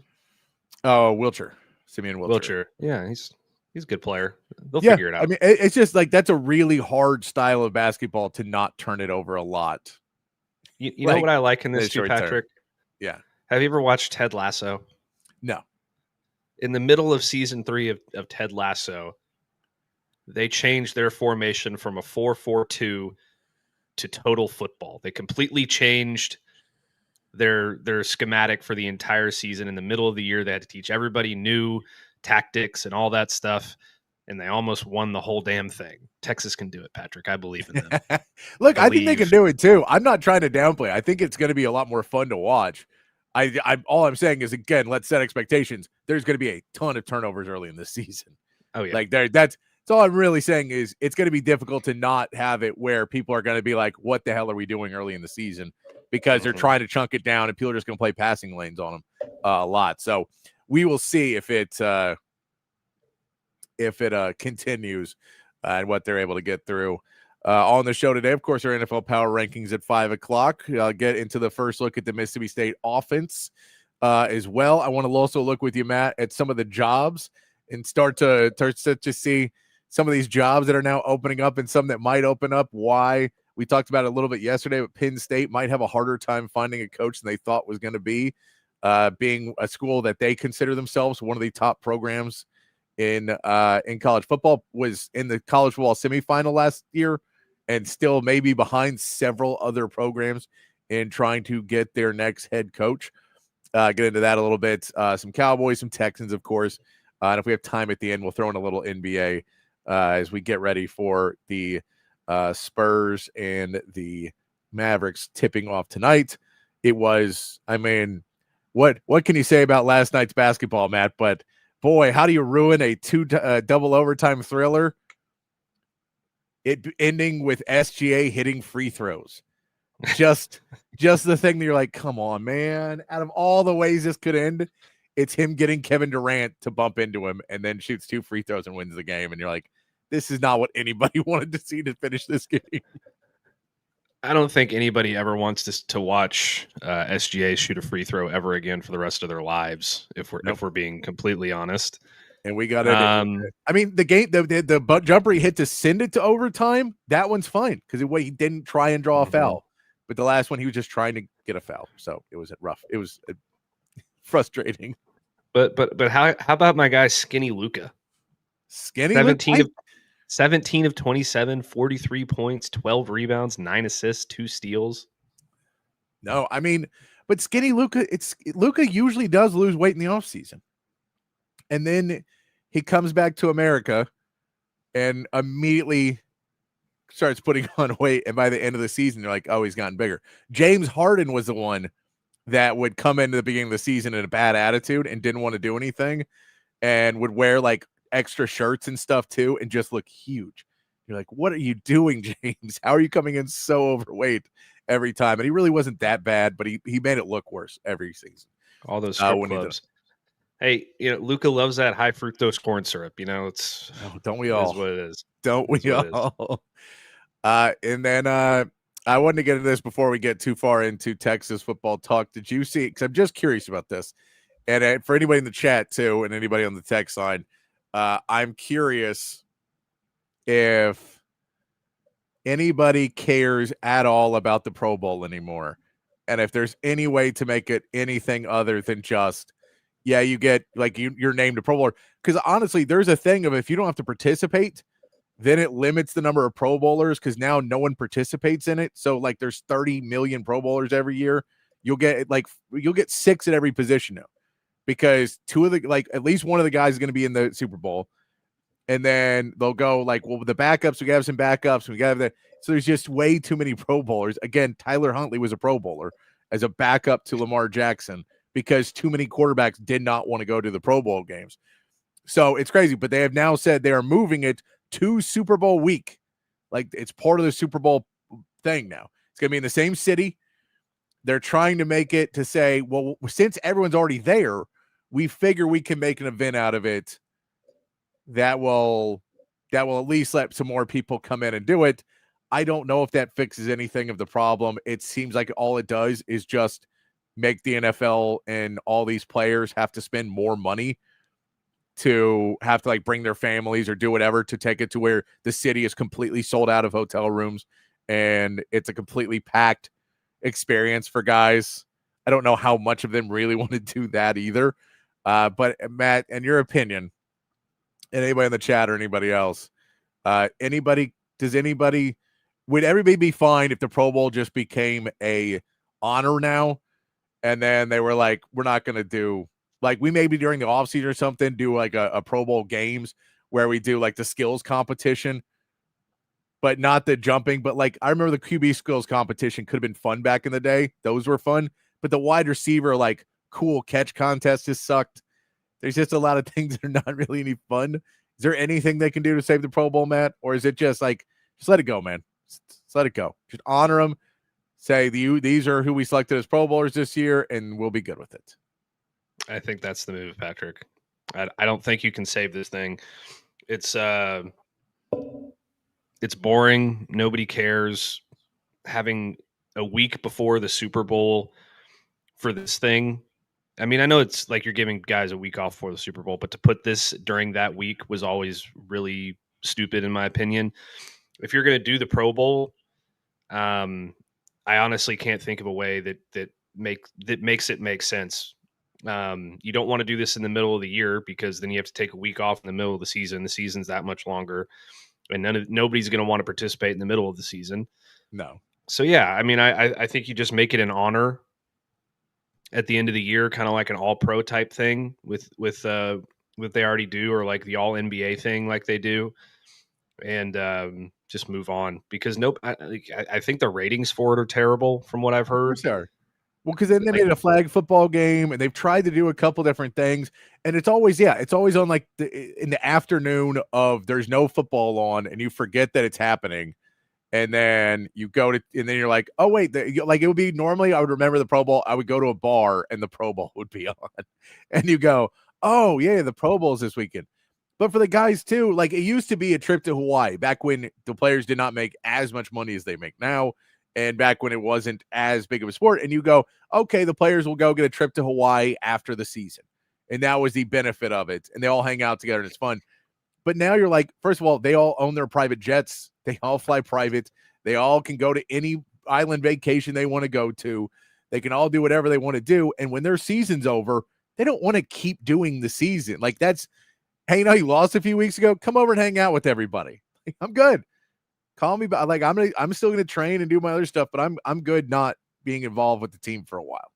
Oh, Wilcher. Simeon Wilcher. Yeah, he's a good player. They'll figure it out. I mean, it's just like that's a really hard style of basketball to not turn it over a lot. You know what I like in this too, Patrick? Yeah. Have you ever watched Ted Lasso? No. In the middle of season 3 of Ted Lasso, they changed their formation from a 4-4-2 to total football. They completely changed their schematic for the entire season. In the middle of the year, they had to teach everybody new tactics and all that stuff, and they almost won the whole damn thing. Texas can do it, Patrick. I believe in them. Look, I think they can do it too. I'm not trying to downplay. I think it's going to be a lot more fun to watch. All I'm saying is, again, let's set expectations. There's going to be a ton of turnovers early in this season. Oh yeah, like that's all I'm really saying is it's going to be difficult to not have it where people are going to be like, "What the hell are we doing early in the season?" Because they're trying to chunk it down, and people are just going to play passing lanes on them a lot. So we will see if it continues and what they're able to get through. On the show today, of course, our NFL Power Rankings at 5 o'clock. I'll get into the first look at the Mississippi State offense as well. I want to also look with you, Matt, at some of the jobs and start to see some of these jobs that are now opening up and some that might open up. Why? We talked about it a little bit yesterday, but Penn State might have a harder time finding a coach than they thought was going to be, being a school that they consider themselves one of the top programs in college football, was in the college football semifinal last year and still maybe behind several other programs in trying to get their next head coach. Get into that a little bit. Some Cowboys, some Texans, of course. And if we have time at the end, we'll throw in a little NBA as we get ready for the Spurs and the Mavericks tipping off tonight. It was, I mean, what can you say about last night's basketball, Matt? But boy, how do you ruin a double overtime thriller? It ending with SGA hitting free throws. just the thing that you're like, come on, man. Out of all the ways this could end, it's him getting Kevin Durant to bump into him and then shoots 2 free throws and wins the game. And you're like, this is not what anybody wanted to see to finish this game. I don't think anybody ever wants to watch SGA shoot a free throw ever again for the rest of their lives. If we're being completely honest. And we got it. I mean, the game, the jumper he hit to send it to overtime, that one's fine because he didn't try and draw a foul. But the last one, he was just trying to get a foul. So it was rough. It was frustrating. But how about my guy Skinny Luka? Skinny 17 of 27, 43 points, 12 rebounds, 9 assists, 2 steals. No, I mean, but Skinny Luka, Luka usually does lose weight in the offseason. And then he comes back to America and immediately starts putting on weight. And by the end of the season, they're like, oh, he's gotten bigger. James Harden was the one that would come into the beginning of the season in a bad attitude and didn't want to do anything and would wear like extra shirts and stuff too and just look huge. You're like, what are you doing, James? How are you coming in so overweight every time? And he really wasn't that bad, but he made it look worse every season. All those strip clubs. Hey, Luka loves that high fructose corn syrup. It's don't we all? Is what it is. Don't we all? And then I wanted to get into this before we get too far into Texas football talk. Did you see? Because I'm just curious about this, and for anybody in the chat too, and anybody on the text line, I'm curious if anybody cares at all about the Pro Bowl anymore, and if there's any way to make it anything other than just. Yeah, you get like you're named a Pro Bowler. Because honestly, there's a thing of if you don't have to participate, then it limits the number of Pro Bowlers because now no one participates in it. So like there's 30 million Pro Bowlers every year. You'll get 6 at every position now. Because at least one of the guys is going to be in the Super Bowl. And then they'll go like, well, the backups, we got some backups, we got that. So there's just way too many Pro Bowlers. Again, Tyler Huntley was a Pro Bowler as a backup to Lamar Jackson. Because too many quarterbacks did not want to go to the Pro Bowl games. So it's crazy, but they have now said they are moving it to Super Bowl week. Like it's part of the Super Bowl thing now. It's going to be in the same city. They're trying to make it to say, well, since everyone's already there, we figure we can make an event out of it that will at least let some more people come in and do it. I don't know if that fixes anything of the problem. It seems like all it does is just make the NFL and all these players have to spend more money to have to like bring their families or do whatever to take it to where the city is completely sold out of hotel rooms and it's a completely packed experience for guys. I don't know how much of them really want to do that either. But Matt, in your opinion, and anybody in the chat or anybody else, would everybody be fine if the Pro Bowl just became a honor now? And then they were like, we're not going to do like we maybe during the offseason or something do like a Pro Bowl games where we do like the skills competition, but not the jumping. But like I remember the QB skills competition could have been fun back in the day. Those were fun. But the wide receiver like cool catch contest just sucked. There's just a lot of things that are not really any fun. Is there anything they can do to save the Pro Bowl, Matt? Or is it just like, just let it go, man? Just let it go. Just honor them. Say these are who we selected as Pro Bowlers this year, and we'll be good with it. I think that's the move, Patrick. I don't think you can save this thing. It's boring. Nobody cares. Having a week before the Super Bowl for this thing. I mean, I know it's like you're giving guys a week off for the Super Bowl, but to put this during that week was always really stupid, in my opinion. If you're going to do the Pro Bowl, I honestly can't think of a way that makes it make sense. You don't want to do this in the middle of the year because then you have to take a week off in the middle of the season. The season's that much longer, and nobody's going to want to participate in the middle of the season. No. So yeah, I mean, I think you just make it an honor at the end of the year, kind of like an All-Pro type thing with what they already do, or like the All-NBA thing like they do, and just move on because I think the ratings for it are terrible from what I've heard. Well, because then they made it a flag football game and they've tried to do a couple different things. And it's always on like in the afternoon of there's no football on and you forget that it's happening. And then you go to, and then you're like, oh wait, like it would be normally I would remember the Pro Bowl. I would go to a bar and the Pro Bowl would be on, and you go, oh yeah, the Pro Bowl's this weekend. But for the guys too, like it used to be a trip to Hawaii back when the players did not make as much money as they make now, and back when it wasn't as big of a sport. And you go, okay, the players will go get a trip to Hawaii after the season, and that was the benefit of it. And they all hang out together and it's fun. But now you're like, first of all, they all own their private jets. They all fly private. They all can go to any island vacation they want to go to. They can all do whatever they want to do. And when their season's over, they don't want to keep doing the season. Like that's, hey, you know, you lost a few weeks ago. Come over and hang out with everybody. I'm good. Call me. Like I'm still going to train and do my other stuff, but I'm good not being involved with the team for a while.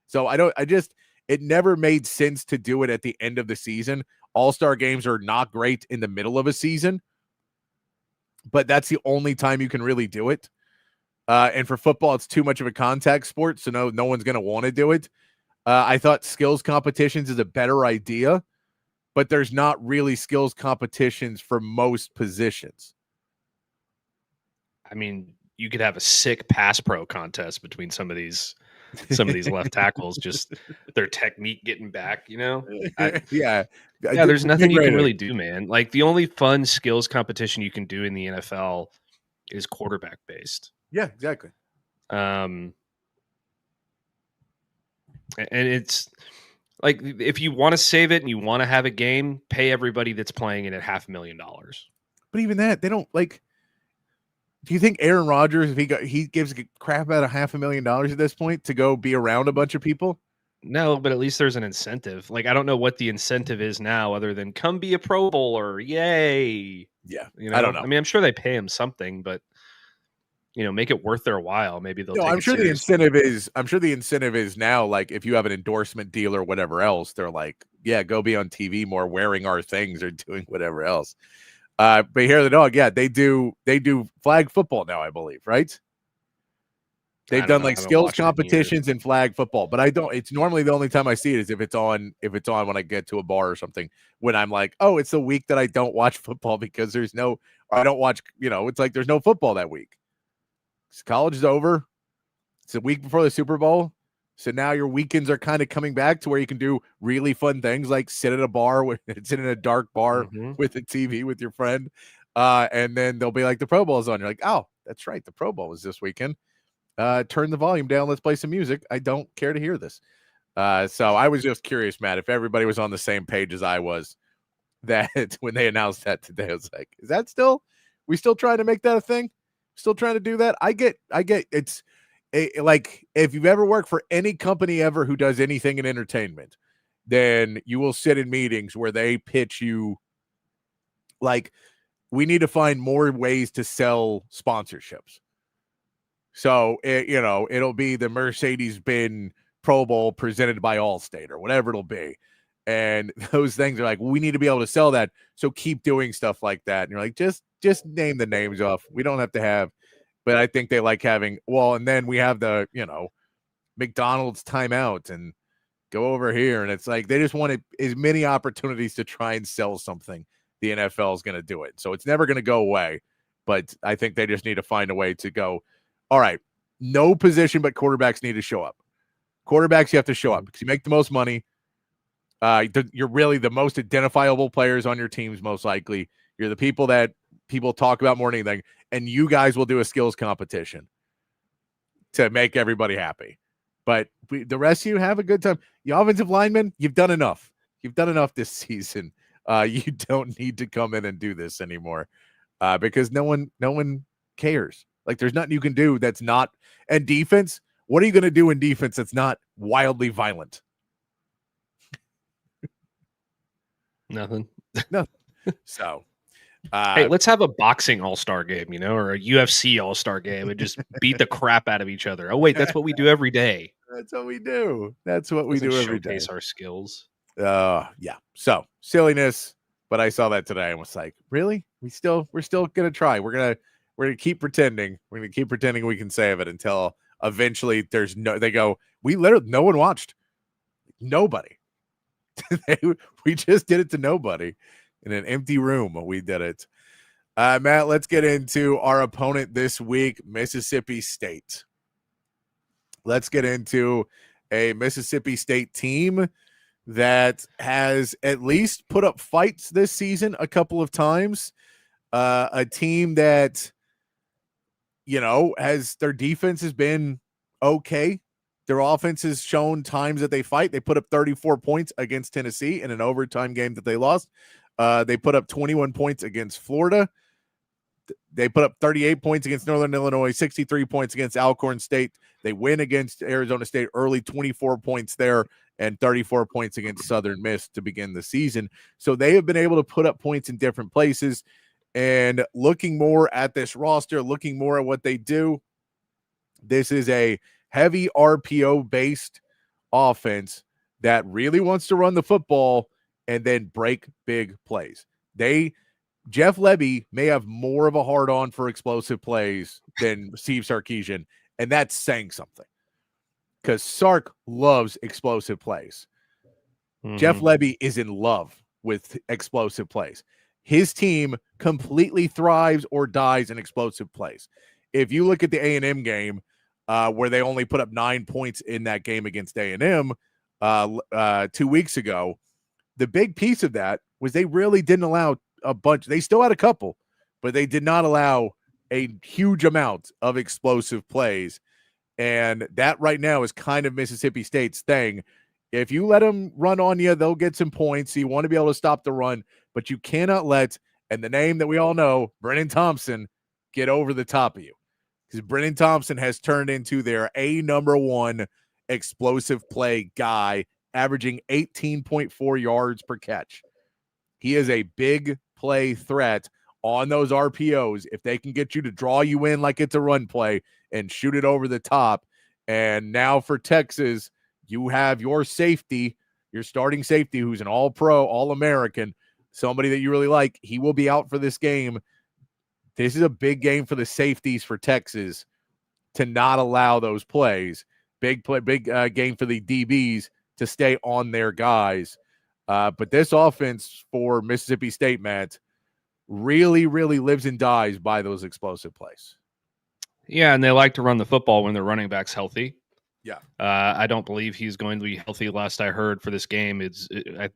So it never made sense to do it at the end of the season. All-star games are not great in the middle of a season, but that's the only time you can really do it. And for football, it's too much of a contact sport, so no one's going to want to do it. I thought skills competitions is a better idea, but there's not really skills competitions for most positions. I mean, you could have a sick pass pro contest between some of these left tackles, just their technique getting back, you know? Yeah, there's nothing you can really do, man. Like the only fun skills competition you can do in the NFL is quarterback based. Yeah, exactly. And it's like, if you want to save it and you want to have a game, pay everybody that's playing it at $500,000. But even that, they don't like. Do you think Aaron Rodgers, if he gives a crap out of $500,000 at this point to go be around a bunch of people? No, but at least there's an incentive. Like, I don't know what the incentive is now other than come be a Pro Bowler. Yay. Yeah. You know? I don't know. I mean, I'm sure they pay him something, but you know, make it worth their while. Maybe they'll take I'm it sure seriously. I'm sure the incentive is now, like, if you have an endorsement deal or whatever else, they're like, yeah, go be on TV more wearing our things or doing whatever else. But here the dog, yeah, they do flag football now, I believe, right? They've done like skills competitions and flag football, but I don't. It's normally the only time I see it is if it's on when I get to a bar or something. When I'm like, oh, it's a week that I don't watch football because I don't watch. You know, it's like there's no football that week. College is over. It's a week before the Super Bowl, so now your weekends are kind of coming back to where you can do really fun things like sit at a bar, sit in a dark bar with a TV with your friend, and then they'll be like the Pro Bowl is on. You're like, oh, that's right, the Pro Bowl was this weekend. Turn the volume down. Let's play some music. I don't care to hear this. So I was just curious, Matt, if everybody was on the same page as I was, that when they announced that today, I was like, is that we still trying to make that a thing? Still trying to do that? I get it's like, if you've ever worked for any company ever who does anything in entertainment, then you will sit in meetings where they pitch you like, we need to find more ways to sell sponsorships. So, it'll be the Mercedes-Benz Pro Bowl presented by Allstate or whatever it'll be. And those things are like, we need to be able to sell that. So keep doing stuff like that. And you're like, just name the names off. We don't have to have, but I think they like having, and then we have the, McDonald's timeout and go over here. And it's like, they just wanted as many opportunities to try and sell something. The NFL is going to do it. So it's never going to go away, but I think they just need to find a way to go, all right, no position but quarterbacks need to show up. Quarterbacks, you have to show up because you make the most money. You're really the most identifiable players on your teams, most likely. You're the people that people talk about more than anything, and you guys will do a skills competition to make everybody happy. But the rest of you have a good time. You offensive linemen, you've done enough. You've done enough this season. You don't need to come in and do this anymore because no one cares. Like, there's nothing you can do that's not. And defense, what are you going to do in defense that's not wildly violent? Nothing. No. So, hey, let's have a boxing all-star game, or a UFC all-star game and just beat the crap out of each other. Oh, wait, that's what we do every day. That's what we do. That's what we do every day. Showcase our skills. Yeah. So, silliness, but I saw that today and was like, really? We're still going to try. We're going to keep pretending. We're going to keep pretending we can save it until eventually they go, no one watched. Nobody. We just did it to nobody in an empty room. We did it. Matt, let's get into our opponent this week, Mississippi State. Let's get into a Mississippi State team that has at least put up fights this season a couple of times. A team that, has their defense has been okay. Their offense has shown times that they fight. They put up 34 points against Tennessee in an overtime game that they lost. They put up 21 points against Florida. They put up 38 points against Northern Illinois, 63 points against Alcorn State. They win against Arizona State early, 24 points there, and 34 points against Southern Miss to begin the season. So they have been able to put up points in different places. And looking more at this roster, looking more at what they do, this is a heavy RPO-based offense that really wants to run the football and then break big plays. Jeff Lebby may have more of a hard-on for explosive plays than Steve Sarkisian, and that's saying something because Sark loves explosive plays. Mm-hmm. Jeff Lebby is in love with explosive plays. His team completely thrives or dies in explosive plays. If you look at the A&M game where they only put up 9 points in that game against A&M 2 weeks ago, the big piece of that was they really didn't allow a bunch. They still had a couple, but they did not allow a huge amount of explosive plays. And that right now is kind of Mississippi State's thing. If you let them run on you, they'll get some points. So you want to be able to stop the run, but you cannot let, and the name that we all know, Brennan Thompson, get over the top of you. Because Brennan Thompson has turned into their number one explosive play guy, averaging 18.4 yards per catch. He is a big play threat on those RPOs if they can get you to draw you in like it's a run play and shoot it over the top. And now for Texas, you have your safety, your starting safety, who's an all-pro, all-American, somebody that you really like. He will be out for this game. This is a big game for the safeties for Texas to not allow those plays. Big game for the DBs to stay on their guys. But this offense for Mississippi State, Matt, really, really lives and dies by those explosive plays. Yeah, and they like to run the football when their running back's healthy. Yeah. I don't believe he's going to be healthy. Last I heard for this game,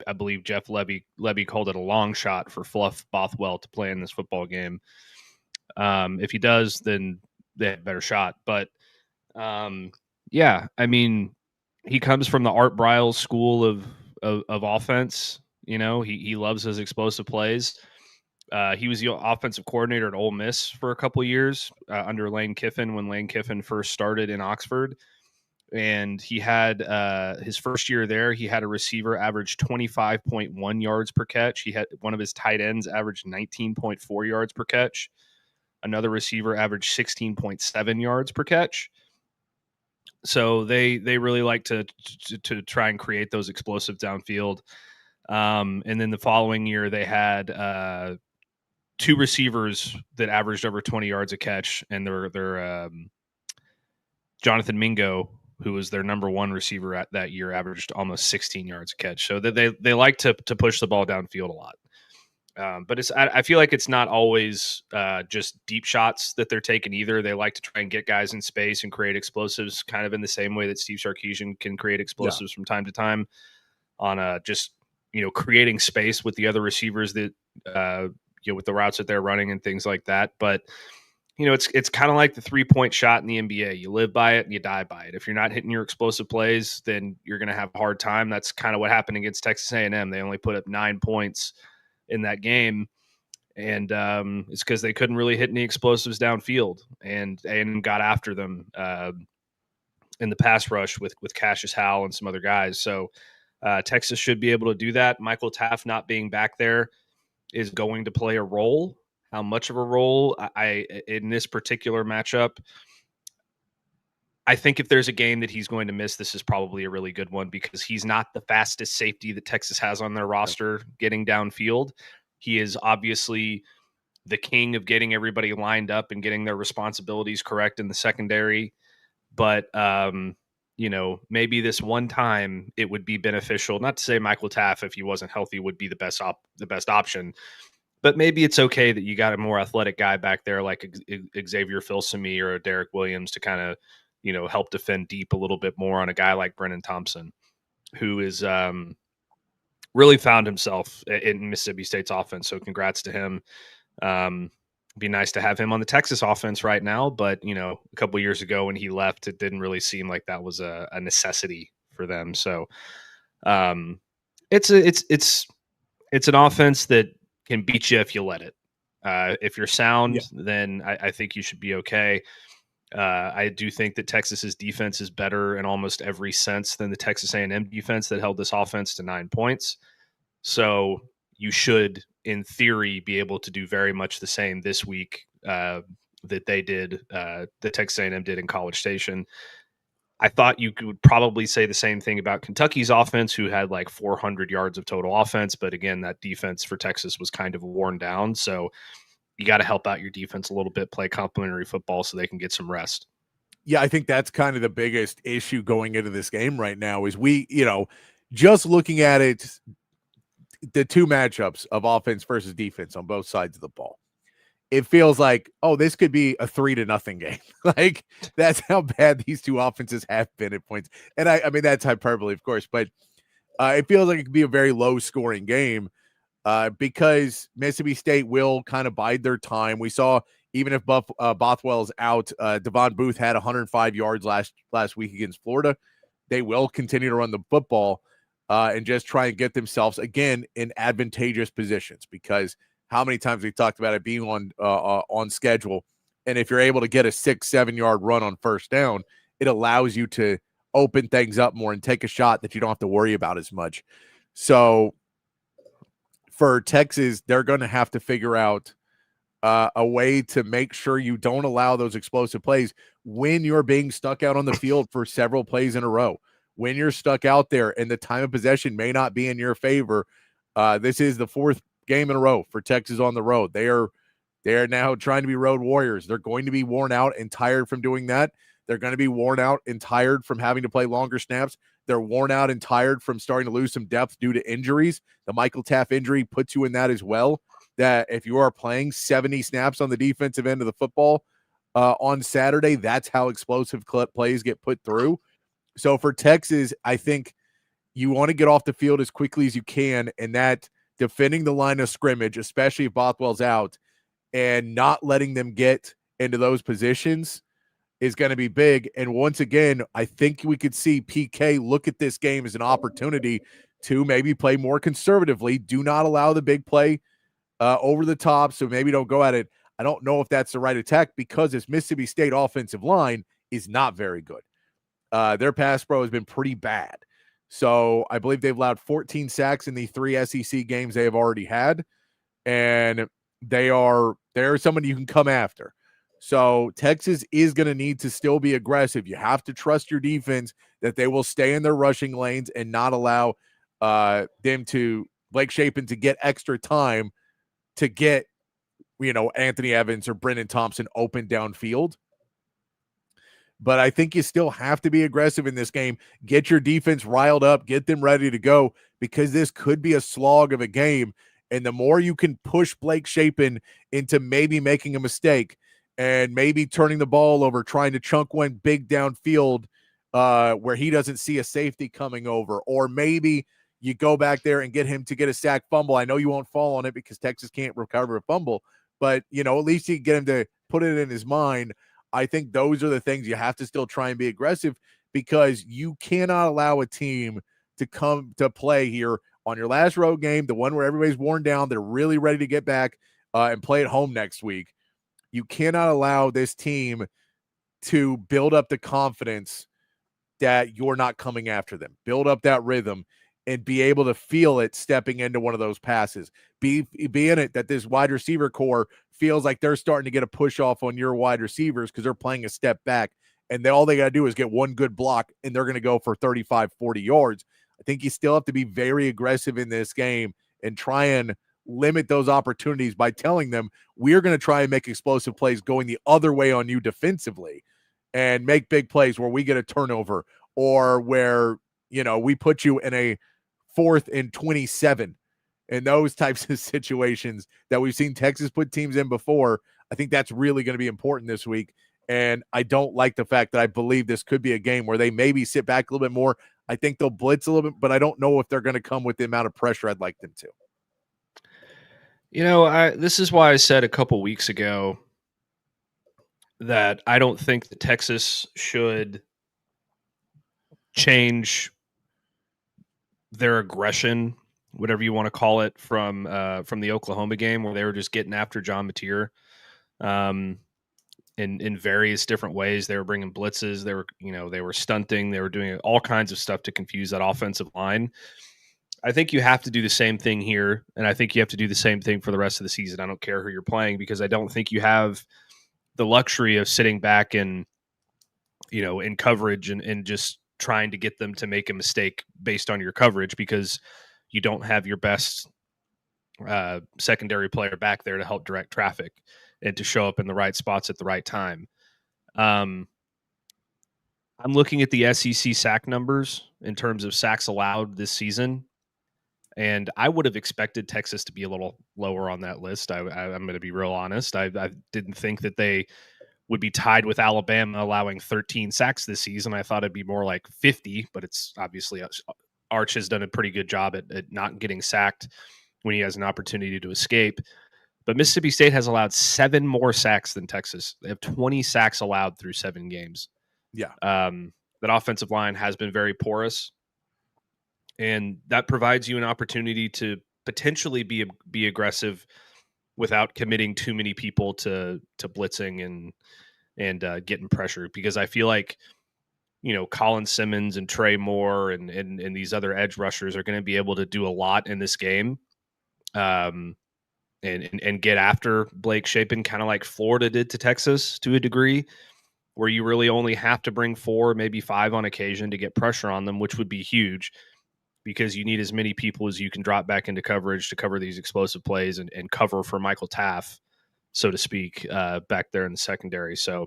I believe Jeff Lebby called it a long shot for Fluff Bothwell to play in this football game. If he does, then they have a better shot. But, yeah, I mean, he comes from the Art Briles school of offense. He loves his explosive plays. He was the offensive coordinator at Ole Miss for a couple years under Lane Kiffin when Lane Kiffin first started in Oxford. And he had his first year there, he had a receiver average 25.1 yards per catch. He had one of his tight ends averaged 19.4 yards per catch. Another receiver averaged 16.7 yards per catch. So they really like to try and create those explosives downfield. And then the following year, they had two receivers that averaged over 20 yards a catch, and they're Jonathan Mingo, who was their number one receiver at that year, averaged almost 16 yards a catch. So they like to push the ball downfield a lot. But I feel like it's not always just deep shots that they're taking either. They like to try and get guys in space and create explosives, kind of in the same way that Steve Sarkisian can create explosives from time to time on just creating space with the other receivers that with the routes that they're running and things like that. But it's kind of like the 3-point shot in the NBA. You live by it and you die by it. If you're not hitting your explosive plays, then you're going to have a hard time. That's kind of what happened against Texas A&M. They only put up 9 points in that game, and it's because they couldn't really hit any explosives downfield, and got after them in the pass rush with Cassius Howell and some other guys. So Texas should be able to do that. Michael Taaffe not being back there is going to play a role. How much of a role in this particular matchup? I think if there's a game that he's going to miss, this is probably a really good one because he's not the fastest safety that Texas has on their roster getting downfield. He is obviously the king of getting everybody lined up and getting their responsibilities correct in the secondary. But, maybe this one time it would be beneficial. Not to say Michael Taaffe, if he wasn't healthy, would be the best option. But maybe it's okay that you got a more athletic guy back there like Xavier Filsaime or Derek Williams to kind of, help defend deep a little bit more on a guy like Brennan Thompson, who is really found himself in Mississippi State's offense. So congrats to him. Be nice to have him on the Texas offense right now, but a couple years ago when he left, it didn't really seem like that was a necessity for them. So it's an offense that can beat you if you let it. If you're sound, then I think you should be okay. I do think that Texas's defense is better in almost every sense than the Texas A&M defense that held this offense to 9 points. So you should, in theory, be able to do very much the same this week that they did, that Texas A&M did in College Station. I thought you could probably say the same thing about Kentucky's offense, who had like 400 yards of total offense. But again, that defense for Texas was kind of worn down. So you got to help out your defense a little bit, play complementary football so they can get some rest. Yeah, I think that's kind of the biggest issue going into this game right now is we, just looking at it, the two matchups of offense versus defense on both sides of the ball. It feels like, this could be a 3-0 game. Like, that's how bad these two offenses have been at points. And I mean, that's hyperbole, of course, but it feels like it could be a very low-scoring game because Mississippi State will kind of bide their time. We saw, even if Bothwell's out, Devon Booth had 105 yards last week against Florida. They will continue to run the football and just try and get themselves, again, in advantageous positions because – how many times we talked about it being on schedule. And if you're able to get a 6-7 yard run on first down, it allows you to open things up more and take a shot that you don't have to worry about as much. So for Texas, they're going to have to figure out a way to make sure you don't allow those explosive plays when you're being stuck out on the field for several plays in a row. When you're stuck out there and the time of possession may not be in your favor, this is the fourth game in a row for Texas on the road. They are now trying to be road warriors. They're going to be worn out and tired from doing that. They're going to be worn out and tired from having to play longer snaps. They're worn out and tired from starting to lose some depth due to injuries. The Michael Taaffe injury puts you in that as well, that if you are playing 70 snaps on the defensive end of the football on Saturday, that's how explosive plays get put through. So for Texas, I think you want to get off the field as quickly as you can, and that defending the line of scrimmage, especially if Bothwell's out, and not letting them get into those positions is going to be big. And once again, I think we could see PK look at this game as an opportunity to maybe play more conservatively. Do not allow the big play over the top, so maybe don't go at it. I don't know if that's the right attack because this Mississippi State offensive line is not very good. Their pass pro has been pretty bad. So I believe they've allowed 14 sacks in the 3 SEC games they have already had, and they're somebody you can come after. So Texas is going to need to still be aggressive. You have to trust your defense that they will stay in their rushing lanes and not allow Blake Shapen to get extra time to get, Anthony Evans or Brennan Thompson open downfield. But I think you still have to be aggressive in this game. Get your defense riled up. Get them ready to go because this could be a slog of a game. And the more you can push Blake Shapen into maybe making a mistake and maybe turning the ball over, trying to chunk one big downfield where he doesn't see a safety coming over, or maybe you go back there and get him to get a sack fumble. I know you won't fall on it because Texas can't recover a fumble, but, at least you get him to put it in his mind. I think those are the things you have to still try and be aggressive because you cannot allow a team to come to play here on your last road game, the one where everybody's worn down, they're really ready to get back and play at home next week. You cannot allow this team to build up the confidence that you're not coming after them. Build up that rhythm and be able to feel it stepping into one of those passes. Be in it that this wide receiver core feels like they're starting to get a push off on your wide receivers because they're playing a step back, and all they got to do is get one good block, and they're going to go for 35, 40 yards. I think you still have to be very aggressive in this game and try and limit those opportunities by telling them we're going to try and make explosive plays going the other way on you defensively and make big plays where we get a turnover or where, we put you in a 4th and 27 in those types of situations that we've seen Texas put teams in before. I think that's really going to be important this week. And I don't like the fact that I believe this could be a game where they maybe sit back a little bit more. I think they'll blitz a little bit, but I don't know if they're going to come with the amount of pressure I'd like them to. This is why I said a couple weeks ago that I don't think that Texas should change their aggression, whatever you want to call it, from the Oklahoma game where they were just getting after John Mateer in various different ways. They were bringing blitzes. They were stunting. They were doing all kinds of stuff to confuse that offensive line. I think you have to do the same thing here, and I think you have to do the same thing for the rest of the season. I don't care who you're playing, because I don't think you have the luxury of sitting back and, in coverage and just trying to get them to make a mistake based on your coverage, because you don't have your best secondary player back there to help direct traffic and to show up in the right spots at the right time. I'm looking at the SEC sack numbers in terms of sacks allowed this season, and I would have expected Texas to be a little lower on that list. I'm going to be real honest. I didn't think that they would be tied with Alabama allowing 13 sacks this season. I thought it'd be more like 50, but it's obviously Arch has done a pretty good job at not getting sacked when he has an opportunity to escape. But Mississippi State has allowed 7 more sacks than Texas. They have 20 sacks allowed through 7 games. Yeah. That offensive line has been very porous, and that provides you an opportunity to potentially be aggressive without committing too many people to blitzing and getting pressure. Because I feel like, Colin Simmons and Trey Moore and these other edge rushers are going to be able to do a lot in this game, and get after Blake Shapen, kind of like Florida did to Texas to a degree, where you really only have to bring 4, maybe 5 on occasion to get pressure on them, which would be huge, because you need as many people as you can drop back into coverage to cover these explosive plays and cover for Michael Taaffe, so to speak, back there in the secondary. So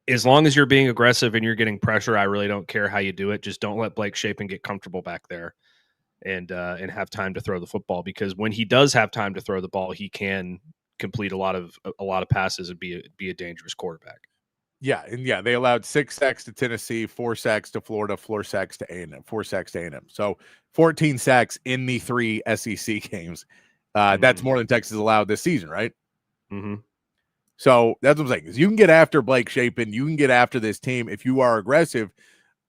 as long as you're being aggressive and you're getting pressure, I really don't care how you do it. Just don't let Blake Shapen get comfortable back there and have time to throw the football, because when he does have time to throw the ball, he can complete a lot of passes and be a dangerous quarterback. Yeah, and they allowed 6 sacks to Tennessee, 4 sacks to Florida, 4 sacks to A&M, 4 sacks to A&M. So 14 sacks in the 3 SEC games. That's more than Texas allowed this season, right? Mm-hmm. So that's what I'm saying. Is you can get after Blake Shapen, you can get after this team if you are aggressive.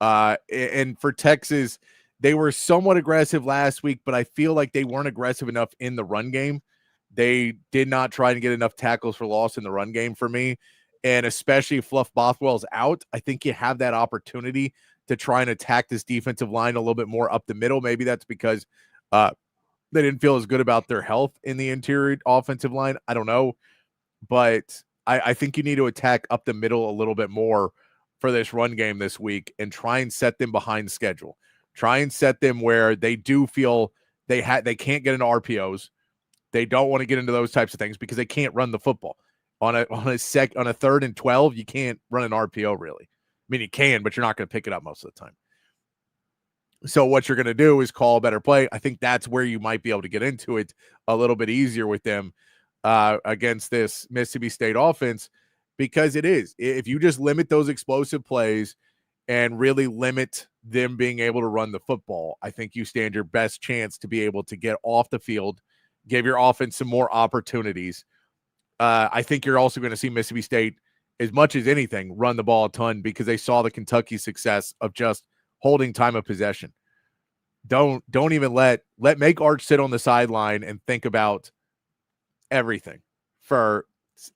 And for Texas, they were somewhat aggressive last week, but I feel like they weren't aggressive enough in the run game. They did not try to get enough tackles for loss in the run game for me. And especially if Fluff Bothwell's out, I think you have that opportunity to try and attack this defensive line a little bit more up the middle. Maybe that's because they didn't feel as good about their health in the interior offensive line. I don't know. But I think you need to attack up the middle a little bit more for this run game this week and try and set them behind schedule. Try and set them where they do feel they can't get into RPOs. They don't want to get into those types of things because they can't run the football. On a 3rd and 12, you can't run an RPO really. I mean, you can, but you're not going to pick it up most of the time. So what you're going to do is call a better play. I think that's where you might be able to get into it a little bit easier with them against this Mississippi State offense, because it is. If you just limit those explosive plays and really limit them being able to run the football, I think you stand your best chance to be able to get off the field, give your offense some more opportunities. I think you're also going to see Mississippi State, as much as anything, run the ball a ton because they saw the Kentucky success of just holding time of possession. Don't even make Arch sit on the sideline and think about everything for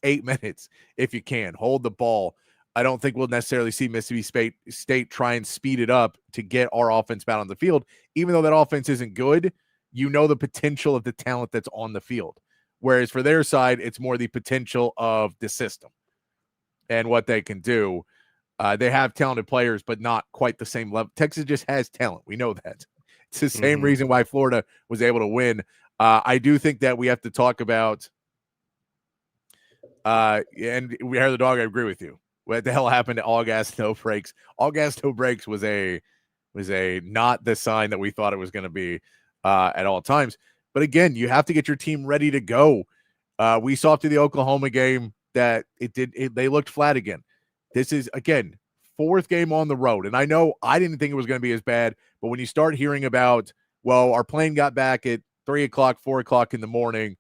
8 minutes if you can. Hold the ball. I don't think we'll necessarily see Mississippi State try and speed it up to get our offense back on the field. Even though that offense isn't good, you know the potential of the talent that's on the field. Whereas for their side, it's more the potential of the system and what they can do. They have talented players, but not quite the same level. Texas just has talent. We know that. It's the same reason why Florida was able to win. I do think that we have to talk about, and we heard the dog. I agree with you. What the hell happened to all gas, no brakes? All gas, no brakes was a not the sign that we thought it was going to be at all times. But again, you have to get your team ready to go. We saw after the Oklahoma game that they looked flat again. This is, again, 4th game on the road. And I know I didn't think it was going to be as bad, but when you start hearing about, well, our plane got back at 3 o'clock, 4 o'clock in the morning,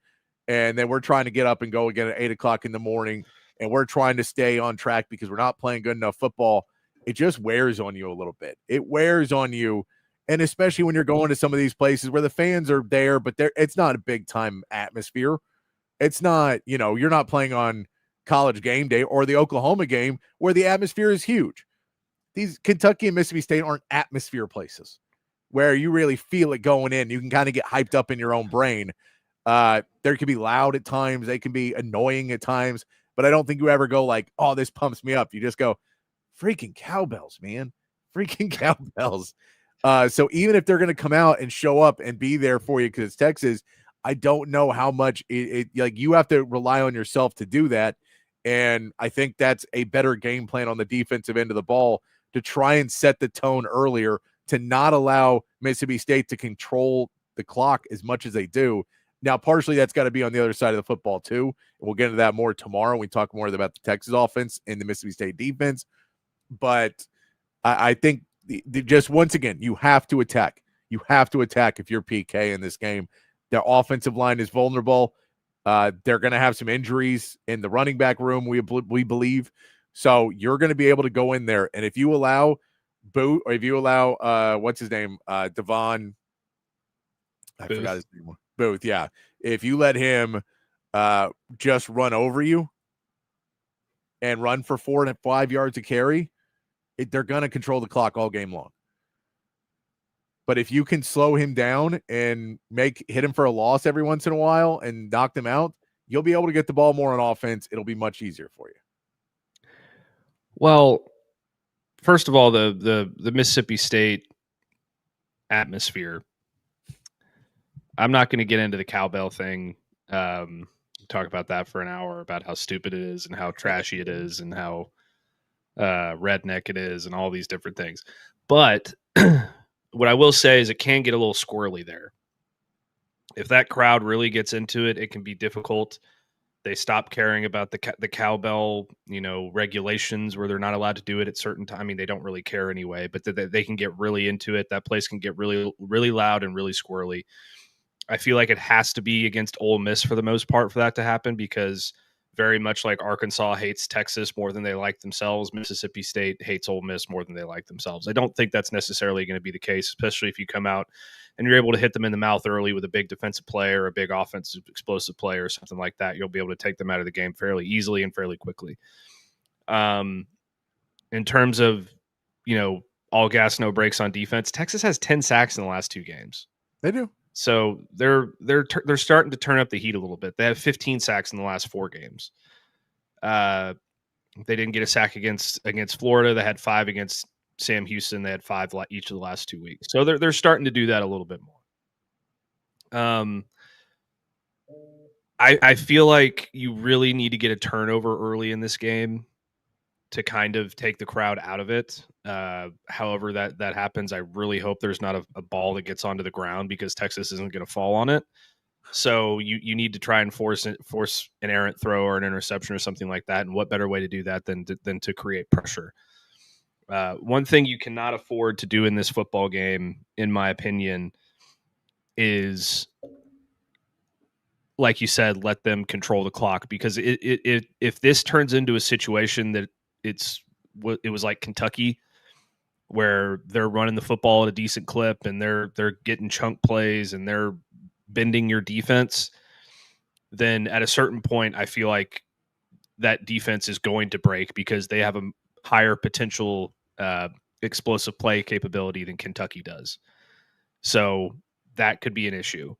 and then we're trying to get up and go again at 8 o'clock in the morning, and we're trying to stay on track because we're not playing good enough football, it just wears on you a little bit. It wears on you, and especially when you're going to some of these places where the fans are there, but it's not a big-time atmosphere. It's not, you're not playing on College game day or the Oklahoma game where the atmosphere is huge. These Kentucky and Mississippi State aren't atmosphere places where you really feel it going in. You can kind of get hyped up in your own brain. There can be loud at times. They can be annoying at times, but I don't think you ever go like, oh, this pumps me up. You just go, freaking cowbells, man. Freaking cowbells. So even if they're going to come out and show up and be there for you because it's Texas, I don't know how much like you have to rely on yourself to do that. And I think that's a better game plan on the defensive end of the ball to try and set the tone earlier to not allow Mississippi State to control the clock as much as they do. Now, partially that's got to be on the other side of the football too. We'll get into that more tomorrow when we talk more about the Texas offense and the Mississippi State defense. But I think just once again, you have to attack. You have to attack if you're PK in this game. Their offensive line is vulnerable. They're going to have some injuries in the running back room, we believe. So you're going to be able to go in there. And if you allow Boot, or if you allow, what's his name? Devon. I Booth. forgot his name. Booth, yeah. If you let him just run over you and run for 4 and 5 yards a carry, they're going to control the clock all game long. But if you can slow him down and hit him for a loss every once in a while and knock them out, you'll be able to get the ball more on offense. It'll be much easier for you. Well, first of all, the Mississippi State atmosphere. I'm not going to get into the cowbell thing. Talk about that for an hour, about how stupid it is and how trashy it is and how redneck it is and all these different things. But what I will say is it can get a little squirrely there. If that crowd really gets into it, it can be difficult. They stop caring about the cowbell, regulations where they're not allowed to do it at certain time. I mean, they don't really care anyway, but they can get really into it. That place can get really, really loud and really squirrely. I feel like it has to be against Ole Miss for the most part for that to happen, because very much like Arkansas hates Texas more than they like themselves, Mississippi State hates Ole Miss more than they like themselves. I don't think that's necessarily going to be the case, especially if you come out and you're able to hit them in the mouth early with a big defensive play or a big offensive explosive play or something like that. You'll be able to take them out of the game fairly easily and fairly quickly. In terms of, all gas, no breaks on defense, Texas has 10 sacks in the last 2 games. They do. So they're starting to turn up the heat a little bit. They have 15 sacks in the last 4 games. They didn't get a sack against Florida. They had 5 against Sam Houston. They had 5 each of the last 2 weeks. So they're starting to do that a little bit more. I feel like you really need to get a turnover early in this game to kind of take the crowd out of it. However that happens, I really hope there's not a ball that gets onto the ground, because Texas isn't going to fall on it. So you need to try and force an errant throw or an interception or something like that. And what better way to do that than to create pressure? One thing you cannot afford to do in this football game, in my opinion, is, like you said, let them control the clock, because if this turns into a situation that it was like Kentucky, where they're running the football at a decent clip and they're getting chunk plays and they're bending your defense, then at a certain point, I feel like that defense is going to break, because they have a higher potential explosive play capability than Kentucky does. So that could be an issue.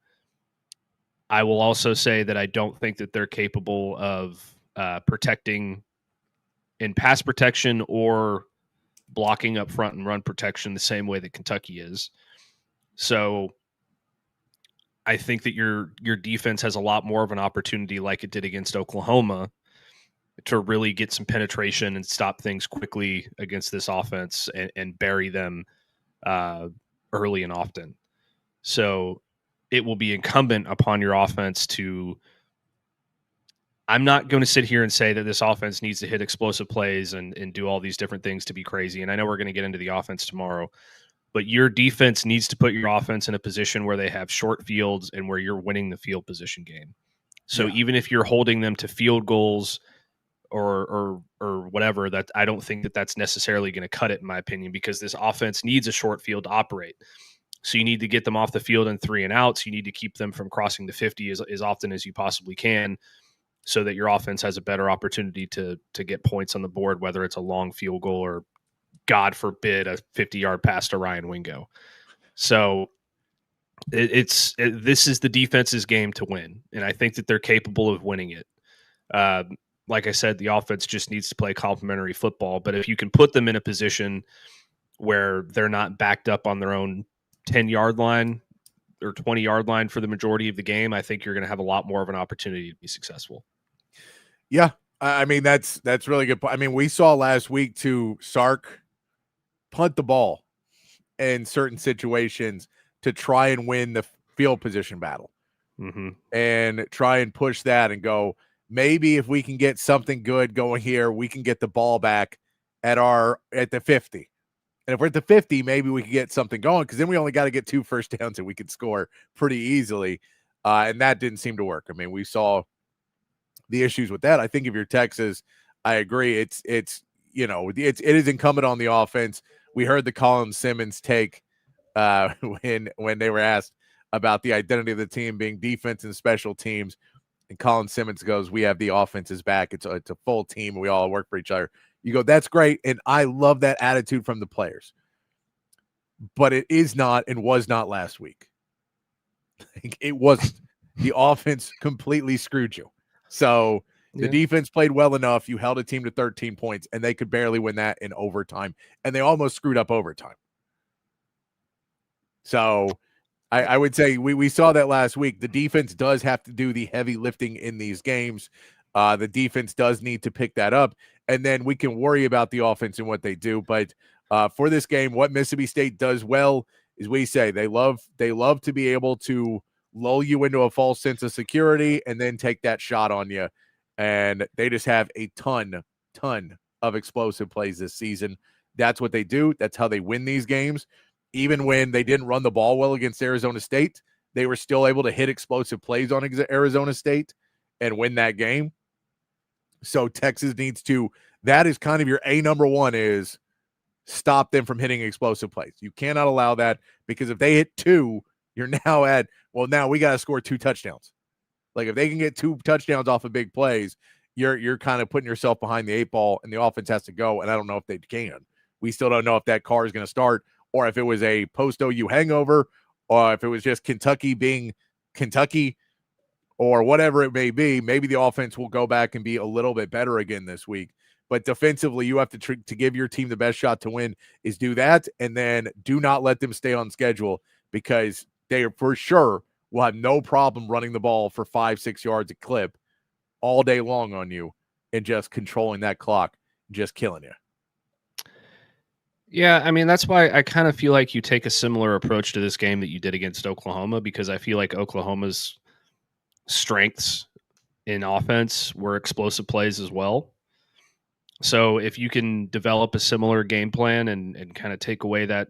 I will also say that I don't think that they're capable of protecting in pass protection or blocking up front and run protection the same way that Kentucky is. So I think that your defense has a lot more of an opportunity, like it did against Oklahoma, to really get some penetration and stop things quickly against this offense and bury them early and often. So it will be incumbent upon your offense to. I'm not going to sit here and say that this offense needs to hit explosive plays and do all these different things to be crazy. And I know we're going to get into the offense tomorrow, but your defense needs to put your offense in a position where they have short fields and where you're winning the field position game. So even if you're holding them to field goals or whatever, that I don't think that that's necessarily going to cut it, in my opinion, because this offense needs a short field to operate. So you need to get them off the field in 3 and outs. You need to keep them from crossing the 50 as often as you possibly can, so that your offense has a better opportunity to get points on the board, whether it's a long field goal or, God forbid, a 50-yard pass to Ryan Wingo. So this is the defense's game to win, and I think that they're capable of winning it. Like I said, the offense just needs to play complementary football, but if you can put them in a position where they're not backed up on their own 10-yard line or 20-yard line for the majority of the game, I think you're going to have a lot more of an opportunity to be successful. Yeah, I mean, that's really good. I mean, we saw last week to Sark punt the ball in certain situations to try and win the field position battle and try and push that and go, maybe if we can get something good going here, we can get the ball back at the 50. And if we're at the 50, maybe we can get something going, because then we only got to get 2 first downs and we could score pretty easily. And that didn't seem to work. I mean, we saw the issues with that. I think if you're Texas, I agree. It is incumbent on the offense. We heard the Colin Simmons take when they were asked about the identity of the team being defense and special teams, and Colin Simmons goes, "We have the offense's back. It's a full team. And we all work for each other." You go, that's great, and I love that attitude from the players. But it is not and was not last week. It wasn't. The offense completely screwed you. So the defense played well enough. You held a team to 13 points, and they could barely win that in overtime. And they almost screwed up overtime. So I would say we saw that last week. The defense does have to do the heavy lifting in these games. The defense does need to pick that up, and then we can worry about the offense and what they do. But for this game, what Mississippi State does well is, we say, they love to be able to lull you into a false sense of security and then take that shot on you. And they just have a ton of explosive plays this season. That's what they do. That's how they win these games. Even when they didn't run the ball well against Arizona State, they were still able to hit explosive plays on Arizona State and win that game. So Texas needs to, that is kind of your number one, is stop them from hitting explosive plays. You cannot allow that, because if they hit 2, you're now at, now we got to score 2 touchdowns. Like, if they can get 2 touchdowns off of big plays, you're kind of putting yourself behind the 8 ball, and the offense has to go. And I don't know if they can. We still don't know if that car is going to start, or if it was a post-OU hangover, or if it was just Kentucky being Kentucky, or whatever it may be. Maybe the offense will go back and be a little bit better again this week. But defensively, you have to give your team the best shot to win, is do that, and then do not let them stay on schedule, because they are for sure will have no problem running the ball for 5-6 yards a clip all day long on you and just controlling that clock, just killing you. Yeah, I mean, that's why I kind of feel like you take a similar approach to this game that you did against Oklahoma, because I feel like Oklahoma's strengths in offense were explosive plays as well. So if you can develop a similar game plan and kind of take away that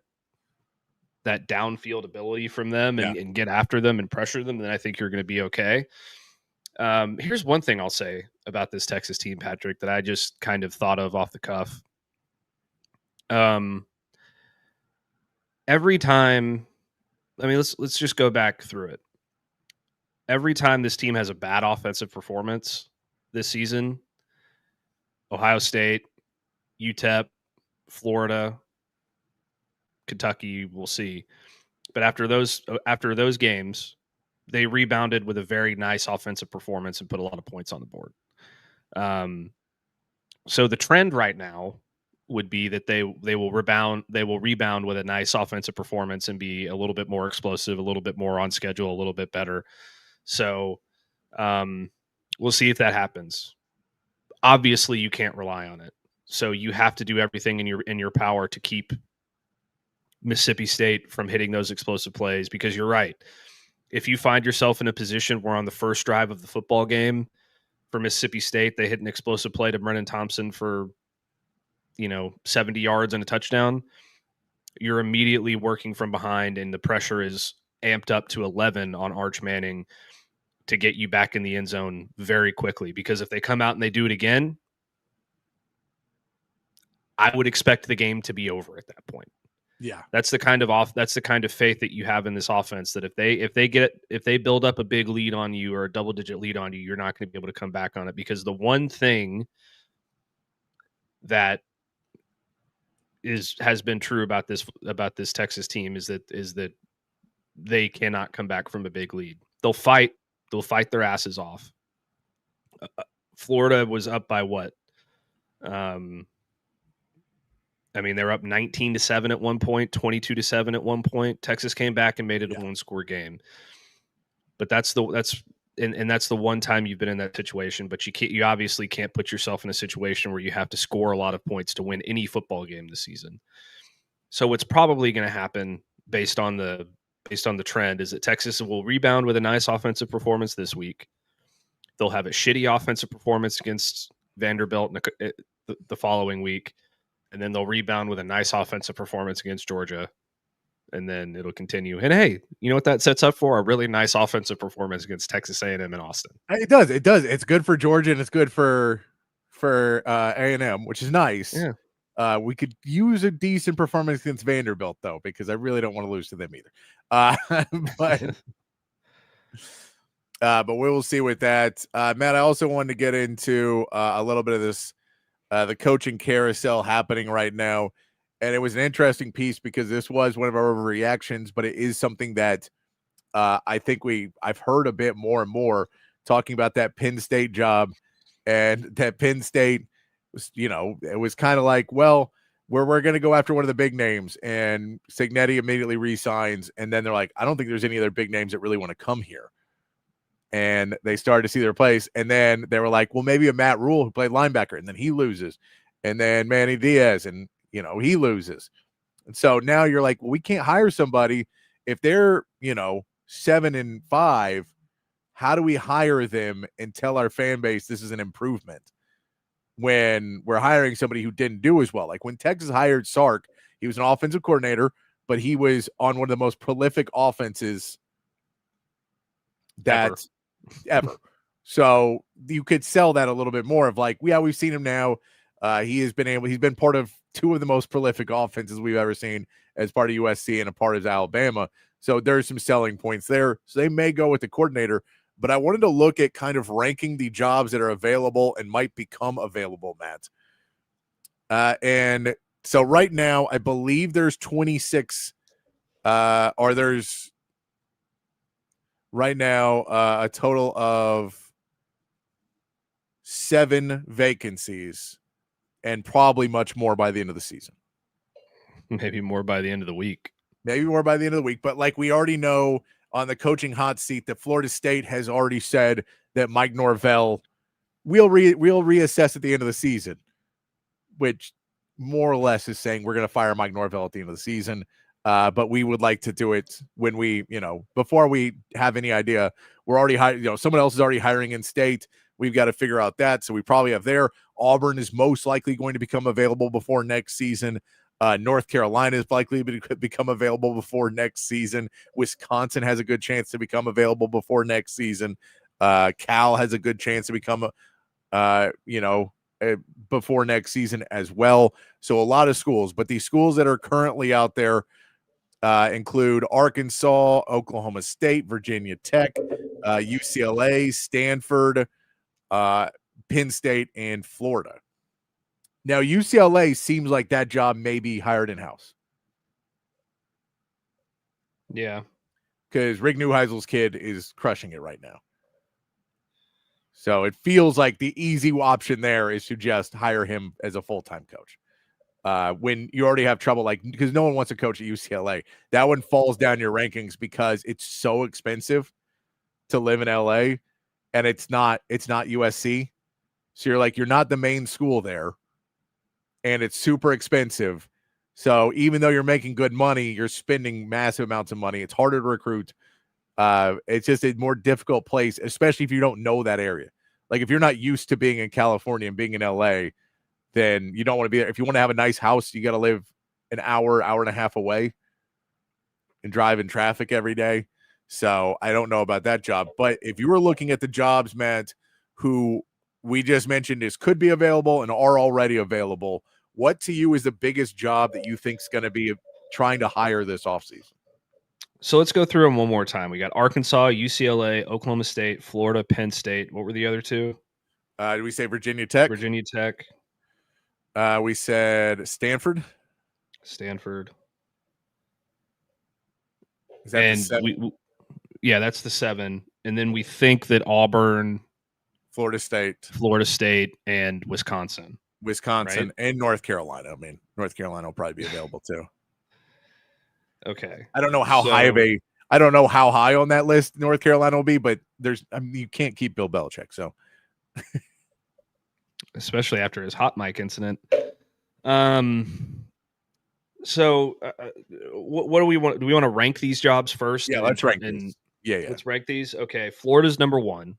downfield ability from them and get after them and pressure them, then I think you're going to be okay. Here's one thing I'll say about this Texas team, Patrick, that I just kind of thought of off the cuff. Every time, I mean, let's just go back through it. Every time this team has a bad offensive performance this season, Ohio State, UTEP, Florida, Kentucky, we'll see. But after those games, they rebounded with a very nice offensive performance and put a lot of points on the board. So the trend right now would be that they will rebound with a nice offensive performance and be a little bit more explosive, a little bit more on schedule, a little bit better. So we'll see if that happens. Obviously, you can't rely on it. So you have to do everything in your power to keep Mississippi State from hitting those explosive plays, because you're right. if you find yourself in a position where on the first drive of the football game for Mississippi State, they hit an explosive play to Brennan Thompson for, 70 yards and a touchdown, you're immediately working from behind and the pressure is amped up to 11 on Arch Manning to get you back in the end zone very quickly. Because if they come out and they do it again, I would expect the game to be over at that point. Yeah. That's the kind of faith that you have in this offense, that if they build up a big lead on you or a double-digit lead on you, you're not going to be able to come back on it. Because the one thing that has been true about this Texas team is that they cannot come back from a big lead. They'll fight their asses off. Florida was up by what? They're up 19-7 at one point, 22-7 at one point. Texas came back and made it a one-score game. But that's the one time you've been in that situation. But you obviously can't put yourself in a situation where you have to score a lot of points to win any football game this season. So what's probably going to happen based on the trend is that Texas will rebound with a nice offensive performance this week. They'll have a shitty offensive performance against Vanderbilt the following week. And then they'll rebound with a nice offensive performance against Georgia. And then it'll continue. And hey, you know what that sets up for? A really nice offensive performance against Texas A&M in Austin. It does. It's good for Georgia and it's good for A&M, which is nice. Yeah. We could use a decent performance against Vanderbilt, though, because I really don't want to lose to them either. But we will see with that. Matt, I also wanted to get into a little bit of this, the coaching carousel happening right now. And it was an interesting piece because this was one of our overreactions, but it is something that I think I've heard a bit more and more talking about that Penn State job, and that Penn State was, it was kind of like, well, we're going to go after one of the big names, and Cignetti immediately re-signs. And then they're like, I don't think there's any other big names that really want to come here. And they started to see their place. And then they were like, well, maybe a Matt Rule who played linebacker, and then he loses. And then Manny Diaz, and he loses. And so now you're like, well, we can't hire somebody if they're, 7-5. How do we hire them and tell our fan base this is an improvement when we're hiring somebody who didn't do as well? Like when Texas hired Sark, he was an offensive coordinator, but he was on one of the most prolific offenses ever. So you could sell that a little bit more of like, yeah, we've seen him now. He's been part of two of the most prolific offenses we've ever seen as part of USC and a part of Alabama. So there's some selling points there. So they may go with the coordinator, but I wanted to look at kind of ranking the jobs that are available and might become available, Matt. And so right now, I believe there's 26, there's right now a total of 7 vacancies, and probably much more by the end of the season. Maybe more by the end of the week. But like we already know on the coaching hot seat that Florida State has already said that Mike Norvell we'll reassess at the end of the season, which more or less is saying we're going to fire Mike Norvell at the end of the season. But we would like to do it when we, before we have any idea, we're already hiring, someone else is already hiring in state. We've got to figure out that. So we probably have there. Auburn is most likely going to become available before next season. North Carolina is likely to become available before next season. Wisconsin has a good chance to become available before next season. Cal has a good chance to become, before next season as well. So a lot of schools, but these schools that are currently out there include Arkansas, Oklahoma State, Virginia Tech, UCLA, Stanford, Penn State, and Florida. Now, UCLA seems like that job may be hired in-house. Yeah. Because Rick Neuheisel's kid is crushing it right now. So it feels like the easy option there is to just hire him as a full-time coach. When you already have trouble, because no one wants to coach at UCLA. That one falls down your rankings because it's so expensive to live in LA, and it's not USC. So you're not the main school there, and it's super expensive. So even though you're making good money, you're spending massive amounts of money. It's harder to recruit. It's just a more difficult place, especially if you don't know that area. Like if you're not used to being in California and being in LA, then you don't want to be there. If you want to have a nice house, you got to live an hour and a half away and drive in traffic every day. So I don't know about that job. But if you were looking at the jobs, Matt, who we just mentioned could be available and are already available, what to you is the biggest job that you think is going to be trying to hire this offseason? So let's go through them one more time. We got Arkansas, UCLA, Oklahoma State, Florida, Penn State. What were the other two? Did we say Virginia Tech? Virginia Tech. We said Stanford. Stanford. Is that and the 7? Yeah, that's the 7. And then we think that Auburn, Florida State, and Wisconsin, right? And North Carolina. I mean, North Carolina will probably be available too. Okay. I don't know how high on that list North Carolina will be, but you can't keep Bill Belichick. So, especially after his hot mic incident. So what do we want? Do we want to rank these jobs first? Yeah, let's rank these. Yeah. Let's rank these. Okay. Florida's number 1.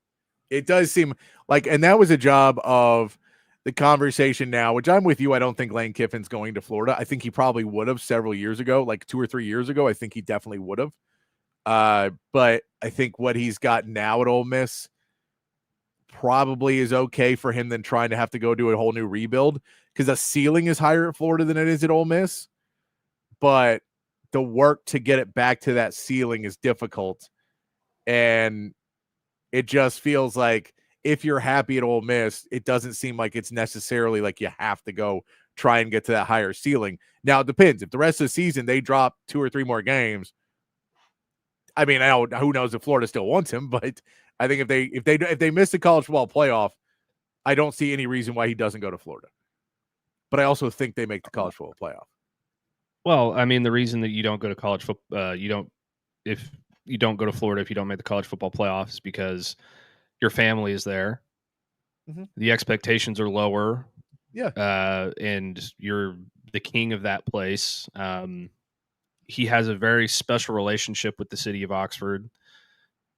It does seem like, and that was a job of the conversation now, which I'm with you. I don't think Lane Kiffin's going to Florida. I think he probably would have several years ago, like 2 or 3 years ago. I think he definitely would have. But I think what he's got now at Ole Miss probably is okay for him than trying to have to go do a whole new rebuild, because the ceiling is higher at Florida than it is at Ole Miss. But the work to get it back to that ceiling is difficult. And it just feels like if you're happy at Ole Miss, it doesn't seem like it's necessarily like you have to go try and get to that higher ceiling. Now, it depends. If the rest of the season they drop 2 or 3 more games, I mean, who knows if Florida still wants him, but I think if they miss the college football playoff, I don't see any reason why he doesn't go to Florida. But I also think they make the college football playoff. Well, I mean, the reason that you don't go to college football, if you don't go to Florida if you don't make the college football playoffs, is because your family is there. Mm-hmm. The expectations are lower. Yeah. And you're the king of that place. He has a very special relationship with the city of Oxford.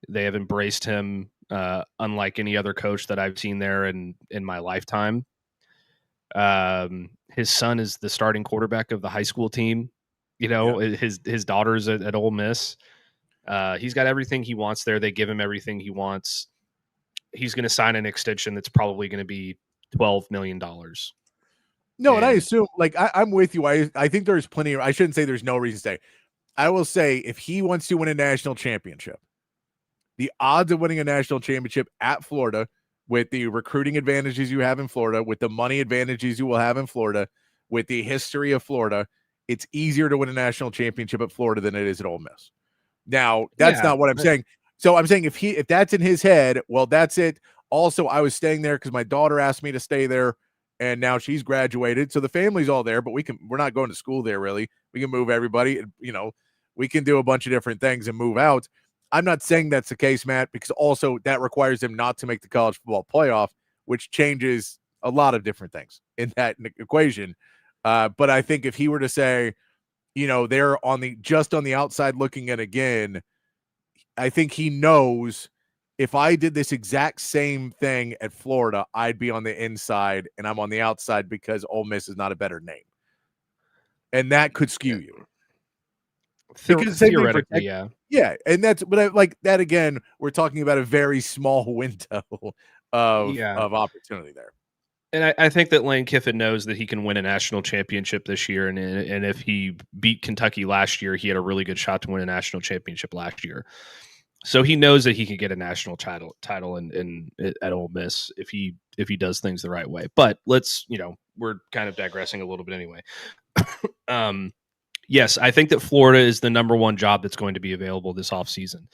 They have embraced him, unlike any other coach that I've seen there in my lifetime. His son is the starting quarterback of the high school team. His daughter's at Ole Miss. He's got everything he wants there. They give him everything he wants. He's going to sign an extension that's probably going to be $12 million. No, and I assume, like, I'm with you. I think there's plenty of, I shouldn't say there's no reason to say. I will say, if he wants to win a national championship, the odds of winning a national championship at Florida, with the recruiting advantages you have in Florida, with the money advantages you will have in Florida, with the history of Florida, it's easier to win a national championship at Florida than it is at Ole Miss. Now, that's not what I'm saying. So I'm saying if that's in his head, well, that's it. Also, I was staying there because my daughter asked me to stay there, and now she's graduated. So the family's all there, but we're not going to school there, really. We can move everybody. We can do a bunch of different things and move out. I'm not saying that's the case, Matt, because also that requires them not to make the college football playoff, which changes a lot of different things in that equation. But I think if he were to say, they're just on the outside looking in again, I think he knows if I did this exact same thing at Florida, I'd be on the inside and I'm on the outside because Ole Miss is not a better name. And that could skew you. Because theoretically, yeah. Yeah, and that again, we're talking about a very small window of opportunity there. And I think that Lane Kiffin knows that he can win a national championship this year, and if he beat Kentucky last year, he had a really good shot to win a national championship last year. So he knows that he can get a national title at Ole Miss if he does things the right way. But we're kind of digressing a little bit anyway. Yes, I think that Florida is the number 1 job that's going to be available this offseason.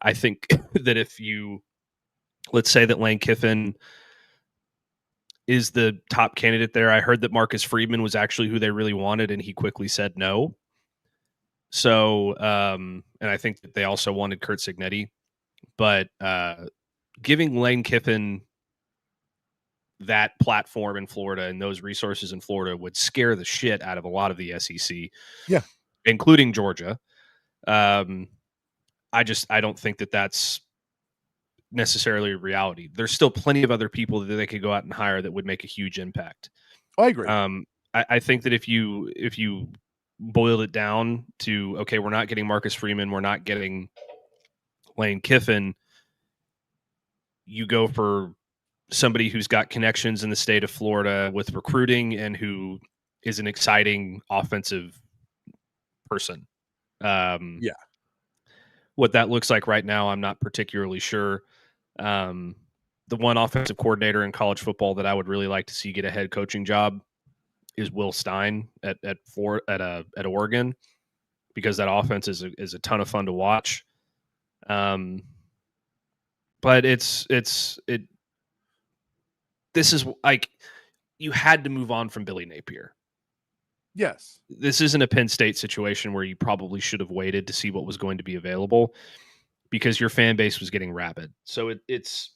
I think that let's say that Lane Kiffin is the top candidate there. I heard that Marcus Freeman was actually who they really wanted, and he quickly said no. So, and I think that they also wanted Curt Cignetti. But giving Lane Kiffin that platform in Florida and those resources in Florida would scare the shit out of a lot of the SEC, yeah, including Georgia. I I don't think that that's necessarily a reality. There's still plenty of other people that they could go out and hire that would make a huge impact. I agree. I think that if you boiled it down to, okay, we're not getting Marcus Freeman, we're not getting Lane Kiffin, you go for somebody who's got connections in the state of Florida with recruiting and who is an exciting offensive person. What that looks like right now, I'm not particularly sure. The one offensive coordinator in college football that I would really like to see get a head coaching job is Will Stein at Oregon, because that offense is a ton of fun to watch. But this is like, you had to move on from Billy Napier. Yes. This isn't a Penn State situation where you probably should have waited to see what was going to be available, because your fan base was getting rabid. So it's,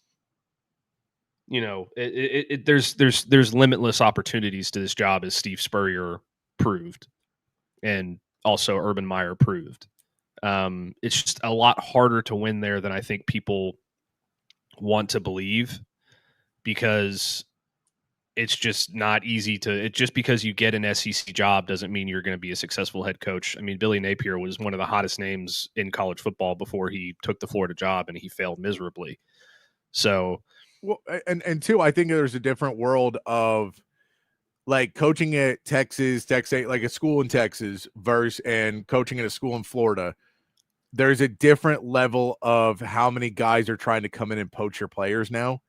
you know, there's limitless opportunities to this job, as Steve Spurrier proved, and also Urban Meyer proved. It's just a lot harder to win there than I think people want to believe, because it's just not easy to. Just because you get an SEC job doesn't mean you're going to be a successful head coach. I mean, Billy Napier was one of the hottest names in college football before he took the Florida job, and he failed miserably. So, well, and two, I think there's a different world of like coaching at Texas, like a school in Texas, versus and coaching at a school in Florida. There's a different level of how many guys are trying to come in and poach your players now.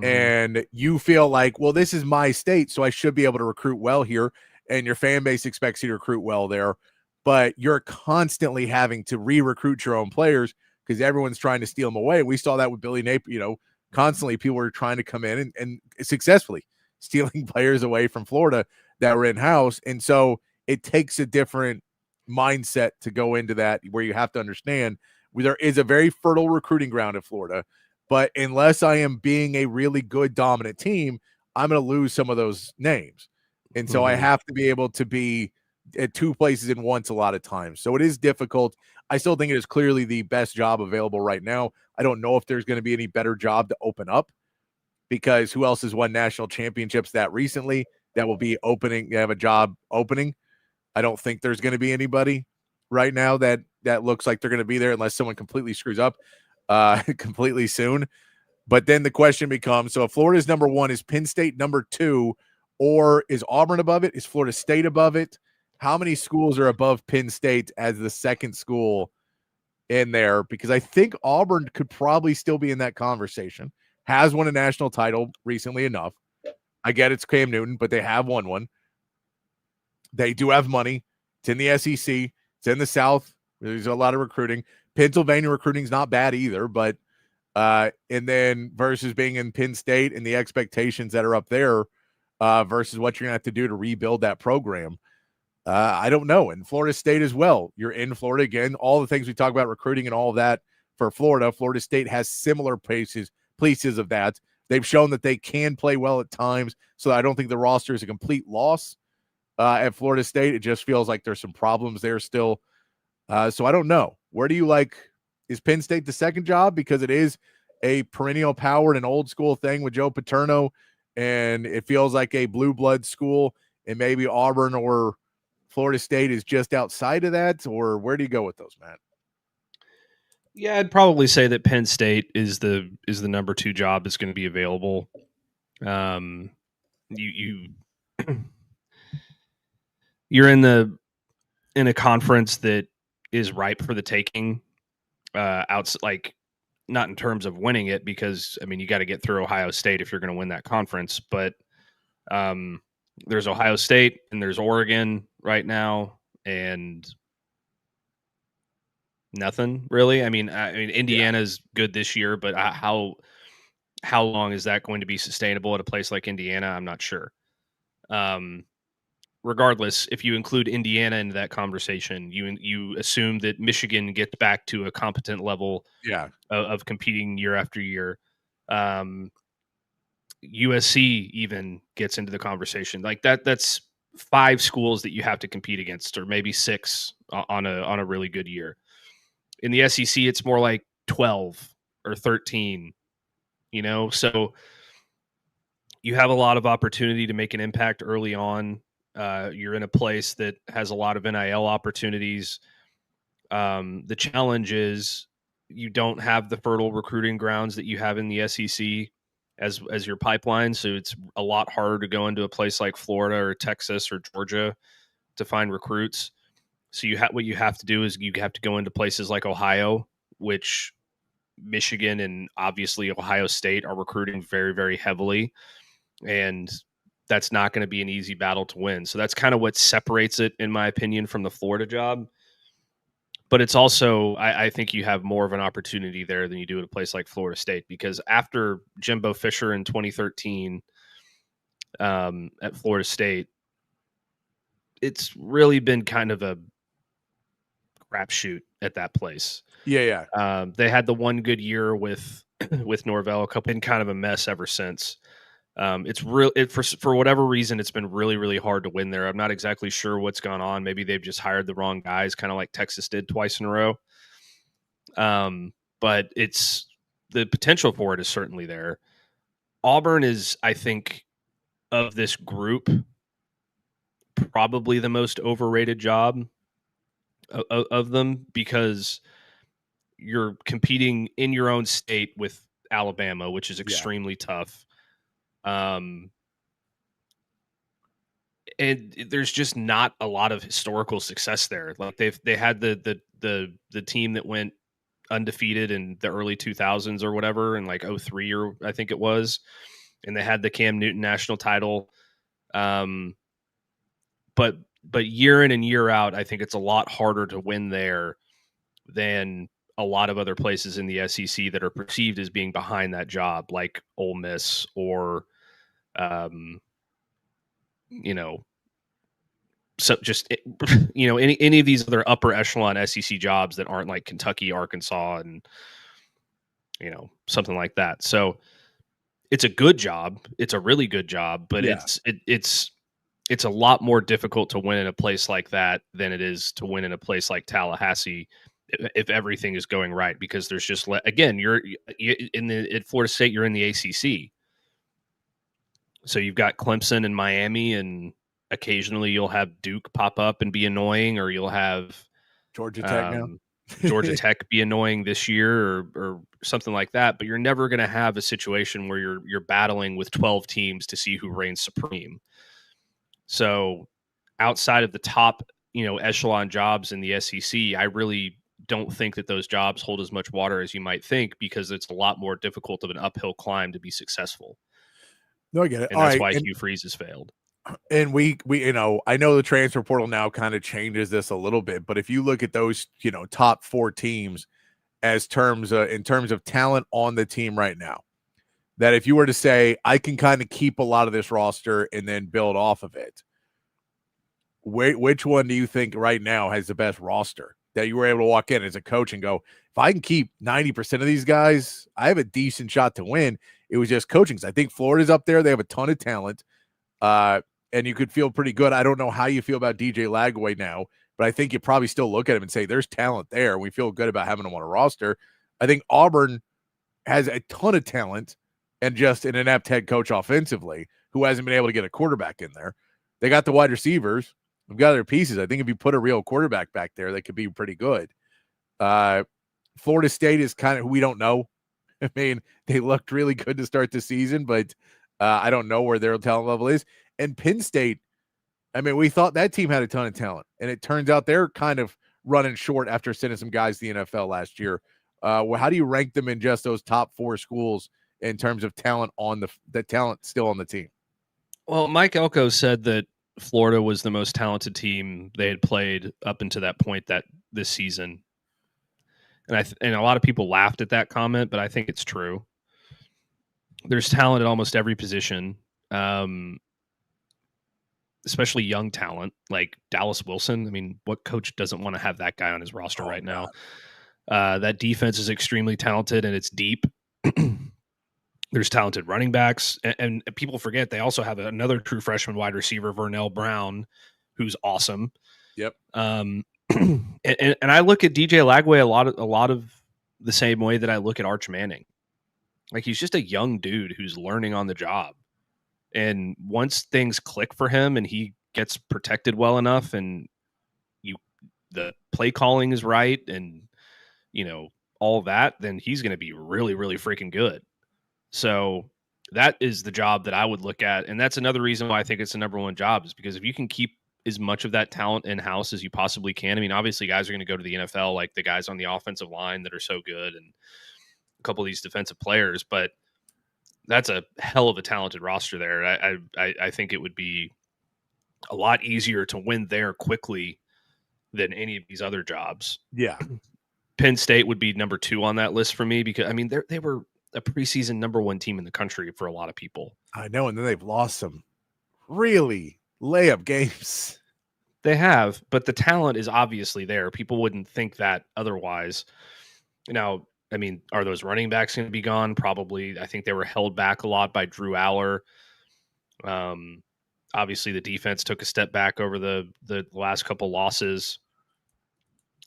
And you feel like, well, this is my state, so I should be able to recruit well here. And your fan base expects you to recruit well there, but you're constantly having to re-recruit your own players because everyone's trying to steal them away. We saw that with Billy Napier. You know, constantly people were trying to come in and successfully stealing players away from Florida that were in-house. And so it takes a different mindset to go into that, where you have to understand there is a very fertile recruiting ground in Florida. But unless I am being a really good dominant team, I'm going to lose some of those names. And so I have to be able to be at two places at once a lot of times. So it is difficult. I still think it is clearly the best job available right now. I don't know if there's going to be any better job to open up, because who else has won national championships that recently that will be opening, have a job opening? I don't think there's going to be anybody right now that looks like they're going to be there, unless someone completely screws up completely soon. But then the question becomes, so if Florida is number one, is Penn State number two, or is Auburn above it? Is Florida State above it? How many schools are above Penn State as the second school in there? Because I think Auburn could probably still be in that conversation. Has won a national title recently enough. I get it's Cam Newton, but they have won one. They do have money. It's in the SEC. It's in the South. There's a lot of recruiting. Pennsylvania recruiting is not bad either, but and then versus being in Penn State and the expectations that are up there versus what you're going to have to do to rebuild that program. I don't know. And Florida State as well. You're in Florida again. All the things we talk about recruiting and all of that for Florida. Florida State has similar pieces of that. They've shown that they can play well at times. So I don't think the roster is a complete loss at Florida State. It just feels like there's some problems there still. So I don't know. Where do you like? Is Penn State the second job because it is a perennial power and an old school thing with Joe Paterno, and it feels like a blue blood school, and maybe Auburn or Florida State is just outside of that? Or where do you go with those, Matt? Yeah, I'd probably say that Penn State is the number two job that's going to be available. You're in a conference that is ripe for the taking. Like, not in terms of winning it, because I mean you got to get through Ohio State if you're going to win that conference. But there's Ohio State and there's Oregon right now, and nothing really. I mean Indiana's good this year, but how long is that going to be sustainable at a place like Indiana? I'm not sure. Regardless, if you include Indiana into that conversation, you assume that Michigan gets back to a competent level of competing year after year. USC even gets into the conversation. Like that's 5 schools that you have to compete against, or maybe 6 on a really good year. In the SEC, it's more like 12 or 13, so you have a lot of opportunity to make an impact early on. You're in a place that has a lot of NIL opportunities. The challenge is you don't have the fertile recruiting grounds that you have in the SEC as your pipeline. So it's a lot harder to go into a place like Florida or Texas or Georgia to find recruits. So what you have to do is you have to go into places like Ohio, which Michigan and obviously Ohio State are recruiting very, very heavily. And that's not going to be an easy battle to win. So that's kind of what separates it, in my opinion, from the Florida job. But it's also, I think you have more of an opportunity there than you do at a place like Florida State, because after Jimbo Fisher in 2013 at Florida State, it's really been kind of a crapshoot at that place. Yeah. They had the one good year with Norvell, been kind of a mess ever since. It's real. For whatever reason, it's been really, really hard to win there. I'm not exactly sure what's gone on. Maybe they've just hired the wrong guys, kind of like Texas did twice in a row. But the potential for it is certainly there. Auburn is, I think, of this group, probably the most overrated job of them, because you're competing in your own state with Alabama, which is extremely tough. And there's just not a lot of historical success there. Like they had the team that went undefeated in the early 2000s or whatever, in like 03 or I think it was, and they had the Cam Newton national title. But year in and year out, I think it's a lot harder to win there than a lot of other places in the SEC that are perceived as being behind that job, like Ole Miss or so just any of these other upper echelon SEC jobs that aren't like Kentucky, Arkansas, and something like that. So it's a good job. It's a really good job, but it's a lot more difficult to win in a place like that than it is to win in a place like Tallahassee if everything is going right, because there's just again, you're at Florida State, you're in the ACC. So you've got Clemson and Miami, and occasionally you'll have Duke pop up and be annoying, or you'll have Georgia Tech now. Georgia Tech be annoying this year, or something like that. But you're never going to have a situation where you're battling with 12 teams to see who reigns supreme. So outside of the top, echelon jobs in the SEC, I really don't think that those jobs hold as much water as you might think, because it's a lot more difficult of an uphill climb to be successful. No, I get it. And that's why Hugh Freeze has failed. And we I know the transfer portal now kind of changes this a little bit, but if you look at those, top 4 teams in terms of talent on the team right now, that if you were to say, I can kind of keep a lot of this roster and then build off of it, which one do you think right now has the best roster that you were able to walk in as a coach and go, if I can keep 90% of these guys, I have a decent shot to win? It was just coaching. I think Florida's up there. They have a ton of talent. And you could feel pretty good. I don't know how you feel about DJ Lagway now, but I think you probably still look at him and say there's talent there. We feel good about having him on a roster. I think Auburn has a ton of talent and just an inept head coach offensively who hasn't been able to get a quarterback in there. They got the wide receivers. They've got their pieces. I think if you put a real quarterback back there, they could be pretty good. Florida State is kind of who we don't know. I mean, they looked really good to start the season, but I don't know where their talent level is. And Penn State, I mean, we thought that team had a ton of talent, and it turns out they're kind of running short after sending some guys to the NFL last year. How do you rank them in just those top 4 schools in terms of talent on the talent still on the team? Well, Mike Elko said that Florida was the most talented team they had played up until that point this season. And a lot of people laughed at that comment, but I think it's true. There's talent at almost every position, especially young talent like Dallas Wilson. I mean, what coach doesn't want to have that guy on his roster right now? That defense is extremely talented, and it's deep. There's talented running backs, and people forget they also have another true freshman wide receiver, Vernell Brown, who's awesome. Yep. and I look at DJ Lagway a lot of the same way that I look at Arch Manning. Like, he's just a young dude who's learning on the job. And once things click for him and he gets protected well enough and the play calling is right and, all that, then he's going to be really, really freaking good. So that is the job that I would look at. And that's another reason why I think it's the number one job, is because if you can keep as much of that talent in-house as you possibly can. I mean, obviously guys are going to go to the NFL, like the guys on the offensive line that are so good and a couple of these defensive players, but that's a hell of a talented roster there. I think it would be a lot easier to win there quickly than any of these other jobs. Yeah. Penn State would be number 2 on that list for me because, I mean, they were a preseason number 1 team in the country for a lot of people. I know, and then they've lost some really layup games. They have, but the talent is obviously there. People wouldn't think that otherwise. Now, I mean, are those running backs going to be gone? Probably. I think they were held back a lot by Drew Aller. Obviously, the defense took a step back over the last couple losses.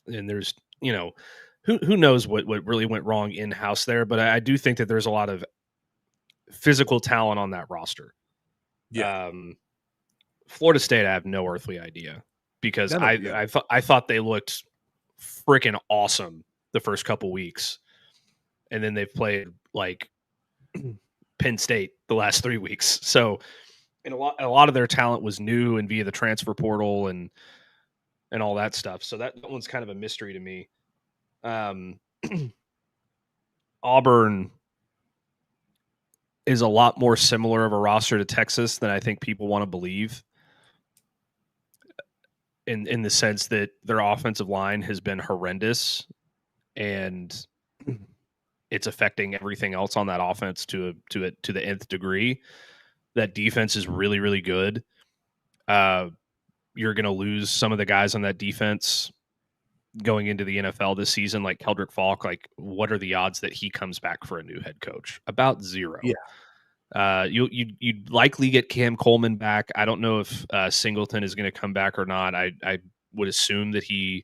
And there's, who knows what really went wrong in-house there. But I do think that there's a lot of physical talent on that roster. Yeah. Florida State, I have no earthly idea because I thought they looked freaking awesome the first couple weeks. And then they've played like Penn State the last 3 weeks. So, and a lot of their talent was new and via the transfer portal and all that stuff. So that one's kind of a mystery to me. Auburn is a lot more similar of a roster to Texas than I think people want to believe. In the sense that their offensive line has been horrendous and it's affecting everything else on that offense to the nth degree. That defense is really, really good. You're going to lose some of the guys on that defense going into the NFL this season, like Keldrick Falk. Like, what are the odds that he comes back for a new head coach? About 0. Yeah. You'd likely get Cam Coleman back. I don't know if Singleton is going to come back or not. I would assume that he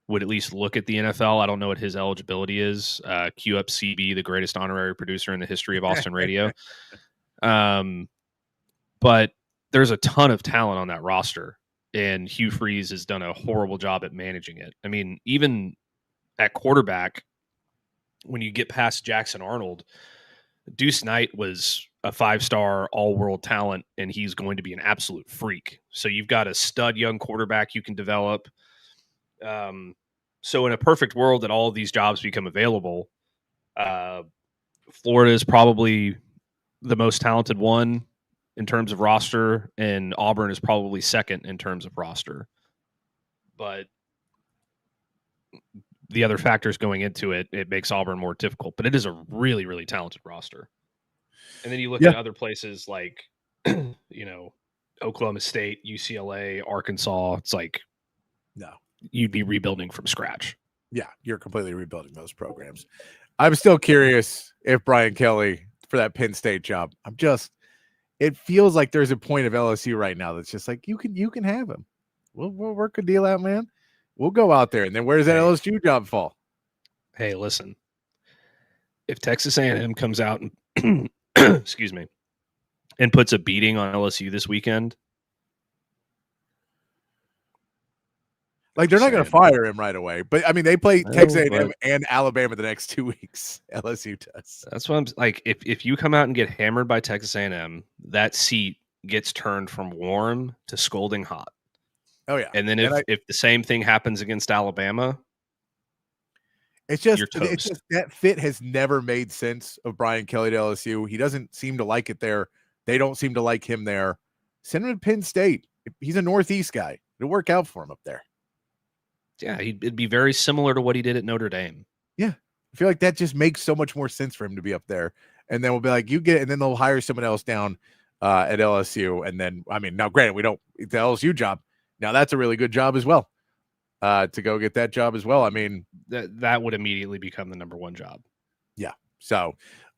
would at least look at the NFL. I don't know what his eligibility is. Cue up CB, the greatest honorary producer in the history of Austin radio. But there's a ton of talent on that roster, and Hugh Freeze has done a horrible job at managing it. I mean, even at quarterback, when you get past Jackson Arnold, Deuce Knight was a 5-star all-world talent, and he's going to be an absolute freak. So you've got a stud young quarterback you can develop. So in a perfect world that all of these jobs become available, Florida is probably the most talented one in terms of roster, and Auburn is probably second in terms of roster. But the other factors going into it, it makes Auburn more difficult. But it is a really, really talented roster. And then you look at other places like, Oklahoma State, UCLA, Arkansas. It's like, no, you'd be rebuilding from scratch. Yeah, you're completely rebuilding those programs. I'm still curious if Brian Kelly for that Penn State job. It feels like there's a point of LSU right now that's just like, you can have him. We'll work a deal out, man. We'll go out there. And then where's that LSU job fall? Hey, listen, if Texas A&M comes out and excuse me, and puts a beating on LSU this weekend, like, they're not going to fire him right away. But, I mean, they play Texas A&M and Alabama the next 2 weeks. LSU does. That's what I'm like. If you come out and get hammered by Texas A&M, that seat gets turned from warm to scalding hot. Oh, yeah. And then if the same thing happens against Alabama, it's just that fit has never made sense of Brian Kelly to LSU. He doesn't seem to like it there. They don't seem to like him there. Send him to Penn State. He's a Northeast guy. It'll work out for him up there. Yeah, it'd be very similar to what he did at Notre Dame. Yeah. I feel like that just makes so much more sense for him to be up there. And then we'll be like, you get it. And then they'll hire someone else down at LSU. And then, I mean, now granted, the LSU job. Now that's a really good job as well. To go get that job as well. I mean, that would immediately become the number 1 job. Yeah. So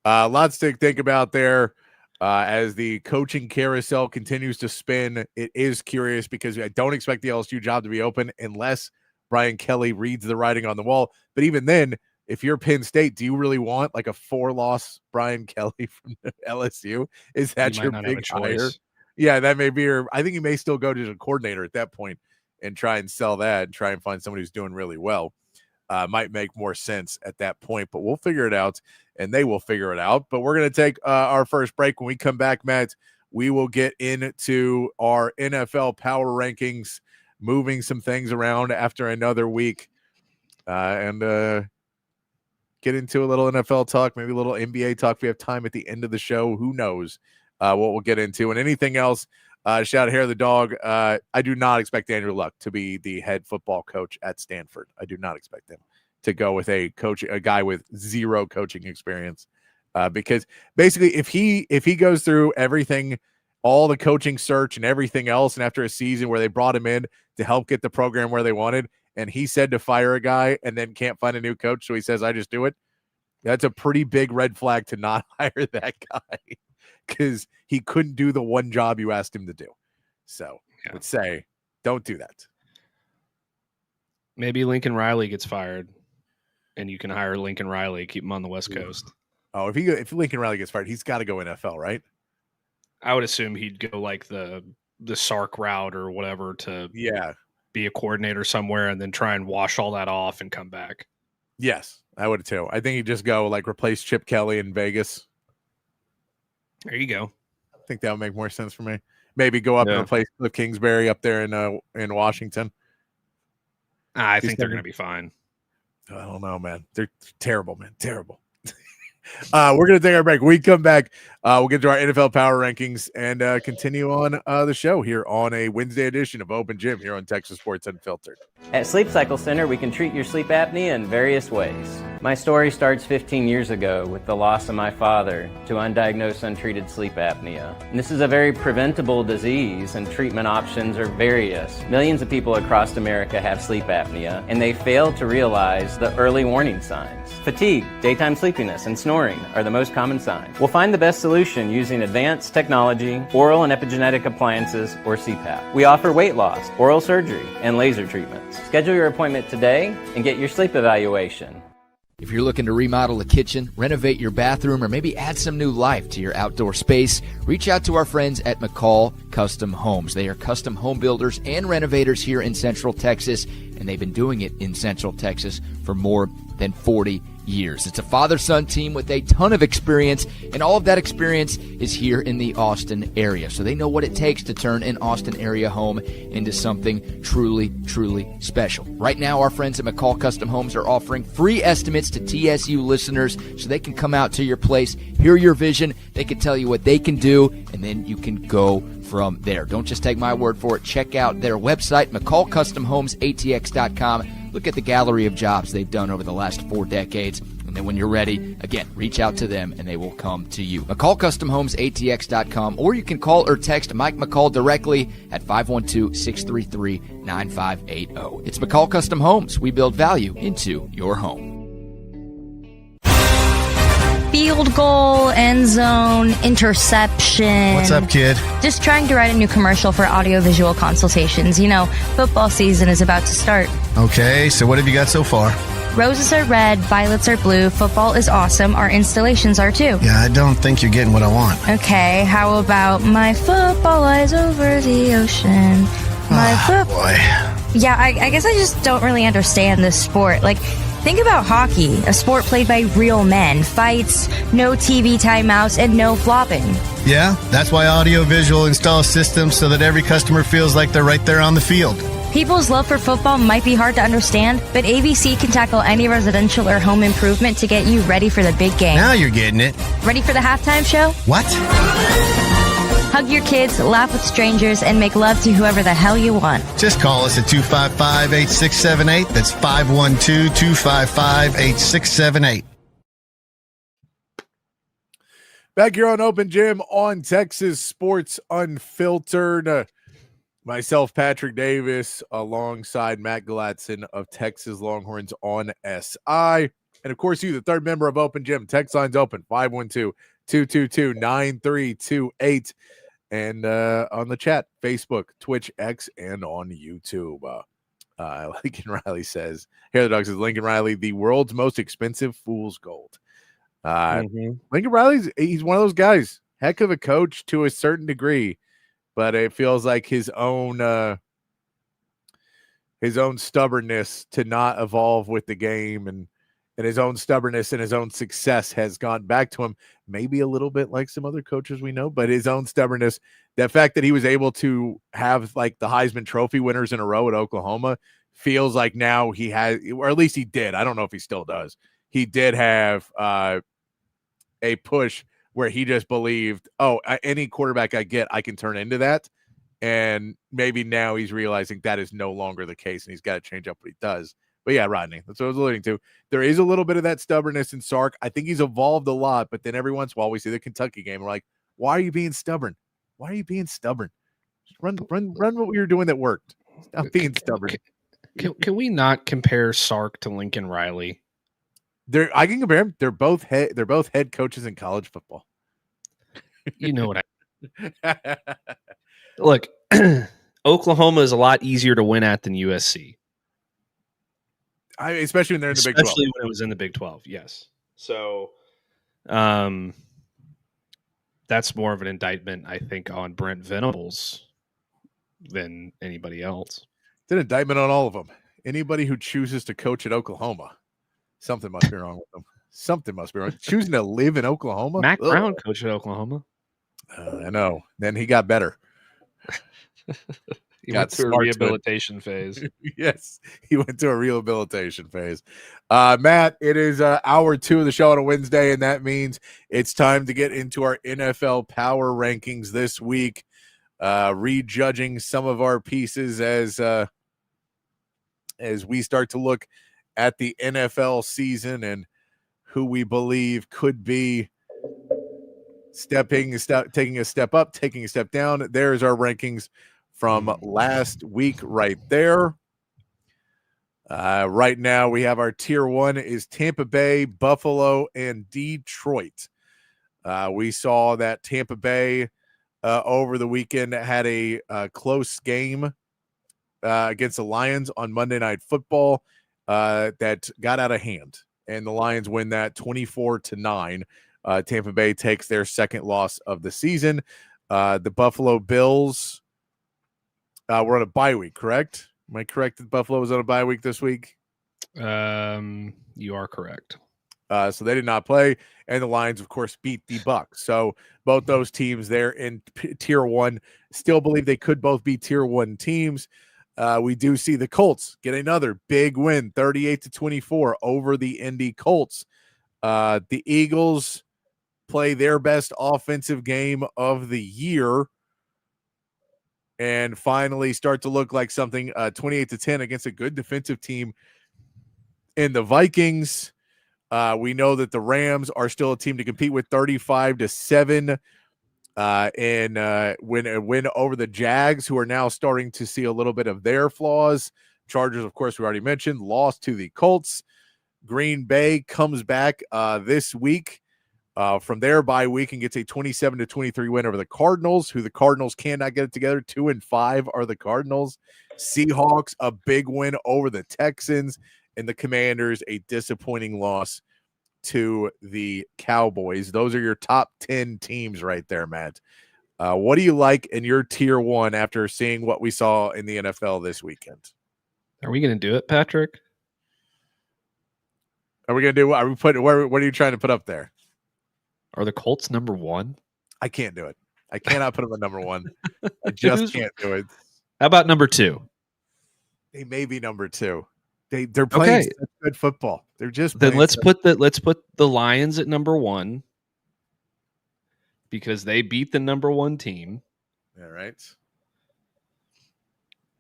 lots to think about there. As the coaching carousel continues to spin, it is curious because I don't expect the LSU job to be open unless Brian Kelly reads the writing on the wall. But even then, if you're Penn State, do you really want like a 4-loss Brian Kelly from LSU? Is that your big hire? Yeah, that may be your. I think he may still go to the coordinator at that point and try and sell that and try and find somebody who's doing really well. Might make more sense at that point, but we'll figure it out, and they will figure it out. But we're going to take our first break. When we come back, Matt, we will get into our NFL power rankings, moving some things around after another week, and get into a little NFL talk, maybe a little NBA talk. If we have time at the end of the show, who knows what we'll get into, and anything else. Shout out Hair the Dog. I do not expect Andrew Luck to be the head football coach at Stanford. I do not expect him to go with a guy with zero coaching experience. Because basically if he goes through everything, all the coaching search and everything else, and after a season where they brought him in to help get the program where they wanted, and he said to fire a guy and then can't find a new coach, so he says, I just do it. That's a pretty big red flag to not hire that guy. Because he couldn't do the one job you asked him to do. So I would say, don't do that. Maybe Lincoln Riley gets fired, and you can hire Lincoln Riley, keep him on the West Coast. Oh, if Lincoln Riley gets fired, he's got to go NFL, right? I would assume he'd go like the Sark route or whatever to be a coordinator somewhere and then try and wash all that off and come back. Yes, I would too. I think he'd just go like replace Chip Kelly in Vegas. There you go. I think that would make more sense for me. Maybe go up and replace Cliff Kingsbury up there in Washington. I think they're going to be fine. I don't know, man. They're terrible, man. Terrible. We're going to take our break. When we come back, we'll get to our NFL power rankings and continue on the show here on a Wednesday edition of Open Gym here on Texas Sports Unfiltered. At Sleep Cycle Center, we can treat your sleep apnea in various ways. My story starts 15 years ago with the loss of my father to undiagnosed untreated sleep apnea. And this is a very preventable disease, and treatment options are various. Millions of people across America have sleep apnea, and they fail to realize the early warning signs. Fatigue, daytime sleepiness, and snoring are the most common signs. We'll find the best solution using advanced technology, oral and epigenetic appliances, or CPAP. We offer weight loss, oral surgery, and laser treatments. Schedule your appointment today and get your sleep evaluation. If you're looking to remodel a kitchen, renovate your bathroom, or maybe add some new life to your outdoor space, reach out to our friends at McCall Custom Homes. They are custom home builders and renovators here in Central Texas, and they've been doing it in Central Texas for more than 40 years. It's a father-son team with a ton of experience, and all of that experience is here in the Austin area. So they know what it takes to turn an Austin area home into something truly, truly special. Right now, our friends at McCall Custom Homes are offering free estimates to TSU listeners so they can come out to your place, hear your vision, they can tell you what they can do, and then you can go from there. Don't just take my word for it. Check out their website, McCallCustomHomesATX.com. Look at the gallery of jobs they've done over the last 4 decades. And then when you're ready, again, reach out to them and they will come to you. McCallCustomHomesATX.com, or you can call or text Mike McCall directly at 512-633-9580. It's McCall Custom Homes. We build value into your home. Field goal, end zone, interception. What's up, kid? Just trying to write a new commercial for audiovisual consultations. You know, football season is about to start. Okay, so what have you got so far? Roses are red, violets are blue, football is awesome, our installations are too. Yeah, I don't think you're getting what I want. Okay, how about my football lies over the ocean? Boy. Yeah, I guess I just don't really understand this sport. Like, think about hockey, a sport played by real men. Fights, no TV timeouts, and no flopping. Yeah, that's why Audiovisual installs systems so that every customer feels like they're right there on the field. People's love for football might be hard to understand, but ABC can tackle any residential or home improvement to get you ready for the big game. Now you're getting it. Ready for the halftime show? What? Hug your kids, laugh with strangers, and make love to whoever the hell you want. Just call us at 255-8678. That's 512-255-8678. Back here on Open Gym on Texas Sports Unfiltered. Myself, Patrick Davis, alongside Matt Galatzan of Texas Longhorns on SI. And, of course, you, the third member of Open Gym. Text line's open, 222-9328. And on the chat, Facebook, Twitch, X, and on YouTube. Lincoln Riley says, Hair the Dog says, Lincoln Riley, the world's most expensive fool's gold. Lincoln Riley's, he's one of those guys, heck of a coach to a certain degree, but it feels like his own stubbornness to not evolve with the game and his own stubbornness and his own success has gone back to him, maybe a little bit like some other coaches we know, but his own stubbornness, the fact that he was able to have like the Heisman Trophy winners in a row at Oklahoma feels like now he has, or at least he did. I don't know if he still does. He did have a push where he just believed, any quarterback I get, I can turn into that. And maybe now he's realizing that is no longer the case and he's got to change up what he does. But yeah, Rodney, that's what I was alluding to. There is a little bit of that stubbornness in Sark. I think he's evolved a lot, but then every once in a while we see the Kentucky game. We're like, why are you being stubborn? Why are you being stubborn? Just run what we were doing that worked. Stop being stubborn. Can we not compare Sark to Lincoln Riley? I can compare them. They're both head coaches in college football. You know what Look, Oklahoma is a lot easier to win at than USC. Especially when they're in the Big 12. Especially when it was in the Big 12, yes. So that's more of an indictment, I think, on Brent Venables than anybody else. It's an indictment on all of them. Anybody who chooses to coach at Oklahoma, something must be wrong with them. Something must be wrong. Choosing to live in Oklahoma? Mac Brown coached at Oklahoma. I know. Then he got better. He went through a rehabilitation phase. Yes, he went to a rehabilitation phase. Matt, it is hour 2 of the show on a Wednesday, and that means it's time to get into our NFL power rankings this week, rejudging some of our pieces as we start to look at the NFL season and who we believe could be taking a step up, taking a step down. There's our rankings from last week right there. Right now we have our tier 1 is Tampa Bay, Buffalo, and Detroit. We saw that Tampa Bay over the weekend had a close game against the Lions on Monday Night Football that got out of hand, and the Lions win that 24-9. Tampa Bay takes their second loss of the season. The Buffalo Bills were on a bye week, correct? Am I correct that Buffalo was on a bye week this week? You are correct. So they did not play, and the Lions, of course, beat the Bucs. So both those teams there in tier 1 still believe they could both be tier 1 teams. We do see the Colts get another big win, 38-24 over the Indy Colts. The Eagles play their best offensive game of the year and finally start to look like something, 28-10 against a good defensive team in the Vikings. We know that the Rams are still a team to compete with, 35-7 and win over the Jags, who are now starting to see a little bit of their flaws. Chargers, of course, we already mentioned, lost to the Colts. Green Bay comes back this week from their bye week and gets a 27-23 win over the Cardinals, who the Cardinals cannot get it together. 2-5 are the Cardinals. Seahawks, a big win over the Texans, and the Commanders, a disappointing loss to the Cowboys. Those are your top 10 teams right there, Matt. What do you like in your tier 1 after seeing what we saw in the NFL this weekend? Are we going to do it, Patrick? Are we going to do what? Are we putting? What are you trying to put up there? Are the Colts number 1? I can't do it. I cannot put them at number 1. I just can't do it. How about number 2? They may be number 2. They're playing such good football. They're just then let's put the Lions at number 1 because they beat the number 1 team. All right.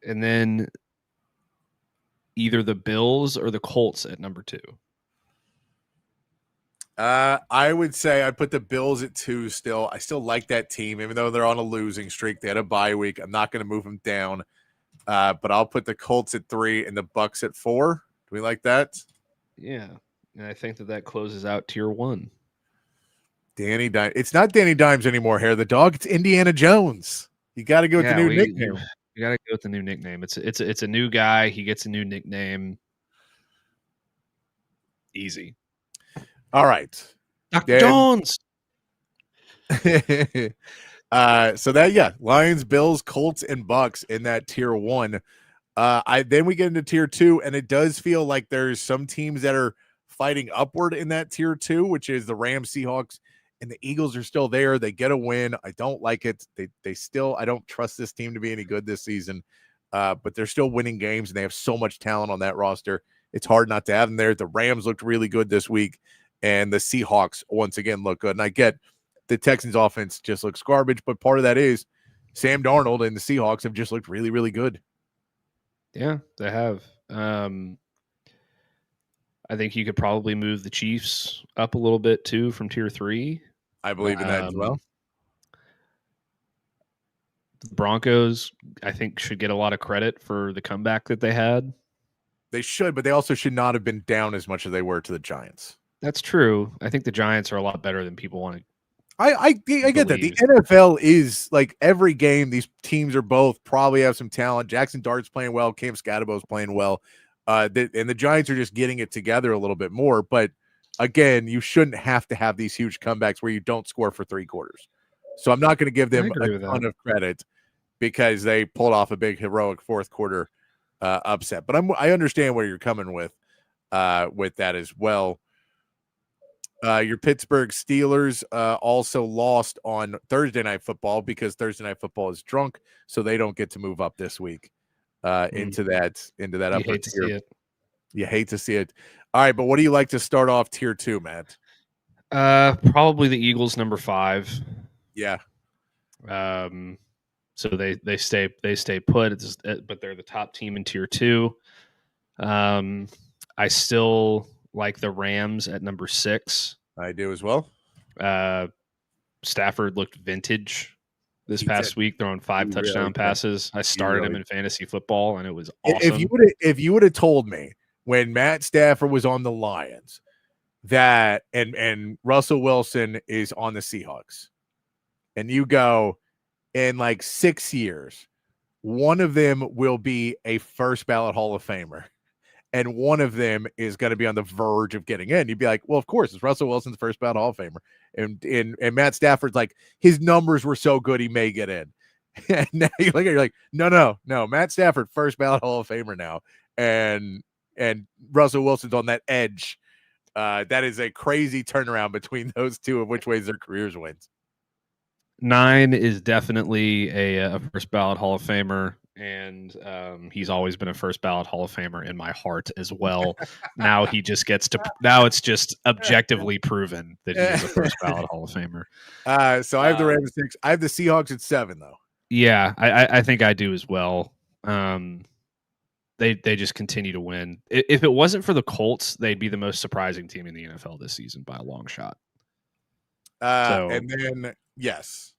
And then either the Bills or the Colts at number 2. I would say I'd put the Bills at 2 still. I still like that team, even though they're on a losing streak. They had a bye week. I'm not going to move them down. But I'll put the Colts at 3 and the Bucs at 4. Do we like that? Yeah. And I think that closes out tier 1. Danny Dimes. It's not Danny Dimes anymore, Hair the Dog. It's Indiana Jones. You got to go with the new nickname. You got to go with the new nickname. It's a new guy. He gets a new nickname. Easy. All right. Dr. Jones. So that, Lions, Bills, Colts, and Bucks in that tier 1. Then we get into tier 2, and it does feel like there's some teams that are fighting upward in that tier 2, which is the Rams, Seahawks, and the Eagles are still there. They get a win. I don't like it. They still, I don't trust this team to be any good this season, but they're still winning games, and they have so much talent on that roster. It's hard not to have them there. The Rams looked really good this week, and the Seahawks once again look good. And I get the Texans offense just looks garbage, but part of that is Sam Darnold and the Seahawks have just looked really, really good. Yeah, they have. I think you could probably move the Chiefs up a little bit too from tier 3. I believe in that as well. The Broncos, I think, should get a lot of credit for the comeback that they had. They should, but they also should not have been down as much as they were to the Giants. That's true. I think the Giants are a lot better than people want to. I get that. The NFL is like every game, these teams are both probably have some talent. Jackson Dart's playing well. Cam Scadabo's playing well. And the Giants are just getting it together a little bit more. But again, you shouldn't have to have these huge comebacks where you don't score for 3 quarters. So I'm not going to give them a ton of credit because they pulled off a big heroic fourth quarter upset. But I understand where you're coming with that as well. Your Pittsburgh Steelers also lost on Thursday Night Football because Thursday Night Football is drunk, so they don't get to move up this week into that upper tier. You hate to see it. All right, but what do you like to start off tier 2, Matt? Probably the Eagles, number 5. Yeah. So they stay put, but they're the top team in tier 2. I still like the Rams at number 6. I do as well. Stafford looked vintage this past week, throwing 5 touchdown passes. I started him in fantasy football, and it was awesome. If you would have told me when Matt Stafford was on the Lions that and Russell Wilson is on the Seahawks, and you go in like 6 years, one of them will be a first ballot Hall of Famer, and one of them is going to be on the verge of getting in. You'd be like, well, of course, it's Russell Wilson's first ballot Hall of Famer. And Matt Stafford's like, his numbers were so good, he may get in. And now you're like, no. Matt Stafford, first ballot Hall of Famer now. And Russell Wilson's on that edge. That is a crazy turnaround between those two of which ways their careers wins. 9 is definitely a first ballot Hall of Famer. And he's always been a first ballot Hall of Famer in my heart as well. Now he just gets to. Now it's just objectively proven that he's a first ballot Hall of Famer. So I have the Rams at 6. I have the Seahawks at 7, though. Yeah, I think I do as well. They just continue to win. If it wasn't for the Colts, they'd be the most surprising team in the NFL this season by a long shot. And then yes.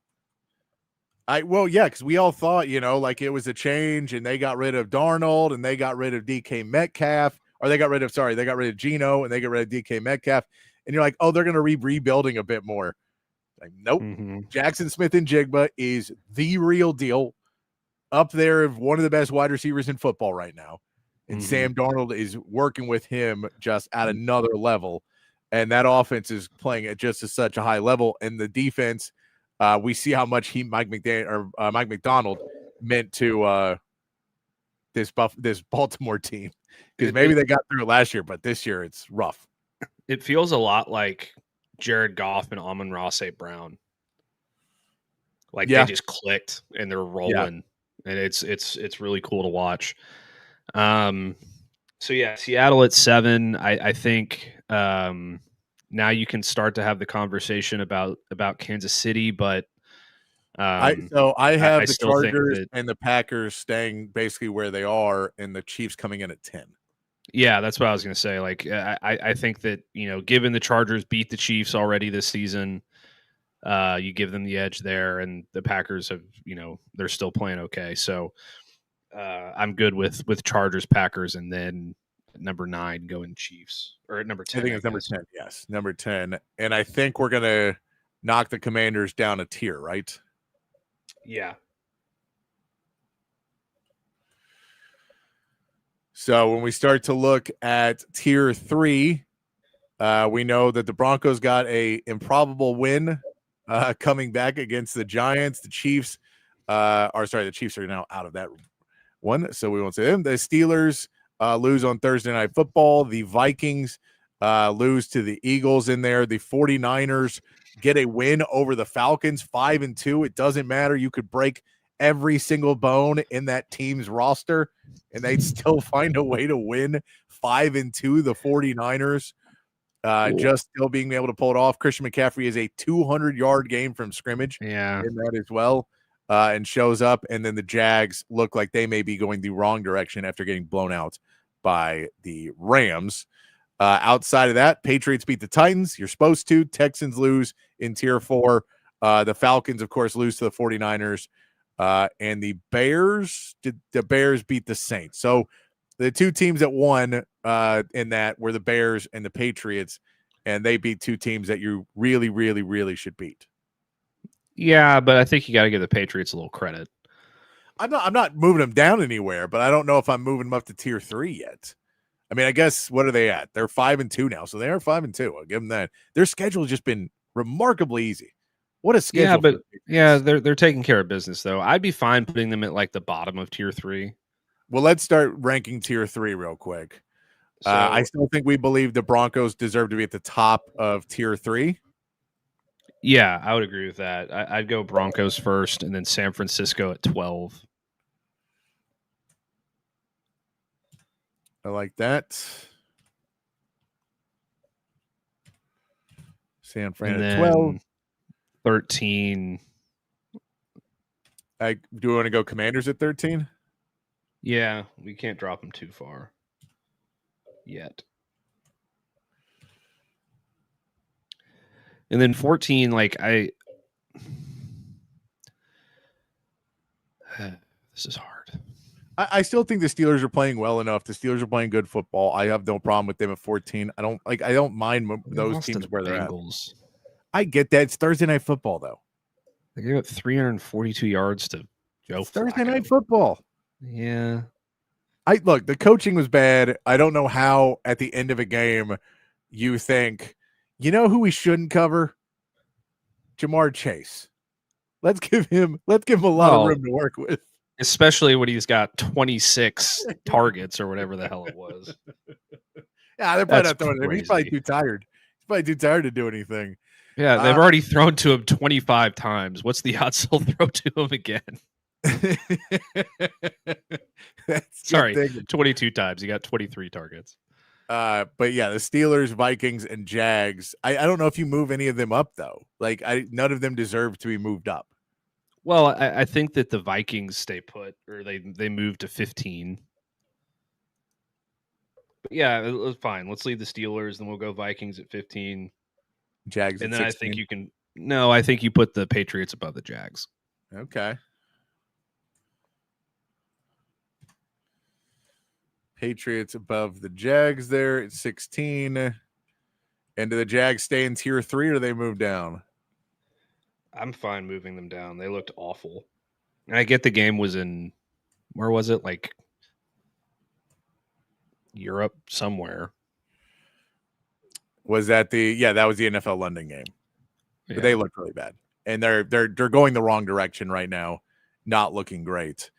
Because we all thought, like it was a change, and they got rid of Darnold, and they got rid of DK Metcalf, or they got rid of Geno, and they got rid of DK Metcalf, and you're like, oh, they're going to rebuilding a bit more. Like, nope. Mm-hmm. Jackson Smith and Jigba is the real deal, up there of one of the best wide receivers in football right now, and Sam Darnold is working with him just at another level, and that offense is playing at just such a high level, and the defense. We see how much Mike McDonald meant to this Baltimore team, because maybe they got through it last year, but this year it's rough. It feels a lot like Jared Goff and Amon-Ra St. Brown. Like they just clicked and they're rolling, and it's really cool to watch. So yeah, Seattle at 7. I think. Now you can start to have the conversation about Kansas City, but I have the Chargers and the Packers staying basically where they are, and the Chiefs coming in at 10. Yeah, that's what I was going to say. Like, I think that given the Chargers beat the Chiefs already this season, you give them the edge there, and the Packers have they're still playing okay. So I'm good with Chargers, Packers, and then. Number 9 going Chiefs, or at number 10. I think it's number 10. Yes, number 10. And I think we're gonna knock the Commanders down a tier, right? Yeah. So when we start to look at tier 3, we know that the Broncos got a improbable win coming back against the Giants. The Chiefs, the Chiefs are now out of that one, so we won't say them. The Steelers lose on Thursday Night Football. The Vikings lose to the Eagles in there. The 49ers get a win over the Falcons, 5-2. It doesn't matter. You could break every single bone in that team's roster, and they'd still find a way to win 5-2. The 49ers just still being able to pull it off. Christian McCaffrey is a 200-yard game from scrimmage in that as well, and shows up. And then the Jags look like they may be going the wrong direction after getting blown out by the Rams. Outside of that, Patriots beat the Titans. You're supposed to. Texans lose in tier 4. The Falcons, of course, lose to the 49ers. And the Bears beat the Saints. So the two teams that won in that were the Bears and the Patriots, and they beat two teams that you really, really, really should beat. Yeah, but I think you got to give the Patriots a little credit. I'm not moving them down anywhere, but I don't know if I'm moving them up to tier 3 yet. I mean, I guess what are they at? They're 5-2 now, so they are 5-2. I'll give them that. Their schedule has just been remarkably easy. What a schedule! Yeah, but they're taking care of business though. I'd be fine putting them at like the bottom of tier 3. Well, let's start ranking tier 3 real quick. So, I still think we believe the Broncos deserve to be at the top of tier 3. Yeah, I would agree with that. I'd go Broncos first, and then San Francisco at 12. I like that. San Fran at 12. 13. Do we want to go Commanders at 13? Yeah, we can't drop them too far yet. And then 14, this is hard. I still think the Steelers are playing well enough. The Steelers are playing good football. I have no problem with them at 14. I don't mind those teams where they're Bengals. at. I get that. It's Thursday Night Football, though. They gave up 342 yards to Joe Thursday Flacco. Night Football. Yeah. Look, the coaching was bad. I don't know how at the end of a game you think, you know who we shouldn't cover? Jamar Chase. Let's give him a lot of room to work with. Especially when he's got 26 targets or whatever the hell it was. Yeah, they're probably not throwing him. He's probably too tired. He's probably too tired to do anything. Yeah, they've already thrown to him 25 times. What's the odds they'll throw to him again? Sorry, 22 times. He got 23 targets. But yeah, the Steelers, Vikings, and Jags. I don't know if you move any of them up, though. None of them deserve to be moved up. Well, I think that the Vikings stay put, or they move to 15. But yeah, it was fine. Let's leave the Steelers, then we'll go Vikings at 15. Jags and at then 16. I think you can. No, I think you put the Patriots above the Jags. Okay. Patriots above the Jags there at 16. And do the Jags stay in tier 3 or do they move down? I'm fine moving them down. They looked awful. And I get the game was in, where was it? Europe somewhere. Was that that was the NFL London game. Yeah. But they look really bad. And they're going the wrong direction right now. Not looking great.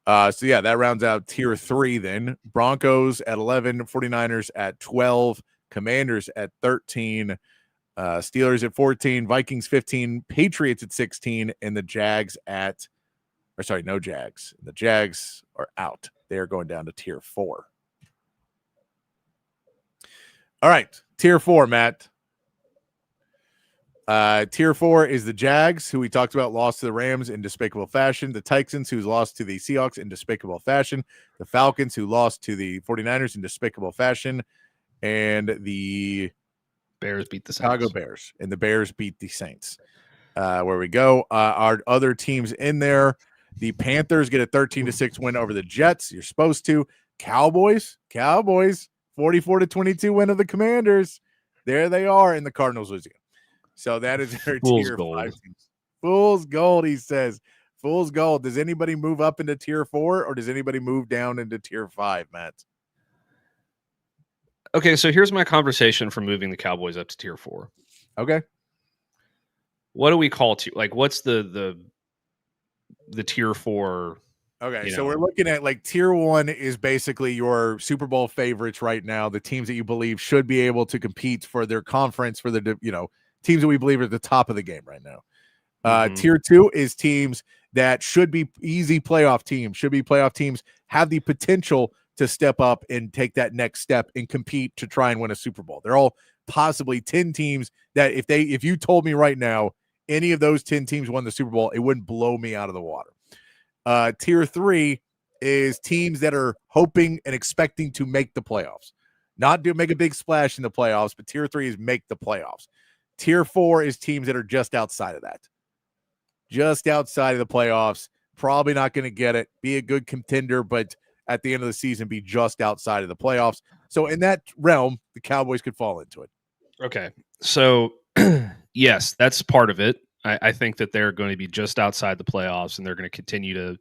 That rounds out tier 3 then. Broncos at 11, 49ers at 12, Commanders at 13, Steelers at 14, Vikings 15, Patriots at 16, and the Jags no Jags. The Jags are out. They are going down to tier 4. All right, tier 4, Matt. Tier 4 is the Jags, who we talked about lost to the Rams in despicable fashion. The Texans, who's lost to the Seahawks in despicable fashion. The Falcons, who lost to the 49ers in despicable fashion. And the Bears beat the Chicago Saints. Bears. And the Bears beat the Saints. Where we go. Our other teams in there. The Panthers get a 13-6 win over the Jets. You're supposed to. Cowboys, 44-22 win of the Commanders. There they are, and the Cardinals losing. So that is our Fool's tier gold. 5 teams. Fool's gold, he says. Fool's gold. Does anybody move up into tier 4 or does anybody move down into tier 5, Matt? Okay, so here's my conversation for moving the Cowboys up to tier 4. Okay. What do we call what's the tier 4? Okay, so we're looking at like tier 1 is basically your Super Bowl favorites right now, the teams that you believe should be able to compete for their conference, for the teams that we believe are at the top of the game right now. Tier 2 is teams that should be easy playoff teams, have the potential to step up and take that next step and compete to try and win a Super Bowl. They're all possibly 10 teams that if you told me right now any of those 10 teams won the Super Bowl, it wouldn't blow me out of the water. Tier 3 is teams that are hoping and expecting to make the playoffs. Not to make a big splash in the playoffs, but tier 3 is make the playoffs. Tier 4 is teams that are just outside of that. Just outside of the playoffs. Probably not going to get it. Be a good contender, but at the end of the season, be just outside of the playoffs. So in that realm, the Cowboys could fall into it. Okay. So, yes, that's part of it. I think that they're going to be just outside the playoffs, and they're going to continue to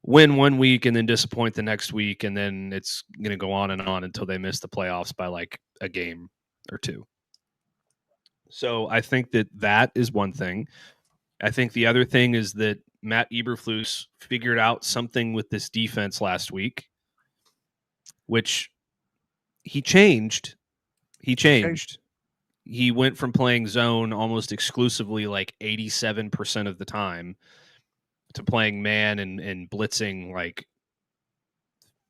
win one week and then disappoint the next week, and then it's going to go on and on until they miss the playoffs by like a game or two. So I think that is one thing. I think the other thing is that Matt Eberflus figured out something with this defense last week, which he changed. He went from playing zone almost exclusively like 87% of the time to playing man and blitzing like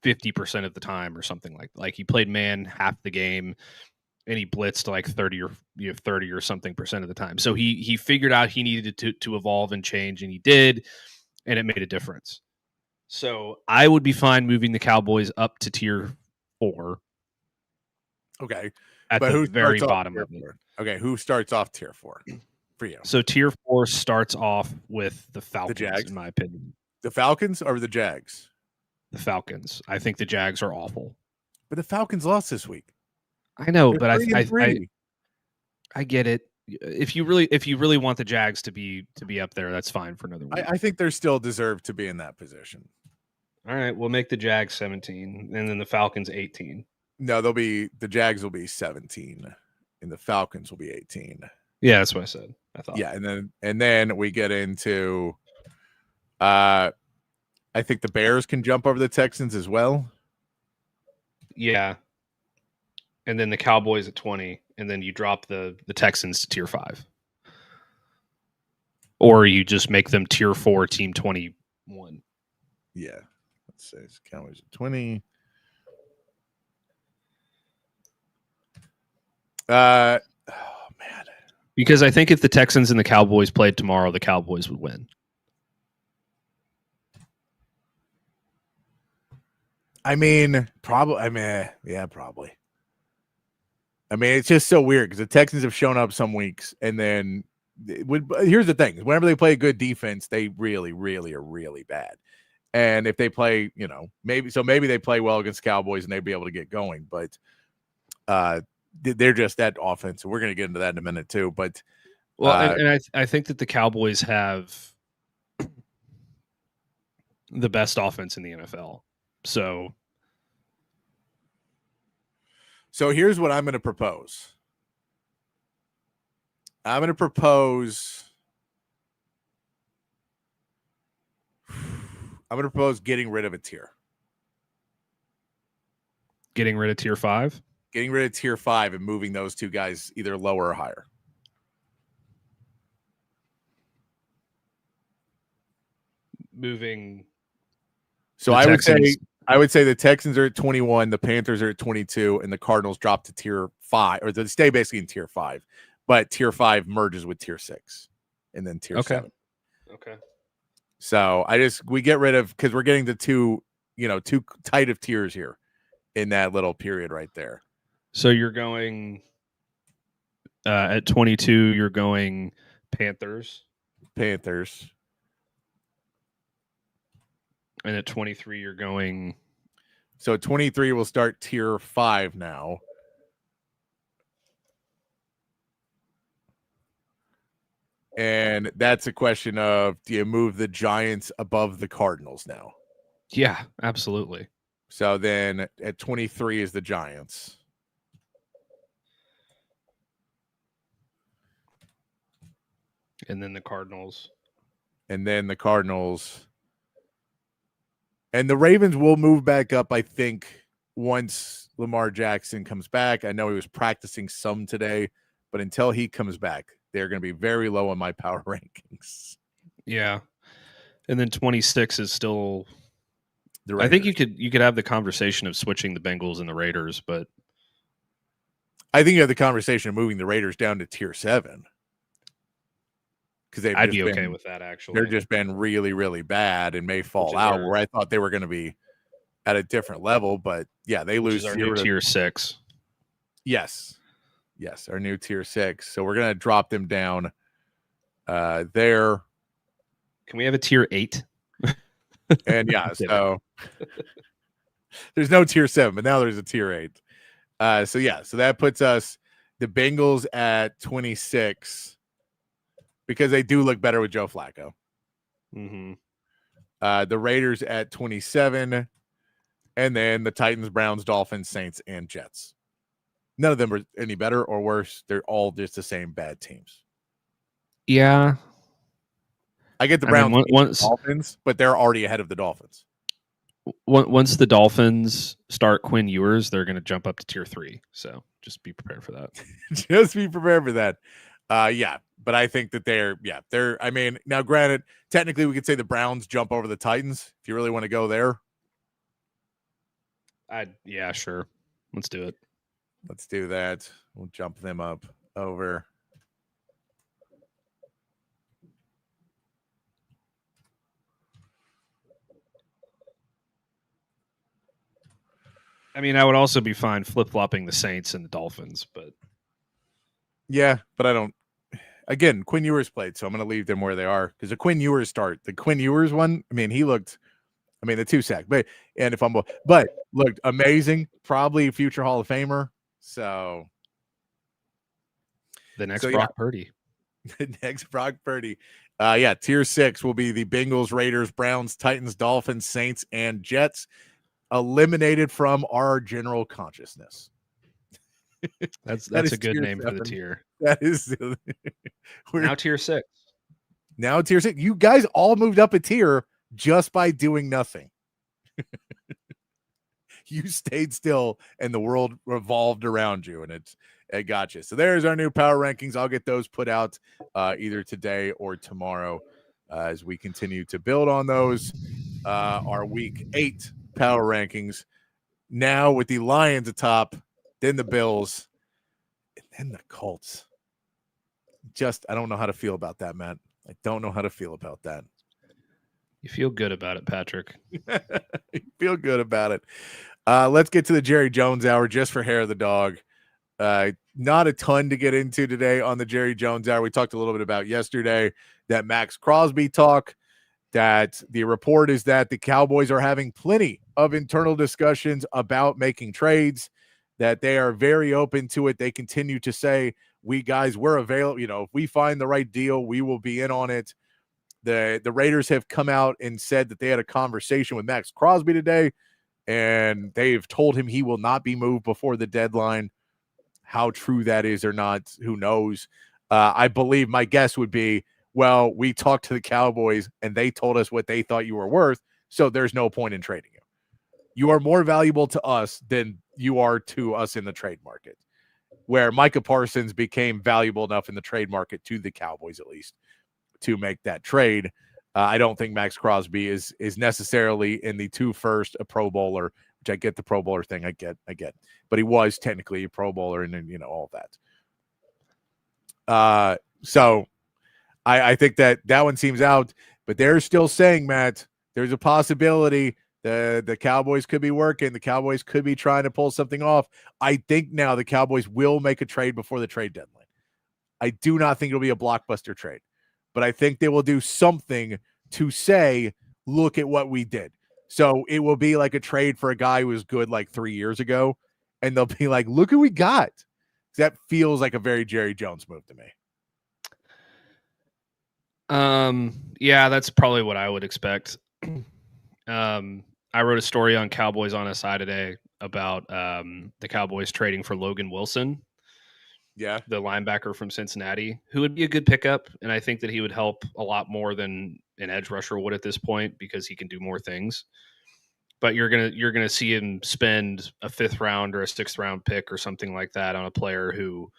50% of the time or something like he played man half the game and he blitzed like 30 or something percent of the time. So he figured out he needed to evolve and change, and he did, and it made a difference. So I would be fine moving the Cowboys up to tier 4. Okay. At but the very bottom of it. Okay, who starts off tier 4 for you? So tier 4 starts off with the Falcons, the Jags? in my opinion. The Falcons or the Jags? The Falcons. I think the Jags are awful. But the Falcons lost this week. I know, They're but 3-3. I get it. If you really want the Jags to be up there, that's fine for another week. I think they're still deserved to be in that position. All right, we'll make the Jags 17, and then the Falcons 18. No, the Jags will be 17, and the Falcons will be 18. Yeah, that's what I said. I thought. Yeah, and then we get into, I think the Bears can jump over the Texans as well. Yeah, and then the Cowboys at 20, and then you drop the Texans to tier 5, or you just make them tier 4, team 21. Yeah, let's say it's Cowboys at 20. Oh man. Because I think if the Texans and the Cowboys played tomorrow, the Cowboys would win. Probably. It's just so weird because the Texans have shown up some weeks, and then here's the thing: whenever they play a good defense, they really, really are really bad. And if they play, maybe they play well against Cowboys and they'd be able to get going, but they're just that offense. We're going to get into that in a minute too. But I think that the Cowboys have the best offense in the NFL. So here's what I'm going to propose. I'm going to propose getting rid of a tier. Getting rid of tier 5? Getting rid of tier 5 and moving those two guys either lower or higher. Moving. So I would say the Texans are at 21, the Panthers are at 22, and the Cardinals drop to tier 5, or they stay basically in tier 5, but tier 5 merges with tier 6, and then tier 7. Okay. So we get rid of, because we're getting the too tight of tiers here in that little period right there. So you're going at 22, you're going Panthers. And at 23, you're going. So at 23, we'll start tier 5 now. And that's a question of, do you move the Giants above the Cardinals now? Yeah, absolutely. So then at 23 is the Giants. And then the Cardinals. And then the Cardinals. And the Ravens will move back up, I think, once Lamar Jackson comes back. I know he was practicing some today, but until he comes back, they're going to be very low on my power rankings. Yeah. And then 26 is still The I think Raiders. you could have the conversation of switching the Bengals and the Raiders, but I think you have the conversation of moving the Raiders down to tier 7. Because I'd be okay with that, actually. They're just been really, really bad and may fall out where I thought they were going to be at a different level. But yeah, they lose our new tier 6. Yes. Yes, our new tier 6. So we're going to drop them down there. Can we have a tier 8? And yeah, so there's no tier 7, but now there's a tier 8. So yeah, so that puts us the Bengals at 26 because they do look better with Joe Flacco. Mm-hmm. The Raiders at 27, and then the Titans, Browns, Dolphins, Saints, and Jets. None of them are any better or worse. They're all just the same bad teams. Yeah. I get the Browns once Dolphins, but they're already ahead of the Dolphins. Once the Dolphins start Quinn Ewers, they're going to jump up to tier 3. So just be prepared for that. Just be prepared for that. Yeah, but I think that they're, I mean, now granted, technically we could say the Browns jump over the Titans if you really want to go there. Yeah, sure. Let's do it. Let's do that. We'll jump them up over. I mean, I would also be fine flip-flopping the Saints and the Dolphins, but yeah, but I don't. Again, Quinn Ewers played, so I'm going to leave them where they are because the Quinn Ewers start. The Quinn Ewers one, I mean, he looked. I mean, the 2-sack, but looked amazing. Probably future Hall of Famer. So the next Brock Purdy. The next Brock Purdy. Yeah, tier 6 will be the Bengals, Raiders, Browns, Titans, Dolphins, Saints, and Jets. Eliminated from our general consciousness. That's a good name 7. For the tier. That is we're now tier 6. Now tier 6. You guys all moved up a tier just by doing nothing. You stayed still and the world revolved around you, and it got you. So there's our new power rankings. I'll get those put out either today or tomorrow as we continue to build on those. Our week 8 power rankings now with the Lions atop, then the Bills, and then the Colts. I don't know how to feel about that, Matt. I don't know how to feel about that. You feel good about it, Patrick. You feel good about it. Let's get to the Jerry Jones hour just for hair of the dog. Not a ton to get into today on the Jerry Jones hour. We talked a little bit about yesterday that Max Crosby talk. That the report is that the Cowboys are having plenty of internal discussions about making trades, that they are very open to it. They continue to say, we're available. You know, if we find the right deal, we will be in on it. The Raiders have come out and said that they had a conversation with Max Crosby today, and they've told him he will not be moved before the deadline. How true that is or not, who knows? I believe my guess would be, well, we talked to the Cowboys and they told us what they thought you were worth, so there's no point in trading you. You are more valuable to us than you are to us in the trade market, where Micah Parsons became valuable enough in the trade market to the Cowboys, at least, to make that trade. I don't think Max Crosby is necessarily in the 2 first, a Pro Bowler, which I get the Pro Bowler thing. I get, but he was technically a Pro Bowler and then, all that. So I think that one seems out, but they're still saying, Matt, there's a possibility the Cowboys could be working. The Cowboys could be trying to pull something off. I think now the Cowboys will make a trade before the trade deadline. I do not think it'll be a blockbuster trade, but I think they will do something to say, look at what we did. So it will be like a trade for a guy who was good like 3 years ago, and they'll be like, look what we got. That feels like a very Jerry Jones move to me. Yeah, that's probably what I would expect. I wrote a story on Cowboys on SI today about the Cowboys trading for Logan Wilson, Yeah. the linebacker from Cincinnati, who would be a good pickup, and I think that he would help a lot more than an edge rusher would at this point because he can do more things. But you're gonna see him spend a 5th round or a 6th round pick or something like that on a player who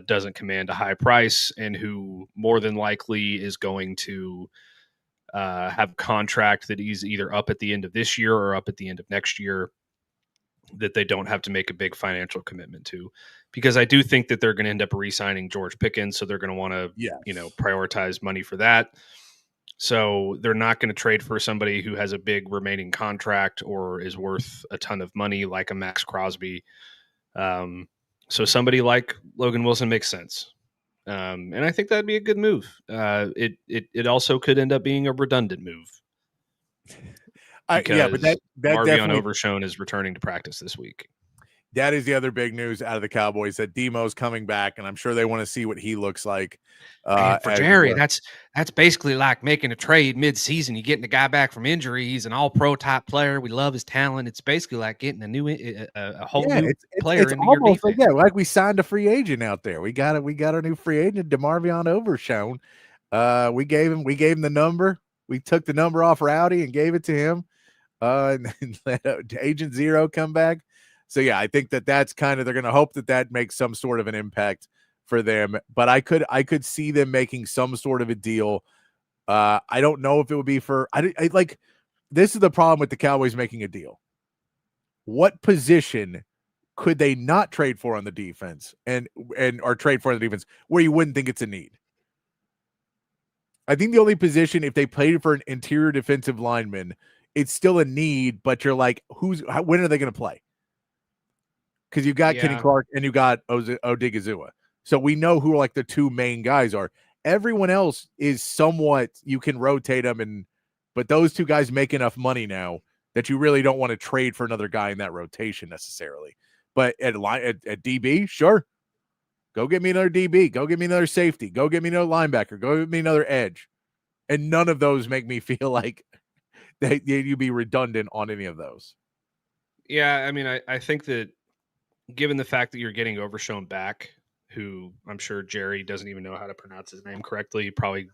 doesn't command a high price and who more than likely is going to have a contract that he's either up at the end of this year or up at the end of next year that they don't have to make a big financial commitment to. Because I do think that they're going to end up re-signing George Pickens, so they're going to want to, prioritize money for that. So they're not going to trade for somebody who has a big remaining contract or is worth a ton of money like a Max Crosby. So somebody like Logan Wilson makes sense. And I think that'd be a good move. It also could end up being a redundant move. But that Marvion Overshone is returning to practice this week. That is the other big news out of the Cowboys, that Demo's coming back, and I'm sure they want to see what he looks like. And for Jerry, that's basically like making a trade mid-season. You're getting a guy back from injury. He's an all-pro type player. We love his talent. It's basically like getting a new, a whole new player it's into your defense. Like we signed a free agent out there. We got our new free agent, DeMarvion Overshone. We gave him the number. We took the number off Rowdy and gave it to him. And let Agent Zero come back. So yeah, I think that's kind of, they're going to hope that makes some sort of an impact for them. But I could see them making some sort of a deal. I don't know if it would be for. I like. This is the problem with the Cowboys making a deal. What position could they not trade for on the defense or trade for on the defense where you wouldn't think it's a need? I think the only position, if they played for an interior defensive lineman, it's still a need. But you're like, when are they going to play? Because you've got Kenny Clark and you got Odigizua. So we know who like the two main guys are. Everyone else is somewhat, you can rotate them, but those two guys make enough money now that you really don't want to trade for another guy in that rotation necessarily. But at DB, sure. Go get me another DB. Go get me another safety. Go get me another linebacker. Go get me another edge. And none of those make me feel like that you'd be redundant on any of those. Yeah, I mean, I think that given the fact that you're getting Overshone back, who I'm sure Jerry doesn't even know how to pronounce his name correctly, probably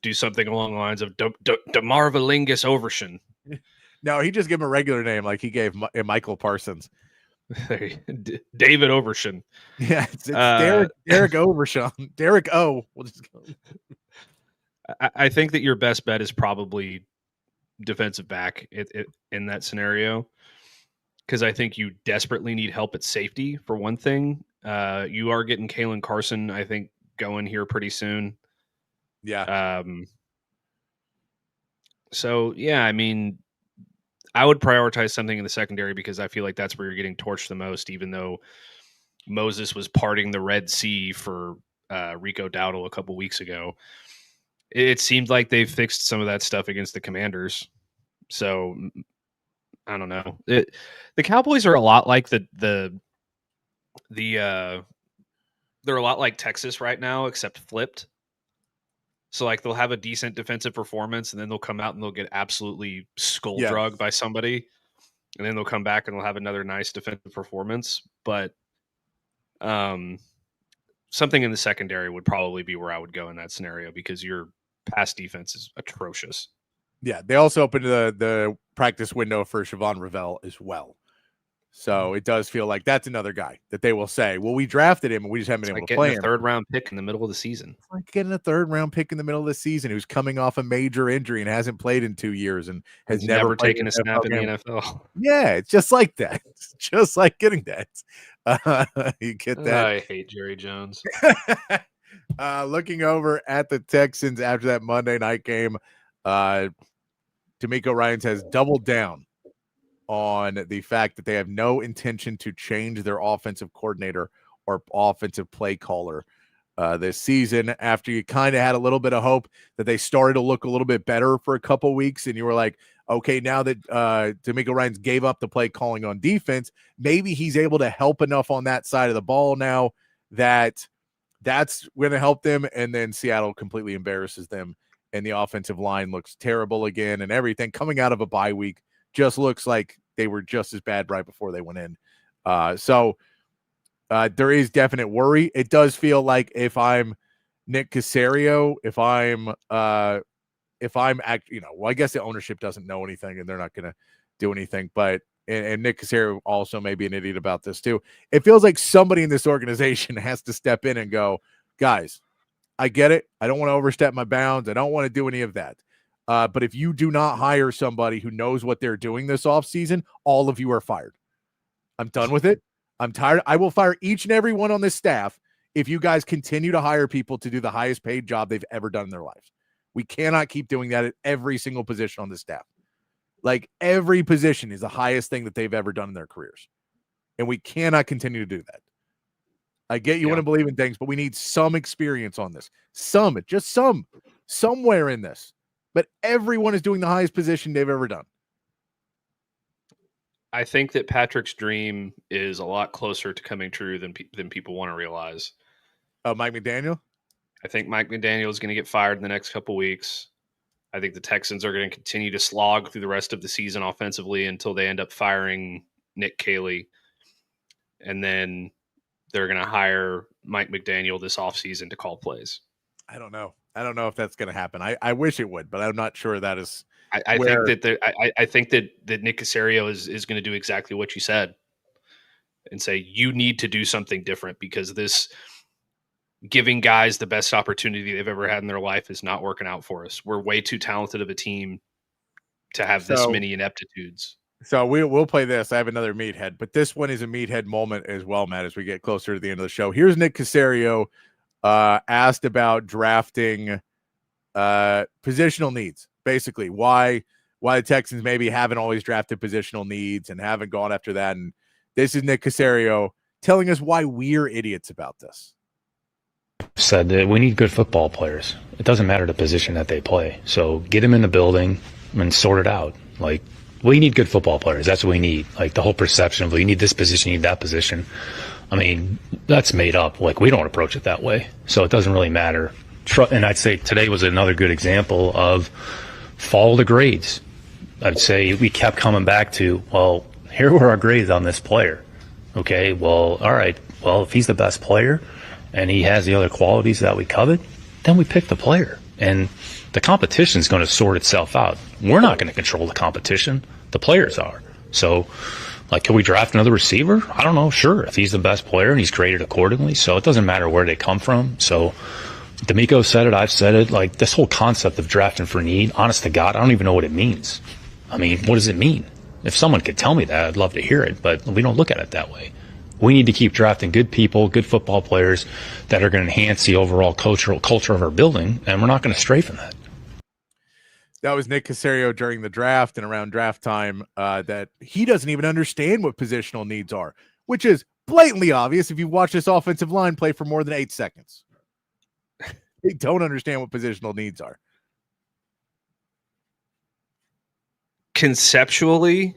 do something along the lines of DeMarvalingus Overshone. No, he just gave him a regular name like he gave Michael Parsons. David Overshone. Yeah, it's Derek Overshone. Derek O. We'll just go. I think that your best bet is probably defensive back in that scenario. Because I think you desperately need help at safety, for one thing. You are getting Kalen Carson, I think, going here pretty soon. Yeah. So, yeah, I mean, I would prioritize something in the secondary because I feel like that's where you're getting torched the most, even though Moses was parting the Red Sea for Rico Dowdle a couple weeks ago. It seemed like they've fixed some of that stuff against the Commanders. So I don't know. The Cowboys are a lot like they're a lot like Texas right now, except flipped. So like they'll have a decent defensive performance and then they'll come out and they'll get absolutely skull drugged by somebody. And then they'll come back and they'll have another nice defensive performance. But something in the secondary would probably be where I would go in that scenario because your pass defense is atrocious. Yeah, they also opened the practice window for Siobhan Ravel as well. So it does feel like that's another guy that they will say, well, we drafted him and we just haven't been able to play him. Getting a 3rd round pick in the middle of the season. It's like getting a 3rd round pick in the middle of the season who's coming off a major injury and hasn't played in 2 years and has never taken a snap in the NFL. Yeah, it's just like that. It's just like getting that. You get that. I hate Jerry Jones. Looking over at the Texans after that Monday night game, D'Amico Ryans has doubled down on the fact that they have no intention to change their offensive coordinator or offensive play caller this season after you kind of had a little bit of hope that they started to look a little bit better for a couple weeks. And you were like, okay, now that D'Amico Ryans gave up the play calling on defense, maybe he's able to help enough on that side of the ball now that That's going to help them. And then Seattle completely embarrasses them. And the offensive line looks terrible again. And everything coming out of a bye week just looks like they were just as bad right before they went in. So there is definite worry. It does feel like if I'm Nick Caserio, well, I guess the ownership doesn't know anything and they're not going to do anything, but and Nick Caserio also may be an idiot about this too. It feels like somebody in this organization has to step in and go, guys, I get it. I don't want to overstep my bounds. I don't want to do any of that. But if you do not hire somebody who knows what they're doing this offseason, all of you are fired. I'm done with it. I'm tired. I will fire each and every one on this staff if you guys continue to hire people to do the highest paid job they've ever done in their lives. We cannot keep doing that at every single position on the staff. Like every position is the highest thing that they've ever done in their careers. And we cannot continue to do that. I get you want to believe in things, but we need some experience on this. Somewhere in this. But everyone is doing the highest position they've ever done. I think that Patrick's dream is a lot closer to coming true than people want to realize. Mike McDaniel? I think Mike McDaniel is going to get fired in the next couple weeks. I think the Texans are going to continue to slog through the rest of the season offensively until they end up firing Nick Caley. And then they're going to hire Mike McDaniel this offseason to call plays. I don't know if that's going to happen. I wish it would, but I'm not sure that is. I think that Nick Caserio is going to do exactly what you said and say, you need to do something different because this giving guys the best opportunity they've ever had in their life is not working out for us. We're way too talented of a team to have this many ineptitudes. So we'll play this. I have another meathead, but this one is a meathead moment as well, Matt, as we get closer to the end of the show. Here's Nick Caserio asked about drafting positional needs. Basically, why the Texans maybe haven't always drafted positional needs and haven't gone after that. And this is Nick Caserio telling us why we're idiots about this. Said that we need good football players. It doesn't matter the position that they play. So get them in the building and sort it out. Like, we need good football players. That's what we need. Like, the whole perception of, you need this position, you need that position. I mean, that's made up. Like, we don't approach it that way. So it doesn't really matter. And I'd say today was another good example of follow the grades. I'd say we kept coming back to, well, here were our grades on this player. Okay, well, all right. Well, if he's the best player and he has the other qualities that we covet, then we pick the player. And the competition is going to sort itself out. We're not going to control the competition. The players are. So, like, can we draft another receiver? I don't know. Sure, if he's the best player and he's graded accordingly. So it doesn't matter where they come from. So D'Amico said it. I've said it. Like, this whole concept of drafting for need, honest to God, I don't even know what it means. I mean, what does it mean? If someone could tell me that, I'd love to hear it. But we don't look at it that way. We need to keep drafting good people, good football players that are going to enhance the overall culture of our building, and we're not going to stray from that. That was Nick Caserio during the draft and around draft time, that he doesn't even understand what positional needs are, which is blatantly obvious if you watch this offensive line play for more than 8 seconds. They don't understand what positional needs are. Conceptually,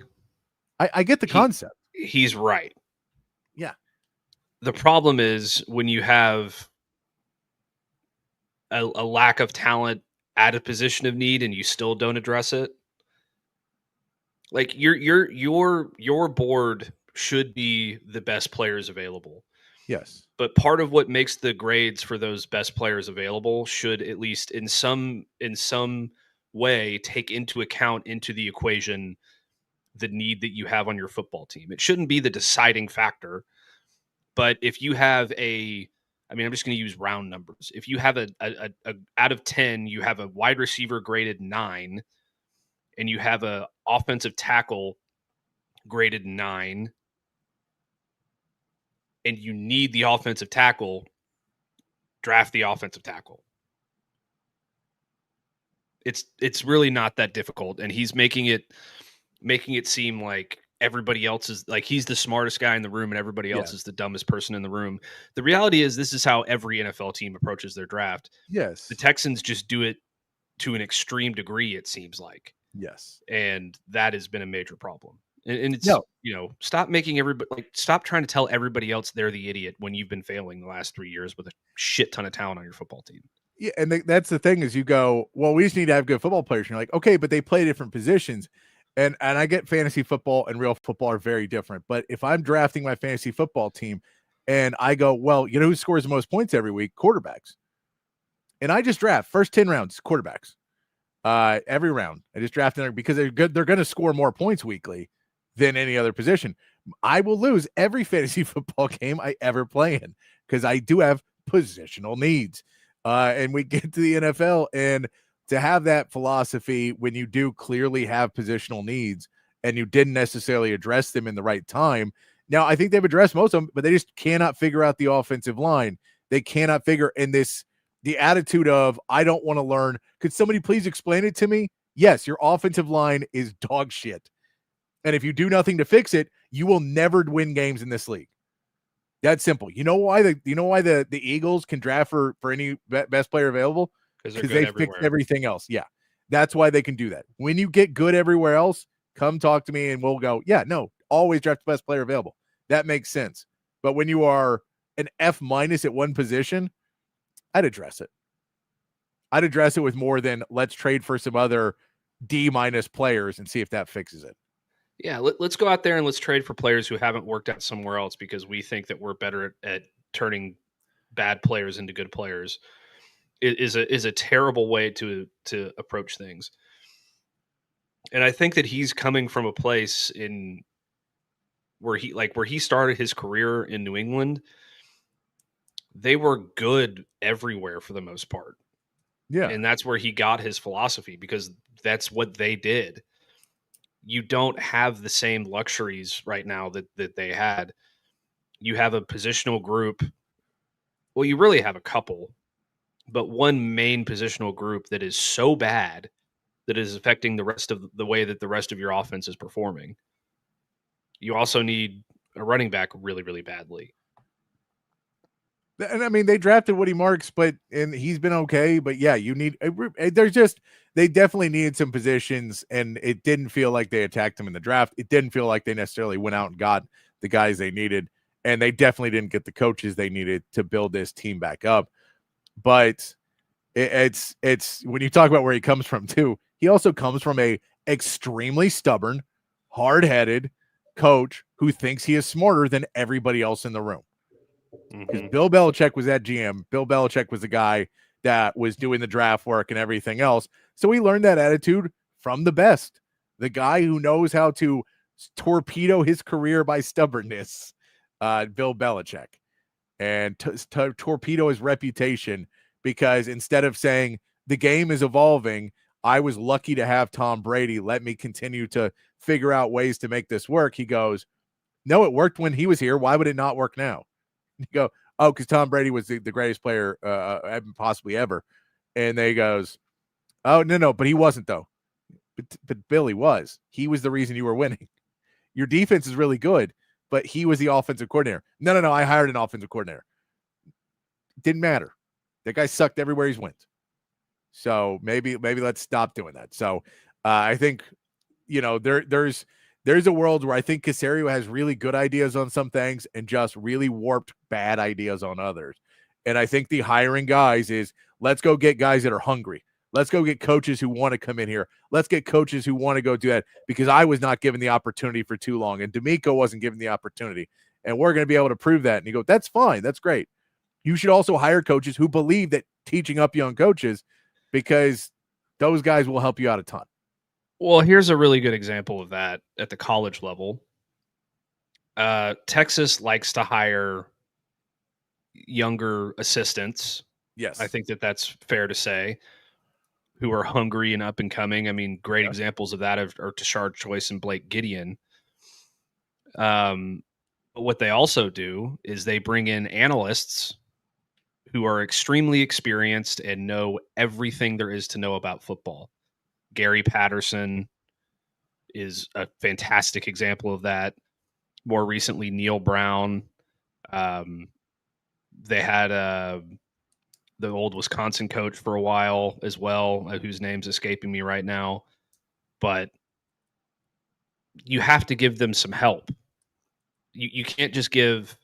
I get the concept. He's right. Yeah. The problem is when you have a lack of talent at a position of need and you still don't address it. Like, your board should be the best players available. Yes. But part of what makes the grades for those best players available should, at least in some way, take into account into the equation the need that you have on your football team. It shouldn't be the deciding factor. But if you have I'm just going to use round numbers. If you have a out of 10, you have a wide receiver graded 9, and you have a offensive tackle graded 9, and you need the offensive tackle, draft the offensive tackle. It's really not that difficult, and he's making it seem like everybody else is, like, he's the smartest guy in the room and everybody else is the dumbest person in the room. The reality is this is how every NFL team approaches their draft. Yes. The Texans just do it to an extreme degree, it seems like. Yes. And that has been a major problem. And it's, stop making everybody stop trying to tell everybody else they're the idiot when you've been failing the last 3 years with a shit ton of talent on your football team. Yeah, and that's the thing is you go, well, we just need to have good football players. And you're like, okay, but they play different positions. And I get fantasy football and real football are very different. But if I'm drafting my fantasy football team and I go, well, who scores the most points every week? Quarterbacks. And I just draft first 10 rounds, quarterbacks. Every round. I just draft them because they're good. They're going to score more points weekly than any other position. I will lose every fantasy football game I ever play in because I do have positional needs. And we get to the NFL, and to have that philosophy when you do clearly have positional needs and you didn't necessarily address them in the right time. Now, I think they've addressed most of them, but they just cannot figure out the offensive line. They cannot figure in this, the attitude of, I don't want to learn. Could somebody please explain it to me? Yes, your offensive line is dog shit. And if you do nothing to fix it, you will never win games in this league. That's simple. You know why the Eagles can draft for any best player available? Because they fix everything else. Yeah, that's why they can do that. When you get good everywhere else, come talk to me and we'll go, yeah, no, always draft the best player available. That makes sense. But when you are an F- at one position, I'd address it. I'd address it with more than let's trade for some other D- players and see if that fixes it. Yeah, let's go out there and let's trade for players who haven't worked out somewhere else because we think that we're better at turning bad players into good players. It is a terrible way to approach things. And I think that he's coming from a place in where he started his career in New England. They were good everywhere for the most part. Yeah. And that's where he got his philosophy because that's what they did. You don't have the same luxuries right now that they had. You have a positional group. Well, you really have a couple, but one main positional group that is so bad that is affecting the rest of the way that the rest of your offense is performing. You also need a running back really, really badly. And I mean, they drafted Woody Marks, and he's been okay. But yeah, they definitely needed some positions, and it didn't feel like they attacked them in the draft. It didn't feel like they necessarily went out and got the guys they needed, and they definitely didn't get the coaches they needed to build this team back up. But it's when you talk about where he comes from too, he also comes from a extremely stubborn, hard-headed coach who thinks he is smarter than everybody else in the room. Because Bill Belichick was that GM. Bill Belichick was the guy that was doing the draft work and everything else. So he learned that attitude from the best. The guy who knows how to torpedo his career by stubbornness, Bill Belichick. And torpedo his reputation because instead of saying the game is evolving, I was lucky to have Tom Brady. Let me continue to figure out ways to make this work. He goes, no, it worked when he was here. Why would it not work now? You go, oh, because Tom Brady was the greatest player possibly ever. And they goes, oh, no, but he wasn't, though. But Billy was. He was the reason you were winning. Your defense is really good, but he was the offensive coordinator. No, I hired an offensive coordinator. Didn't matter. That guy sucked everywhere he's went. So maybe let's stop doing that. So I think, there's a world where I think Caserio has really good ideas on some things and just really warped bad ideas on others. And I think the hiring guys is let's go get guys that are hungry. Let's go get coaches who want to come in here. Let's get coaches who want to go do that because I was not given the opportunity for too long and D'Amico wasn't given the opportunity. And we're going to be able to prove that. And you go, that's fine. That's great. You should also hire coaches who believe that teaching up young coaches because those guys will help you out a ton. Well, here's a really good example of that at the college level. Texas likes to hire younger assistants. Yes. I think that's fair to say, who are hungry and up and coming. I mean, great examples of that are Tashard Choice and Blake Gideon. But what they also do is they bring in analysts who are extremely experienced and know everything there is to know about football. Gary Patterson is a fantastic example of that. More recently, Neil Brown. They had the old Wisconsin coach for a while as well, whose name's escaping me right now. But you have to give them some help. You can't just give.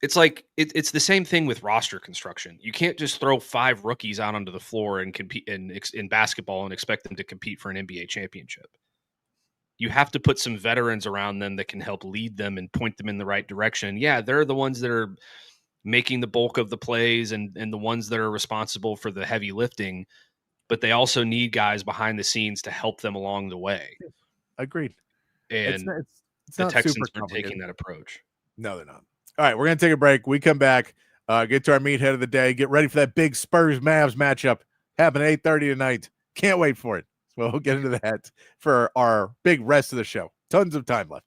It's like it's the same thing with roster construction. You can't just throw 5 rookies out onto the floor and compete in basketball and expect them to compete for an NBA championship. You have to put some veterans around them that can help lead them and point them in the right direction. Yeah, they're the ones that are making the bulk of the plays and the ones that are responsible for the heavy lifting, but they also need guys behind the scenes to help them along the way. Agreed. And it's the not Texans super are taking that approach. No, they're not. All right, we're going to take a break. We come back, get to our meathead of the day, get ready for that big Spurs-Mavs matchup happening at 8:30 tonight. Can't wait for it. So we'll get into that for our big rest of the show. Tons of time left.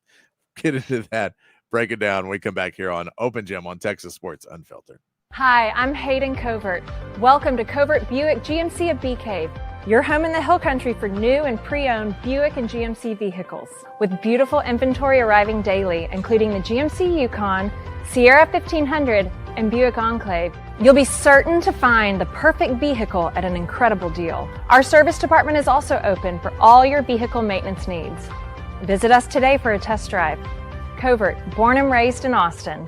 Get into that, break it down when we come back here on Open Gym on Texas Sports Unfiltered. Hi, I'm Hayden Covert. Welcome to Covert Buick GMC of Bee Cave, your home in the Hill Country for new and pre-owned Buick and GMC vehicles. With beautiful inventory arriving daily, including the GMC Yukon, Sierra 1500, and Buick Enclave, you'll be certain to find the perfect vehicle at an incredible deal. Our service department is also open for all your vehicle maintenance needs. Visit us today for a test drive. Covert, born and raised in Austin.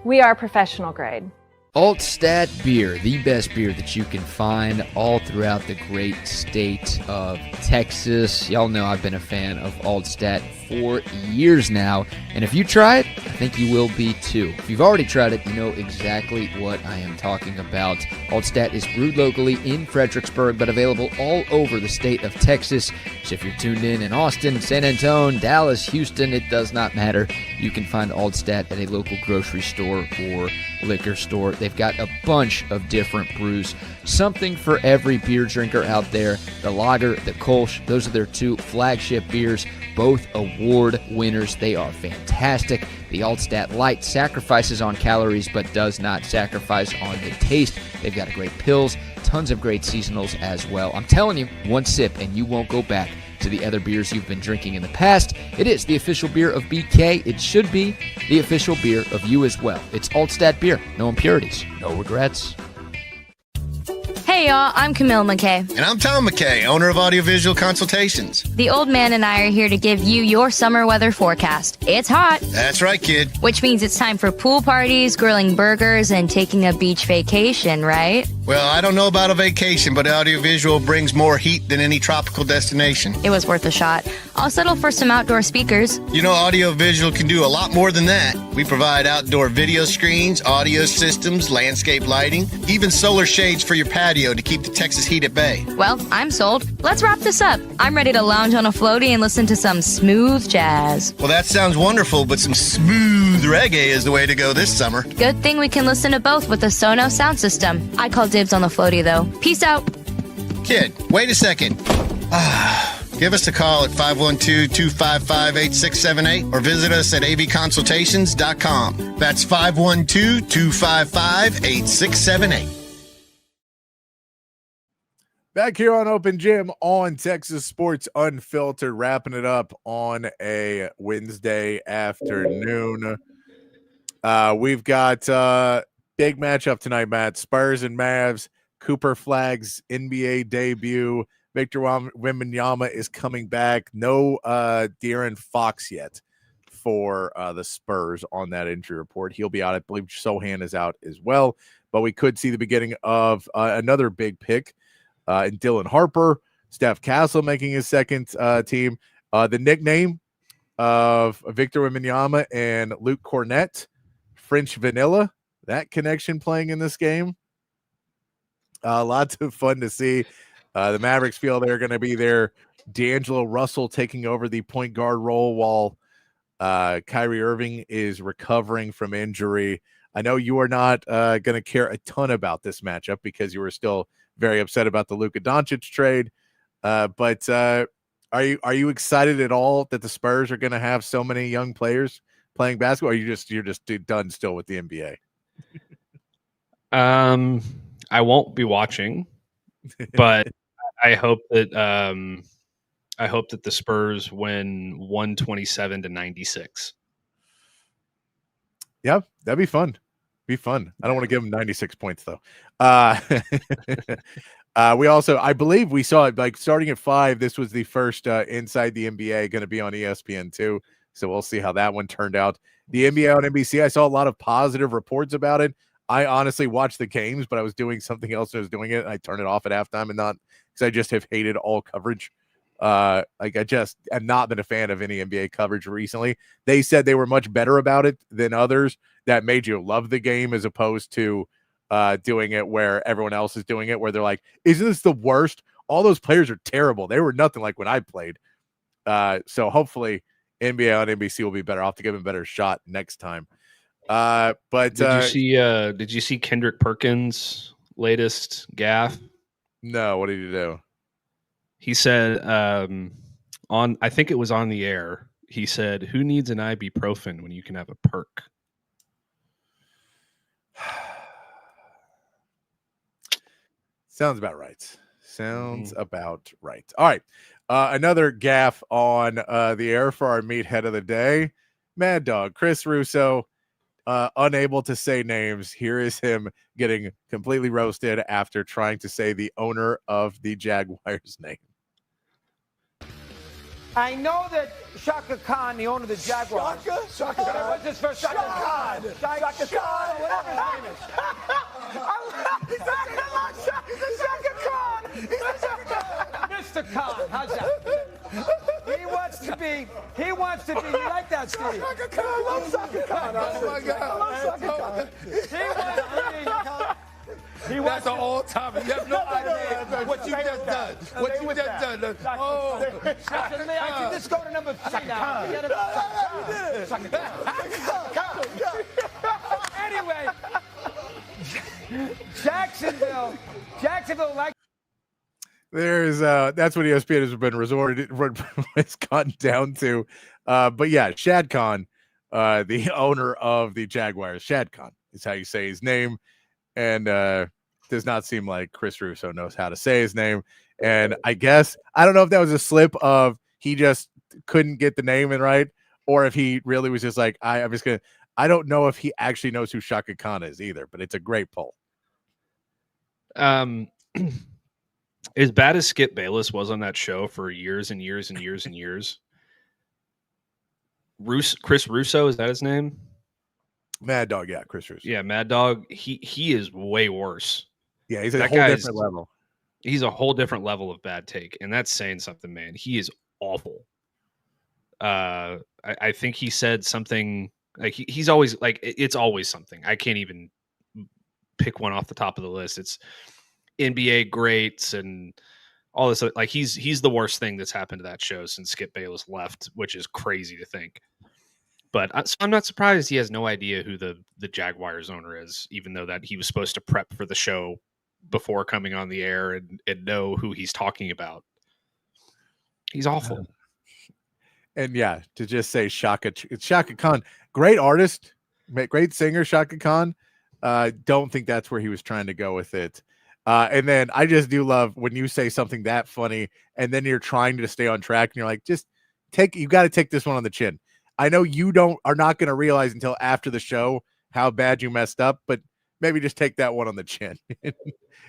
We are professional grade. Altstadt Beer, the best beer that you can find all throughout the great state of Texas. Y'all know I've been a fan of Altstadt for years now, and if you try it, I think you will be too. If you've already tried it, you know exactly what I am talking about. Altstadt is brewed locally in Fredericksburg, but available all over the state of Texas. So if you're tuned in Austin, San Antonio, Dallas, Houston, it does not matter. You can find Altstadt at a local grocery store or liquor store. They've got a bunch of different brews, something for every beer drinker out there. The Lager, the Kolsch, those are their 2 flagship beers, both award winners. They are fantastic. The Altstadt Light sacrifices on calories but does not sacrifice on the taste. They've got great pills, tons of great seasonals as well. I'm telling you, one sip and you won't go back to the other beers you've been drinking in the past. It is the official beer of BK. It should be the official beer of you as well. It's Altstadt Beer. No impurities, no regrets. Hey y'all, I'm Camille McKay. And I'm Tom McKay, owner of Audiovisual Consultations. The old man and I are here to give you your summer weather forecast. It's hot. That's right, kid. Which means it's time for pool parties, grilling burgers, and taking a beach vacation, right? Well, I don't know about a vacation, but Audiovisual brings more heat than any tropical destination. It was worth a shot. I'll settle for some outdoor speakers. You know, Audiovisual can do a lot more than that. We provide outdoor video screens, audio systems, landscape lighting, even solar shades for your patio to keep the Texas heat at bay. Well, I'm sold. Let's wrap this up. I'm ready to lounge on a floaty and listen to some smooth jazz. Well, that sounds wonderful, but some smooth reggae is the way to go this summer. Good thing we can listen to both with the Sonos sound system. I call dibs on the floaty, though. Peace out. Kid, wait a second. Give us a call at 512-255-8678 or visit us at avconsultations.com. That's 512-255-8678. Back here on Open Gym on Texas Sports Unfiltered, wrapping it up on a Wednesday afternoon. We've got big matchup tonight, Matt. Spurs and Mavs. Cooper Flag's NBA debut. Victor Wembanyama is coming back. No De'Aaron Fox yet for the Spurs on that injury report. He'll be out. I believe Sohan is out as well. But we could see the beginning of another big pick in Dylan Harper. Steph Castle making his second team. The nickname of Victor Wembanyama and Luke Cornett, French Vanilla, that connection playing in this game. Lots of fun to see. The Mavericks feel they're going to be there. D'Angelo Russell taking over the point guard role while Kyrie Irving is recovering from injury. I know you are not going to care a ton about this matchup because you were still very upset about the Luka Doncic trade. But are you excited at all that the Spurs are going to have so many young players playing basketball? Or you're just done still with the NBA? I won't be watching, but I hope that the Spurs win 127-96. Yeah, that'd be fun. I don't want to give them 96 points though. I believe we saw it like starting at 5. This was the first Inside the NBA going to be on ESPN too. So we'll see how that one turned out. The NBA on NBC, I saw a lot of positive reports about it. I honestly watched the games, but I was doing something else. I was doing it. And I turned it off at halftime, and not because I just have hated all coverage. Like I just have not been a fan of any NBA coverage recently. They said they were much better about it than others that made you love the game, as opposed to doing it where everyone else is doing it, where they're like, isn't this the worst? All those players are terrible. They were nothing like when I played. So hopefully NBA on NBC will be better. I'll have to give him a better shot next time. But did you see Kendrick Perkins' latest gaffe? No, what did he do? He said I think it was on the air. He said, "Who needs an ibuprofen when you can have a perk?" Sounds about right. About right. All right. Another gaffe on the air for our meathead of the day. Mad Dog, Chris Russo, unable to say names. Here is him getting completely roasted after trying to say the owner of the Jaguars' name. I know that Shaka Khan, the owner of the Jaguars. Shaka Khan? What's his first? Shaka Khan. Shaka Khan, whatever his name is. Shaka Khan. Mr. Khan, how's that? He wants to be, you like that, Steve? Shaka Khan, I love Shaka Khan. Oh my God. I love Shaka Khan. That's an all-time. You have no idea what you just done. What you just done. Oh. I can just go to number 3 now. Anyway, Jacksonville like. There's that's what ESPN has been it's gotten down to. But yeah, Shad Khan, the owner of the Jaguars. Shad Khan is how you say his name. And does not seem like Chris Russo knows how to say his name. And I guess, I don't know if that was a slip of he just couldn't get the name in right, or if he really was just like, I don't know if he actually knows who Shaka Khan is either, but it's a great poll. As bad as Skip Bayless was on that show for years and years and years and years, Chris Russo, is that his name? Mad Dog, yeah, Chris Russo. Yeah, Mad Dog. He is way worse. Yeah, he's a whole different level. He's a whole different level of bad take, and that's saying something, man. He is awful. I think he said something like he's always like it's always something. I can't even pick one off the top of the list. It's NBA greats and all this. Like he's the worst thing that's happened to that show since Skip Bayless left, which is crazy to think. But so I'm not surprised he has no idea who the Jaguars owner is, even though that he was supposed to prep for the show before coming on the air and know who he's talking about. He's awful. And yeah, to just say Shaka Khan, great artist, great singer, Shaka Khan. Don't think that's where he was trying to go with it. And then I just do love when you say something that funny and then you're trying to stay on track and you're like, you got to take this one on the chin. I know you are not going to realize until after the show how bad you messed up, but maybe just take that one on the chin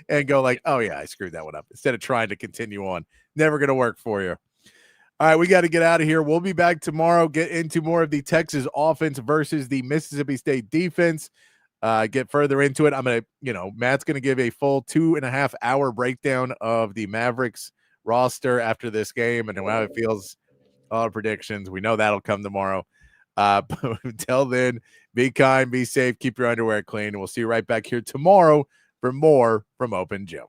and go like, oh yeah, I screwed that one up, instead of trying to continue on. Never going to work for you. All right, we got to get out of here. We'll be back tomorrow, get into more of the Texas offense versus the Mississippi State defense, get further into it. I'm going to, Matt's going to give a full 2.5 hour breakdown of the Mavericks roster after this game and how it feels. All our predictions. We know that'll come tomorrow. But until then, be kind, be safe, keep your underwear clean, and we'll see you right back here tomorrow for more from Open Gym.